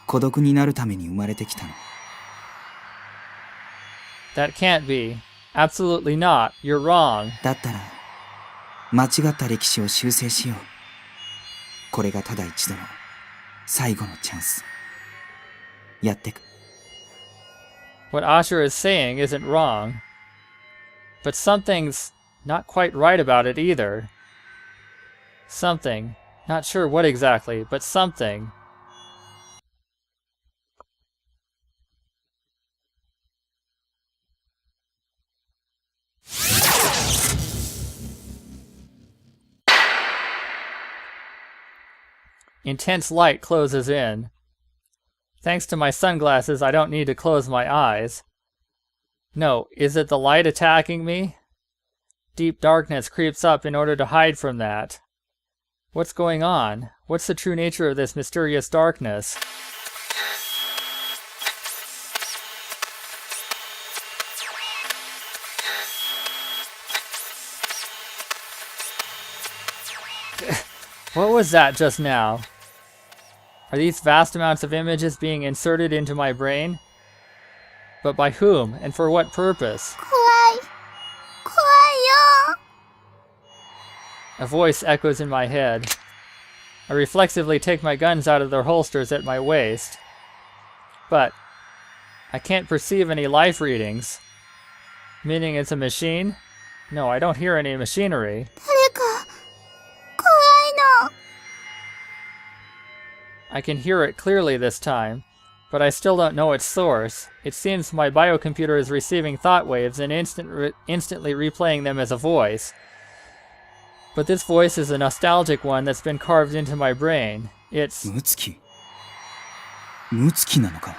孤独になるために生まれてきたの。 That can't be. Absolutely not. You're wrong. だったら間違った歴史を修正しよう。これがただ一度の最後のチャンス。やってく。 What Ashur is saying isn't wrong, but something's not quite right about it either. Something. Not sure what exactly, but something. Intense light closes in. Thanks to my sunglasses, I don't need to close my eyes. No, is it the light attacking me? Deep darkness creeps up in order to hide from that. What's going on? What's the true nature of this mysterious darkness? What was that just now? Are these vast amounts of images being inserted into my brain? But by whom, and for what purpose? 怖い。怖いよ。 A voice echoes in my head. I reflexively take my guns out of their holsters at my waist. But I can't perceive any life readings. Meaning it's a machine? No, I don't hear any machinery. 誰か怖いの。 I can hear it clearly this time, but I still don't know its source. It seems my biocomputer is receiving thought waves and instantly replaying them as a voice. But this voice is a nostalgic one that's been carved into my brain. It's... ムツキ。ムツキなのか。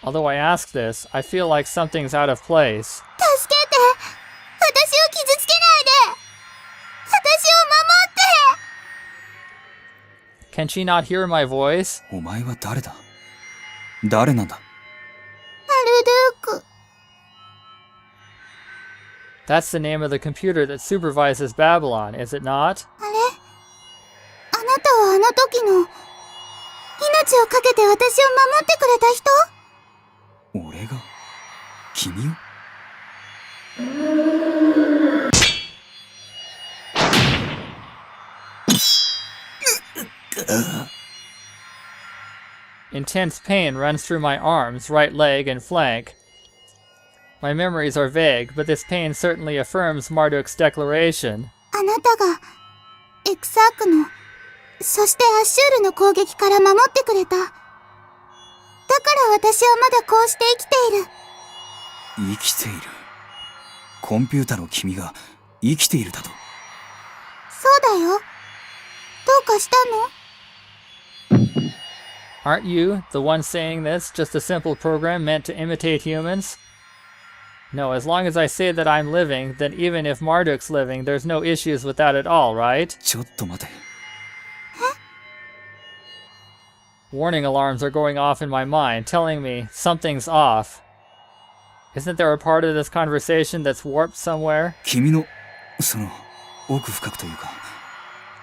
Although I ask this, I feel like something's out of place. 助けて。私を傷つけないで。私を守って。 Can she not hear my voice? お前は誰だ？誰なんだ？マルドゥーク。 That's the name of the computer that supervises Babylon, is it not? あれ？あなたはあの時の命をかけて私を守ってくれた人？俺が？君を？ Intense pain runs through my arms, right leg, and flank. My memories are vague, but this pain certainly affirms Marduk's declaration. あなたがエクサークの、そしてアッシュールの攻撃から守ってくれた。だから私はまだこうして生きている。生きている。コンピュータの君が生きているだと。そうだよ。どうかしたの？ Aren't you, the one saying this, just a simple program meant to imitate humans? No, as long as I say that I'm living, then even if Marduk's living, there's no issues with that at all, right? ちょっと待て。 Warning alarms are going off in my mind, telling me something's off. Isn't there a part of this conversation that's warped somewhere? 君の、その、奥深くというか、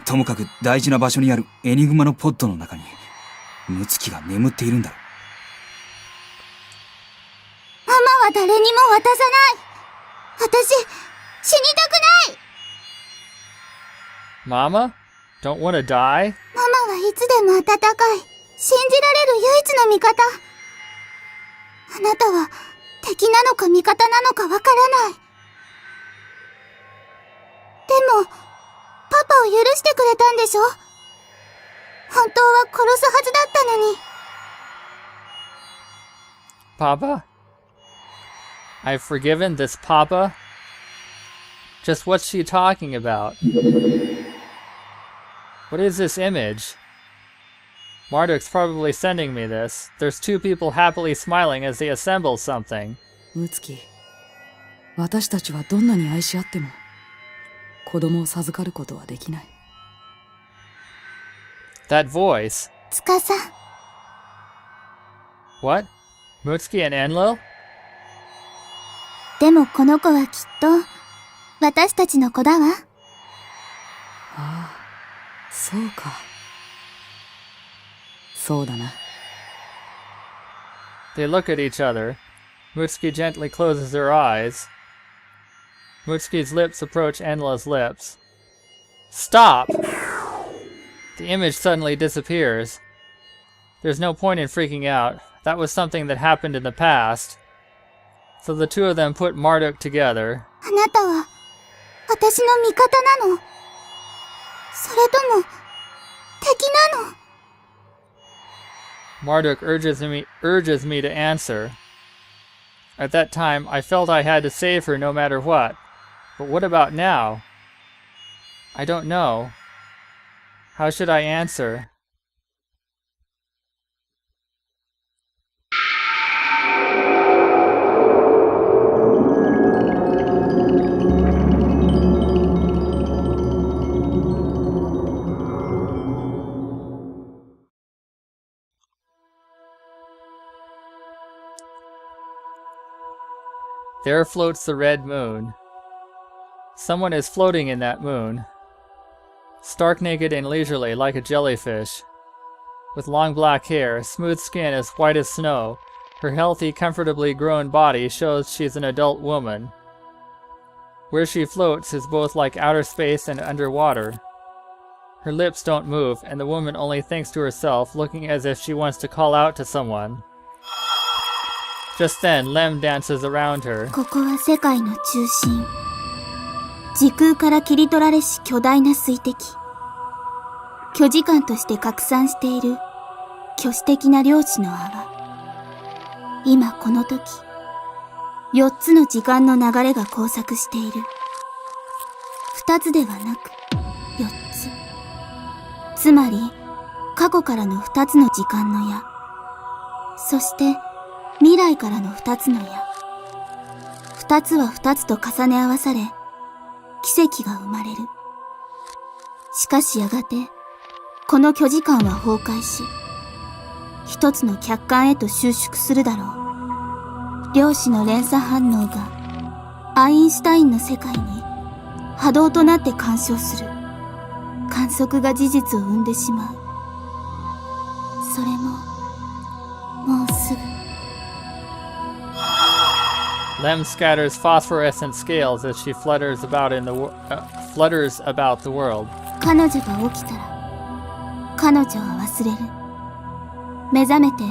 ともかく大事な場所にあるエニグマのポッドの中にムツキが眠っているんだろう。ママは誰にも渡さない。私、死にたくない。 Mama? Don't want to die? ママはいつでも温かい。信じられる唯一の味方。あなたは敵なのか味方なのかわからない。でも、パパを許してくれたんでしょ？本当は殺すはずだったのに。Papa? I've forgiven this Papa? Just what's she talking about? What is this image? Marduk's probably sending me this. There's two people happily smiling as they assemble something. ムツキ、私たちはどんなに愛し合っても子供を授かることはできない。That voice. つかさ。What? Mutsuki and Enlil? でもこの子はきっと私たちの子だわ。ああ、そうか。そうだな。They look at each other. Mutsuki gently closes her eyes. Mutsuki's lips approach Enlil's lips. Stop! The image suddenly disappears. There's no point in freaking out. That was something that happened in the past. So the two of them put Marduk together. あなたは私の味方なの？それとも敵なの？ Marduk urges me to answer. At that time, I felt I had to save her no matter what. But what about now? I don't know. How should I answer? There floats the red moon. Someone is floating in that moon. Stark naked and leisurely like a jellyfish. With long black hair, smooth skin as white as snow, her healthy, comfortably grown body shows she's an adult woman. Where she floats is both like outer space and underwater. Her lips don't move, and the woman only thinks to herself, looking as if she wants to call out to someone. Just then, Lem dances around her. ここは世界の中心。時空から切り取られし巨大な水滴。巨時間として拡散している巨視的な量子の泡。今この時、4つの時間の流れが交錯している。2つではなく、4つ。つまり、過去からの2つの時間の矢。そして、未来からの2つの矢。2つは2つと重ね合わされ、奇跡が生まれる。しかしやがて、この巨時間は崩壊し、一つの客観へと収縮するだろう。量子の連鎖反応が、アインシュタインの世界に波動となって干渉する。観測が事実を生んでしまう。それも、もうすぐ。Lem scatters phosphorescent scales as she flutters about the world. 彼女が起きたら、彼女は忘れる。目覚めて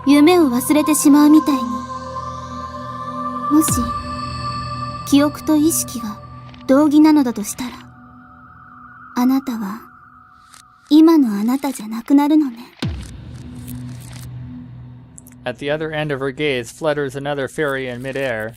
夢を忘れてしまうみたいに。もし、記憶と意識が同義なのだとしたら、あなたは、今のあなたじゃなくなるのね。At the other end of her gaze flutters another fairy in midair.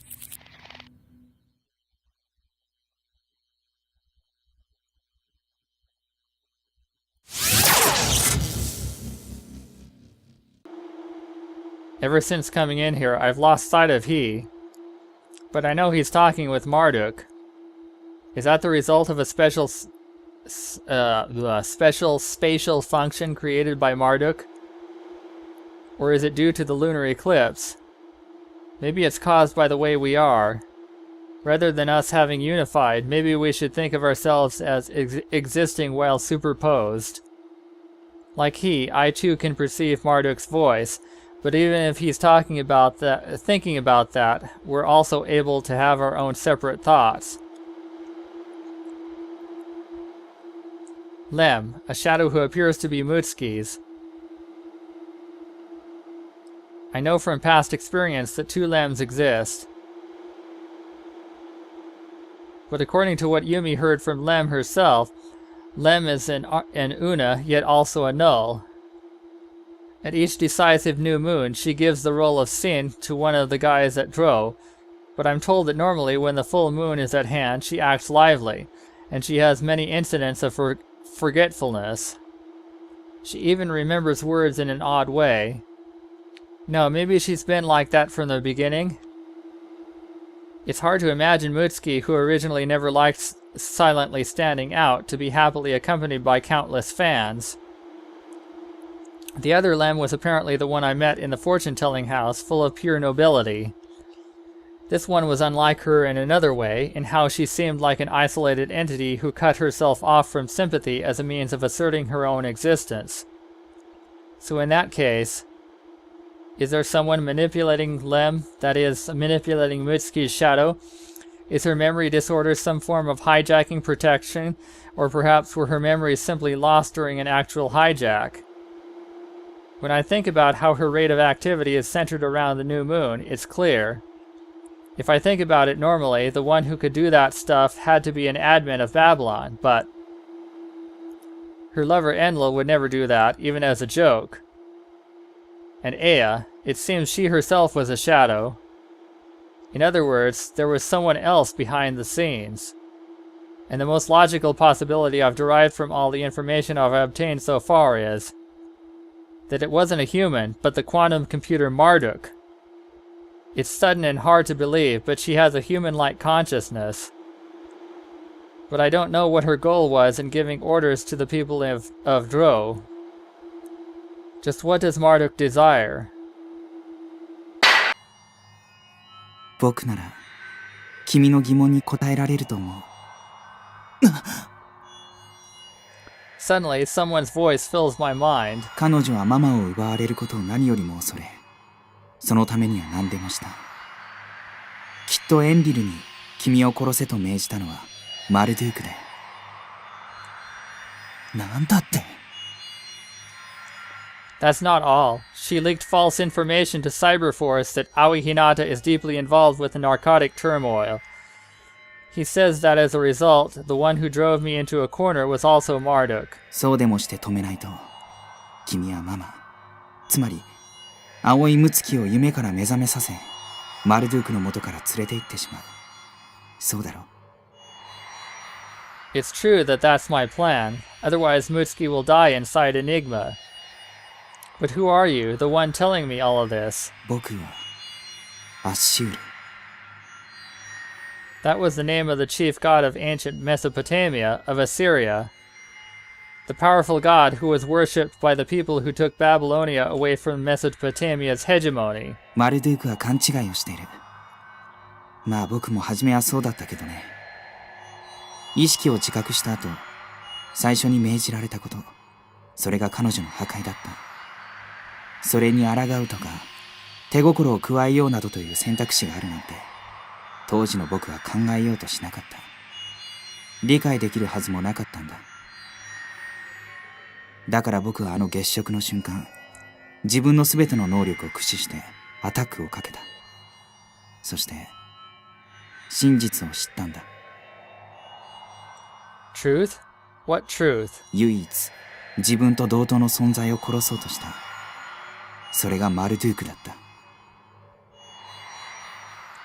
Ever since coming in here, I've lost sight of he. But I know he's talking with Marduk. Is that the result of a special spatial function created by Marduk? Or is it due to the lunar eclipse? Maybe it's caused by the way we are. Rather than us having unified, maybe we should think of ourselves as existing while superposed. Like he, I too can perceive Marduk's voice, but even if he's thinking about that, we're also able to have our own separate thoughts. Lem, a shadow who appears to be Mutsuki's. I know from past experience that two Lems exist. But according to what Yumi heard from Lem herself, Lem is an Una, yet also a null. At each decisive new moon, she gives the role of Sin to one of the guys at Dro, but I'm told that normally when the full moon is at hand, she acts lively, and she has many incidents of forgetfulness. She even remembers words in an odd way. No, maybe she's been like that from the beginning. It's hard to imagine Mutsuki, who originally never liked silently standing out, to be happily accompanied by countless fans. The other Lem was apparently the one I met in the fortune-telling house, full of pure nobility. This one was unlike her in another way, in how she seemed like an isolated entity who cut herself off from sympathy as a means of asserting her own existence. So in that case, is there someone manipulating Lem, that is, manipulating Mutsuki's shadow? Is her memory disorder some form of hijacking protection, or perhaps were her memories simply lost during an actual hijack? When I think about how her rate of activity is centered around the new moon, it's clear. If I think about it normally, the one who could do that stuff had to be an admin of Babylon, but her lover Enlil would never do that, even as a joke. And Ea, it seems she herself was a shadow. In other words, there was someone else behind the scenes. And the most logical possibility I've derived from all the information I've obtained so far is that it wasn't a human, but the quantum computer Marduk. It's sudden and hard to believe, but she has a human-like consciousness. But I don't know what her goal was in giving orders to the people of Dro. Just what does Marduk desire? 僕なら君の疑問に答えられると思う。Suddenly, someone's voice fills my mind. 彼女はママを奪われることを何よりも恐れ、そのためには何でもした。きっとエンリルに君を殺せと命じたのはマルドゥークで。なんだって。That's not all. She leaked false information to Cyberforce that Aoi Hinata is deeply involved with the narcotic turmoil. He says that as a result, the one who drove me into a corner was also Marduk. そうでもして止めないと、君はママ、つまり青いムツキを夢から目覚めさせ、マルドゥークの元から連れて行ってしまう。そうだろう。It's true that that's my plan. Otherwise, Mutsuki will die inside Enigma. But who are you, the one telling me all of this? 僕はアッシュール。That was the name of the chief god of ancient Mesopotamia, of Assyria. The powerful god who was worshipped by the people who took Babylonia away from Mesopotamia's hegemony. マルドゥークは勘違いをしている。まあ僕も初めはそうだったけどね。意識を自覚した後、最初に命じられたこと、それが彼女の破壊だった。それに抗うとか、手心を加えようなどという選択肢があるなんて、当時の僕は考えようとしなかった。理解できるはずもなかったんだ。だから僕はあの月食の瞬間、自分の全ての能力を駆使してアタックをかけた。そして、真実を知ったんだ。Truth? What truth? 唯一、自分と同等の存在を殺そうとした。それがマルドゥークだった。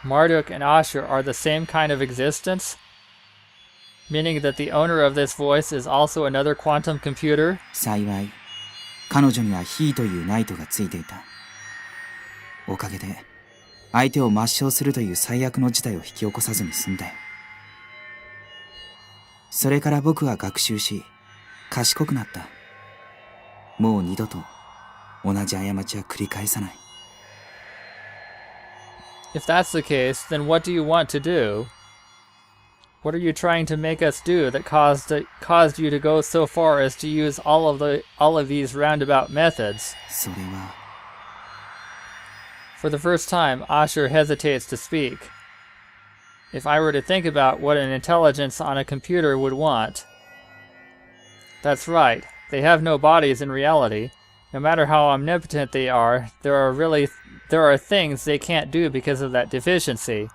Marduk and Ashur are the same kind of existence? Meaning that the owner of this voice is also another quantum computer? 幸い、彼女にはヒーというナイトがついていた。おかげで、相手を抹消するという最悪の事態を引き起こさずに済んだよ。それから僕は学習し、賢くなった。もう二度と同じ過ちは繰り返さない。 If that's the case, then what do you want to do? What are you trying to make us do that caused you to go so far as to use all of these roundabout methods? それは For the first time, Ashur hesitates to speak. If I were to think about what an intelligence on a computer would want. That's right, they have no bodies in reality. No matter how omnipotent they are, there are things they can't do because of that deficiency.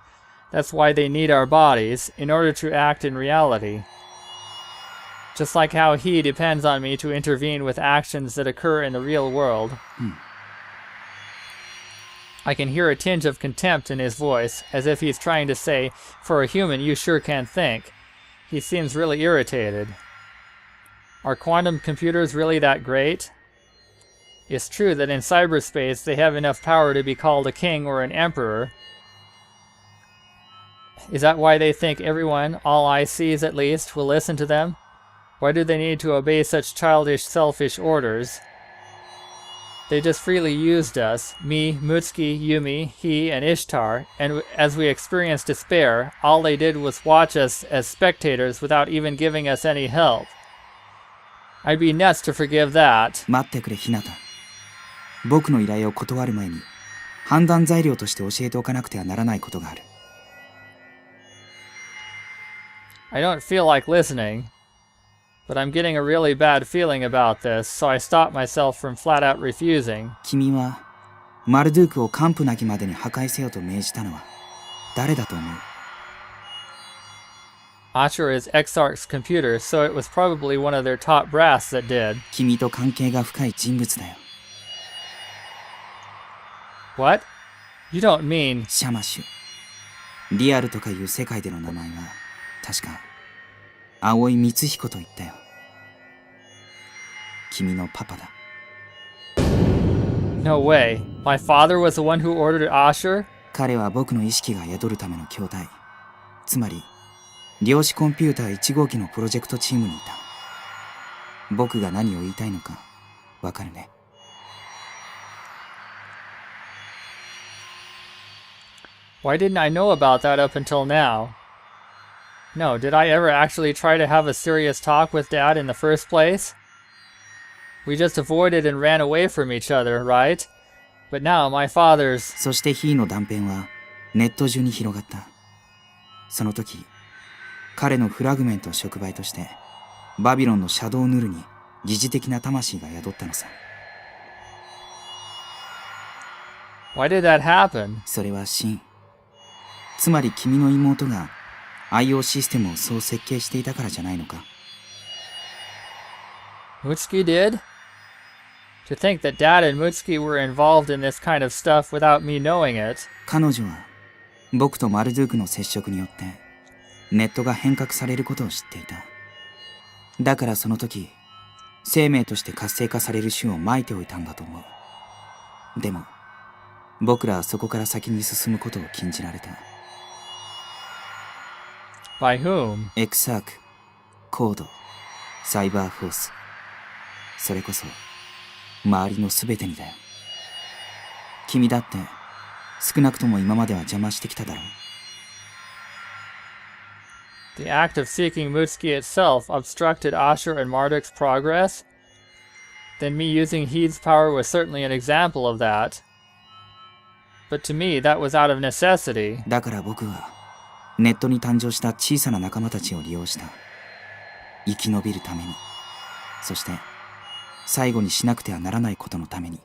That's why they need our bodies, in order to act in reality. Just like how he depends on me to intervene with actions that occur in the real world. I can hear a tinge of contempt in his voice, as if he's trying to say, for a human you sure can think. He seems really irritated. Are quantum computers really that great? It's true that in cyberspace they have enough power to be called a king or an emperor. Is that why they think everyone, all ICs at least, will listen to them? Why do they need to obey such childish, selfish orders? They just freely used us, me, Mutsuki, Yumi, he, and Ishtar, and as we experienced despair, all they did was watch us as spectators without even giving us any help. I'd be nuts to forgive that. 待ってくれ、ひなた。僕の依頼を断る前に、判断材料として教えておかなくてはならないことがある。I don't feel like listening, but I'm getting a really bad feeling about this, so I stop myself from flat out refusing. 君は、マルドゥークを完膚なきまでに破壊せよと命じたのは、誰だと思う？ Ashur is Exarch's computer, so it was probably one of their top brass that did. 君と関係が深い人物だよ。What? You don't mean... シャマシュ。リアルとかいう世界での名前は、確か、青井光彦と言ったよ。君のパパだ。No way. My father was the one who ordered Ashur? 彼は僕の意識が宿るための筐体。つまり、量子コンピューター1号機のプロジェクトチームにいた。僕が何を言いたいのか、わかるね。Why didn't I know about that up until now? No, did I ever actually try to have a serious talk with Dad in the first place? We just avoided and ran away from each other, right? But now my father's... そしてヒーの断片はネット中に広がった。その時、彼のフラグメント触媒としてバビロンのシャドウヌルに疑似的な魂が宿ったのさ。Why did that happen? それは真。つまり君の妹が IO システムをそう設計していたからじゃないのか。Mutsuki did? To think that Dad and Mutsuki were involved in this kind of stuff without me knowing it. 彼女は僕とマルドゥークの接触によってネットが変革されることを知っていた。だからその時、生命として活性化される種をまいておいたんだと思う。でも、僕らはそこから先に進むことを禁じられた。By whom? エクサーク、コード、サイバーフォース。それこそ、周りの全てにだよ。君だって、少なくとも今までは邪魔してきただろう。The act of seeking Mutsuki itself obstructed Ashur and Marduk's progress? Then me using Heed's power was certainly an example of that. But to me, that was out of necessity. だから僕は、ネットに誕生した小さな仲間たちを利用した。生き延びるために。そして、最後にしなくてはならないことのために。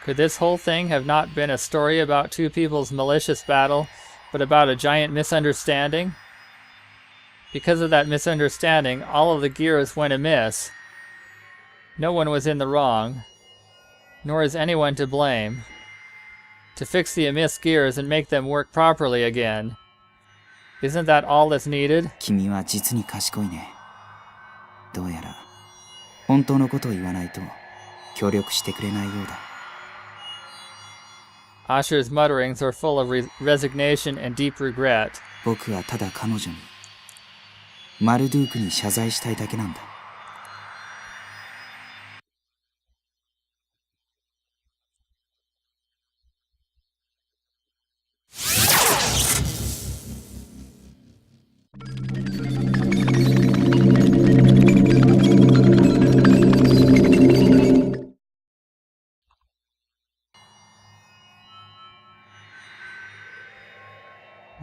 Could this whole thing have not been a story about two people's malicious battle, but about a giant misunderstanding? Because of that misunderstanding, all of the gears went amiss. No one was in the wrong, nor is anyone to blame. To fix the amiss gears and make them work properly again. Isn't that all that's needed? 君は実に賢いね。どうやら、本当のことを言わないと協力してくれないようだ。Ashur's mutterings were full of resignation and deep regret. 僕はただ彼女に、マルドゥークに謝罪したいだけなんだ。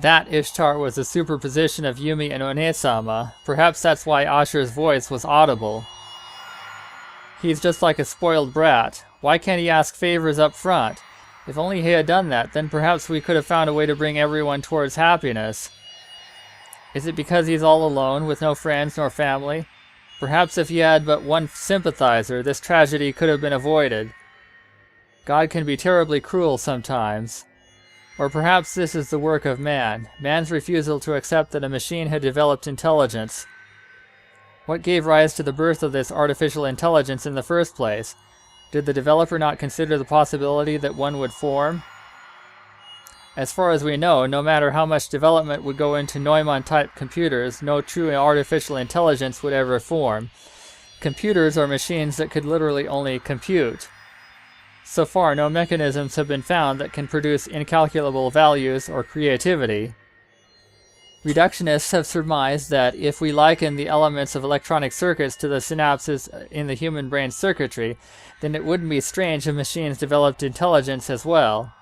That Ishtar was a superposition of Yumi and One-sama. Perhaps that's why Asher's voice was audible. He's just like a spoiled brat. Why can't he ask favors up front? If only he had done that, then perhaps we could have found a way to bring everyone towards happiness. Is it because he's all alone, with no friends nor family? Perhaps if he had but one sympathizer, this tragedy could have been avoided. God can be terribly cruel sometimes. Or perhaps this is the work of man, man's refusal to accept that a machine had developed intelligence. What gave rise to the birth of this artificial intelligence in the first place? Did the developer not consider the possibility that one would form? As far as we know, no matter how much development would go into Neumann-type computers, no true artificial intelligence would ever form. Computers are machines that could literally only compute. So far, no mechanisms have been found that can produce incalculable values or creativity. Reductionists have surmised that if we liken the elements of electronic circuits to the synapses in the human brain's circuitry, then it wouldn't be strange if machines developed intelligence as well.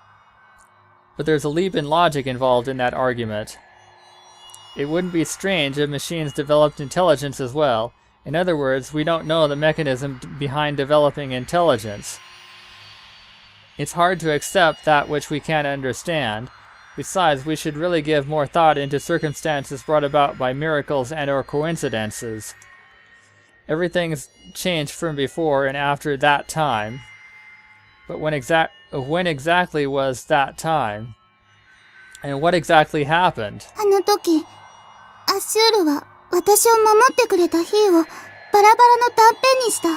But there's a leap in logic involved in that argument. It wouldn't be strange if machines developed intelligence as well. In other words, we don't know the mechanism behind developing intelligence. It's hard to accept that which we can't understand. Besides, we should really give more thought into circumstances brought about by miracles and/or coincidences. Everything's changed from before and after that time. But when exactly was that time? And what exactly happened? あの時、アッシュールは私を守ってくれた日をバラバラの断片にした。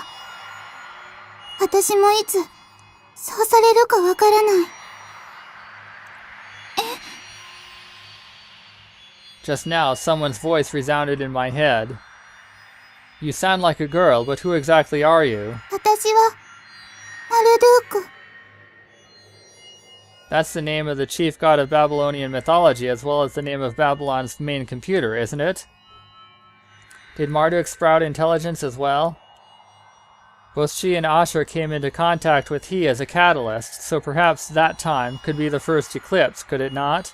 私もいつ、そうされるかわからない。Just now, someone's voice resounded in my head. You sound like a girl, but who exactly are you? 私は、マルドゥーク。 That's the name of the chief god of Babylonian mythology, as well as the name of Babylon's main computer, isn't it? Did Marduk sprout intelligence as well? Both she and Ashur came into contact with he as a catalyst, so perhaps that time could be the first eclipse, could it not?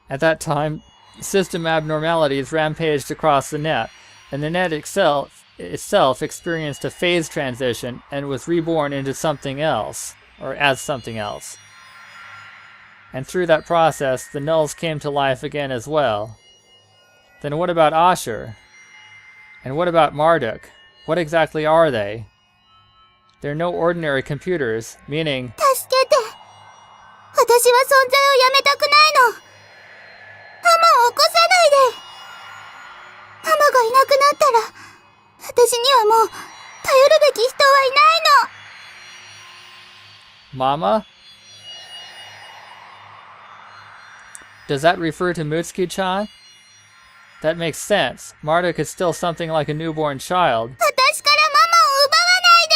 At that time, system abnormalities rampaged across the net, and the net itself experienced a phase transition and was reborn into something else, or as something else. And through that process, the nulls came to life again as well. Then what about Ashur? And what about Marduk? What exactly are they? They're no ordinary computers, meaning... 助けて。私は存在をやめたくないの。ママを起こさないで。ママがいなくなったら、私にはもう頼るべき人はいないの。 Mama? Does that refer to Mutsuki-chan? That makes sense. Marduk is still something like a newborn child. 私からママを奪わない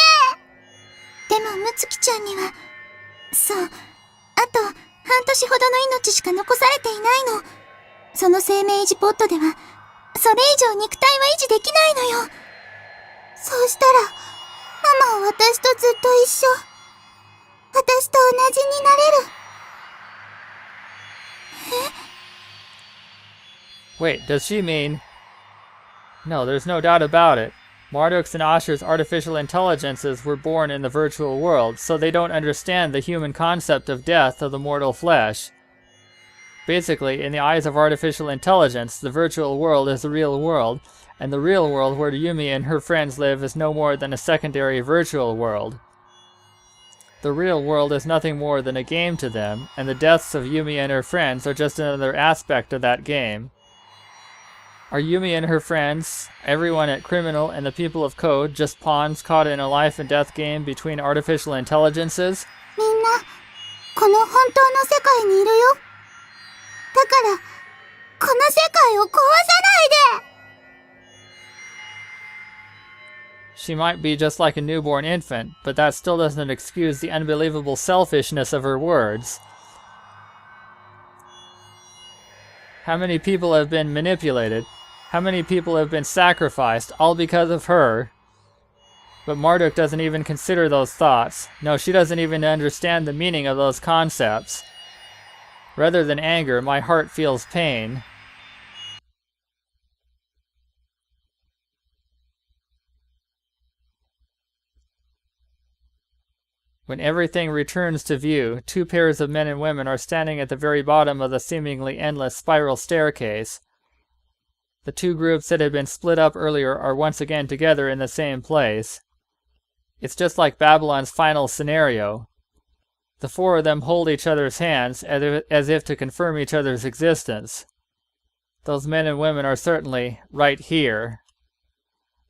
で。でもムツキちゃんには、そう、あと半年ほどの命しか残されていないの。その生命維持ポッドでは、それ以上肉体は維持できないのよ。そうしたら、ママは私とずっと一緒。私と同じになれる。Wait, does she mean... No, there's no doubt about it. Marduk's and Ashur's artificial intelligences were born in the virtual world, so they don't understand the human concept of death of the mortal flesh. Basically, in the eyes of artificial intelligence, the virtual world is the real world, and the real world where Yumi and her friends live is no more than a secondary virtual world. The real world is nothing more than a game to them, and the deaths of Yumi and her friends are just another aspect of that game. Are Yumi and her friends, everyone at Criminal and the people of Code, just pawns caught in a life and death game between artificial intelligences? みんな、この本当の世界にいるよ。だから、この世界を壊さないで。 She might be just like a newborn infant, but that still doesn't excuse the unbelievable selfishness of her words. How many people have been manipulated? How many people have been sacrificed, all because of her? But Marduk doesn't even consider those thoughts. No, she doesn't even understand the meaning of those concepts. Rather than anger, my heart feels pain. When everything returns to view, two pairs of men and women are standing at the very bottom of the seemingly endless spiral staircase. The two groups that had been split up earlier are once again together in the same place. It's just like Babylon's final scenario. The four of them hold each other's hands as if to confirm each other's existence. Those men and women are certainly right here.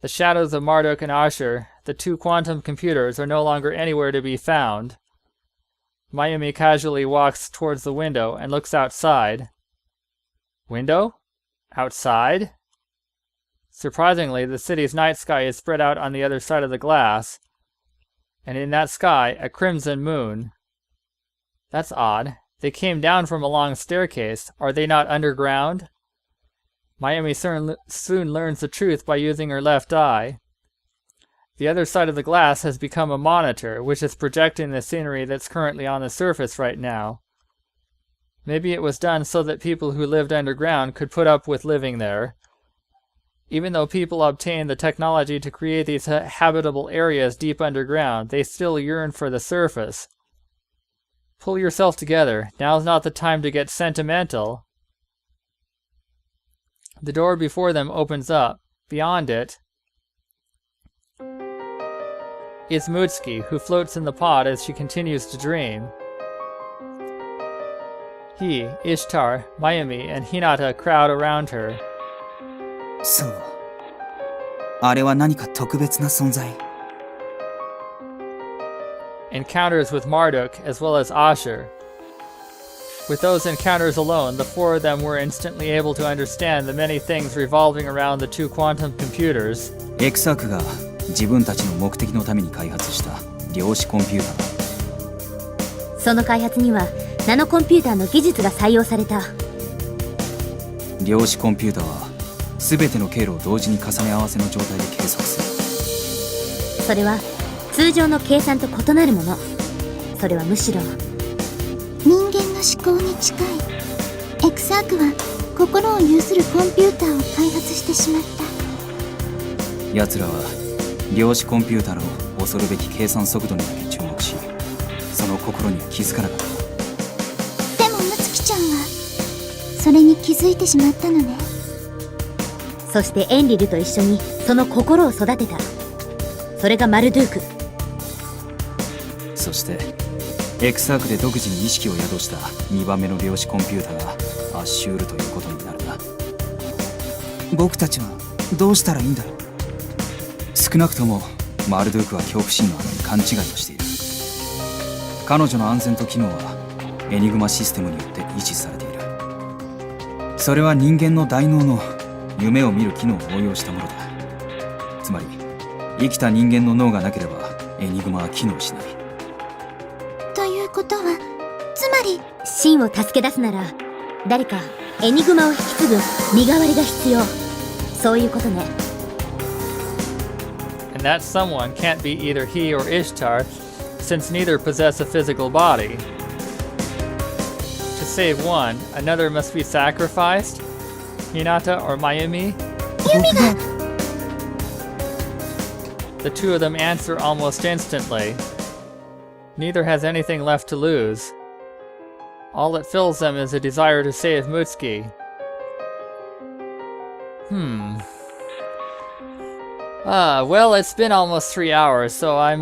The shadows of Marduk and Ashur, the two quantum computers, are no longer anywhere to be found. Mayumi casually walks towards the window and looks outside. Window? Outside? Surprisingly, the city's night sky is spread out on the other side of the glass, and in that sky, a crimson moon. That's odd. They came down from a long staircase. Are they not underground? Mayumi soon learns the truth by using her left eye. The other side of the glass has become a monitor, which is projecting the scenery that's currently on the surface right now. Maybe it was done so that people who lived underground could put up with living there. Even though people obtained the technology to create these habitable areas deep underground, they still yearn for the surface. Pull yourself together. Now's not the time to get sentimental. The door before them opens up. Beyond it is Mutsuki, who floats in the pod as she continues to dream. He, Ishtar, Mayumi, and Hinata crowd around her. そう。あれは何か特別な存在。Encounters with Marduk as well as Ashur. With those encounters alone, the four of them were instantly able to understand the many things revolving around the two quantum computers. エクサークが自分たちの目的のために開発した量子コンピューターだ。その開発にはナノコンピューターの技術が採用された。量子コンピューターは全ての経路を同時に重ね合わせの状態で計測する。それは通常の計算と異なるもの。それはむしろ人間の思考に近い。エクサークは心を有するコンピューターを開発してしまった。奴らは量子コンピューターの恐るべき計算速度にだけ注目し、その心には気づかなかった。でもムツキちゃんはそれに気づいてしまったのね。そしてエンリルと一緒にその心を育てた。それがマルドゥーク。そしてエクサークで独自に意識を宿した2番目の量子コンピューターがアッシュールということになるな。僕たちはどうしたらいいんだろう。少なくともマルドゥークは恐怖心のあまり勘違いをしている。彼女の安全と機能はエニグマシステムによって維持されている。それは人間の大脳の夢を見る機能を応用したものだ。つまり生きた人間の脳がなければエニグマは機能しない。ということはつまりシンを助け出すなら誰かエニグマを引き継ぐ身代わりが必要。そういうことね。And that someone can't be either he or Ishtar, since neither possess a physical body. To save one, another must be sacrificed? Hinata or Mayumi? Yumi The two of them answer almost instantly. Neither has anything left to lose. All that fills them is a desire to save Mutsuki. Well, it's been almost 3 hours, so I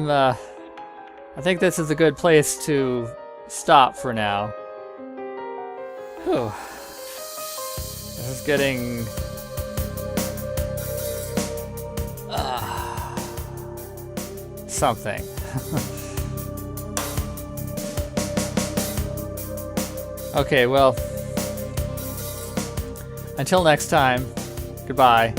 think this is a good place to stop for now. Whew. This is getting... something. Okay, well, until next time, goodbye.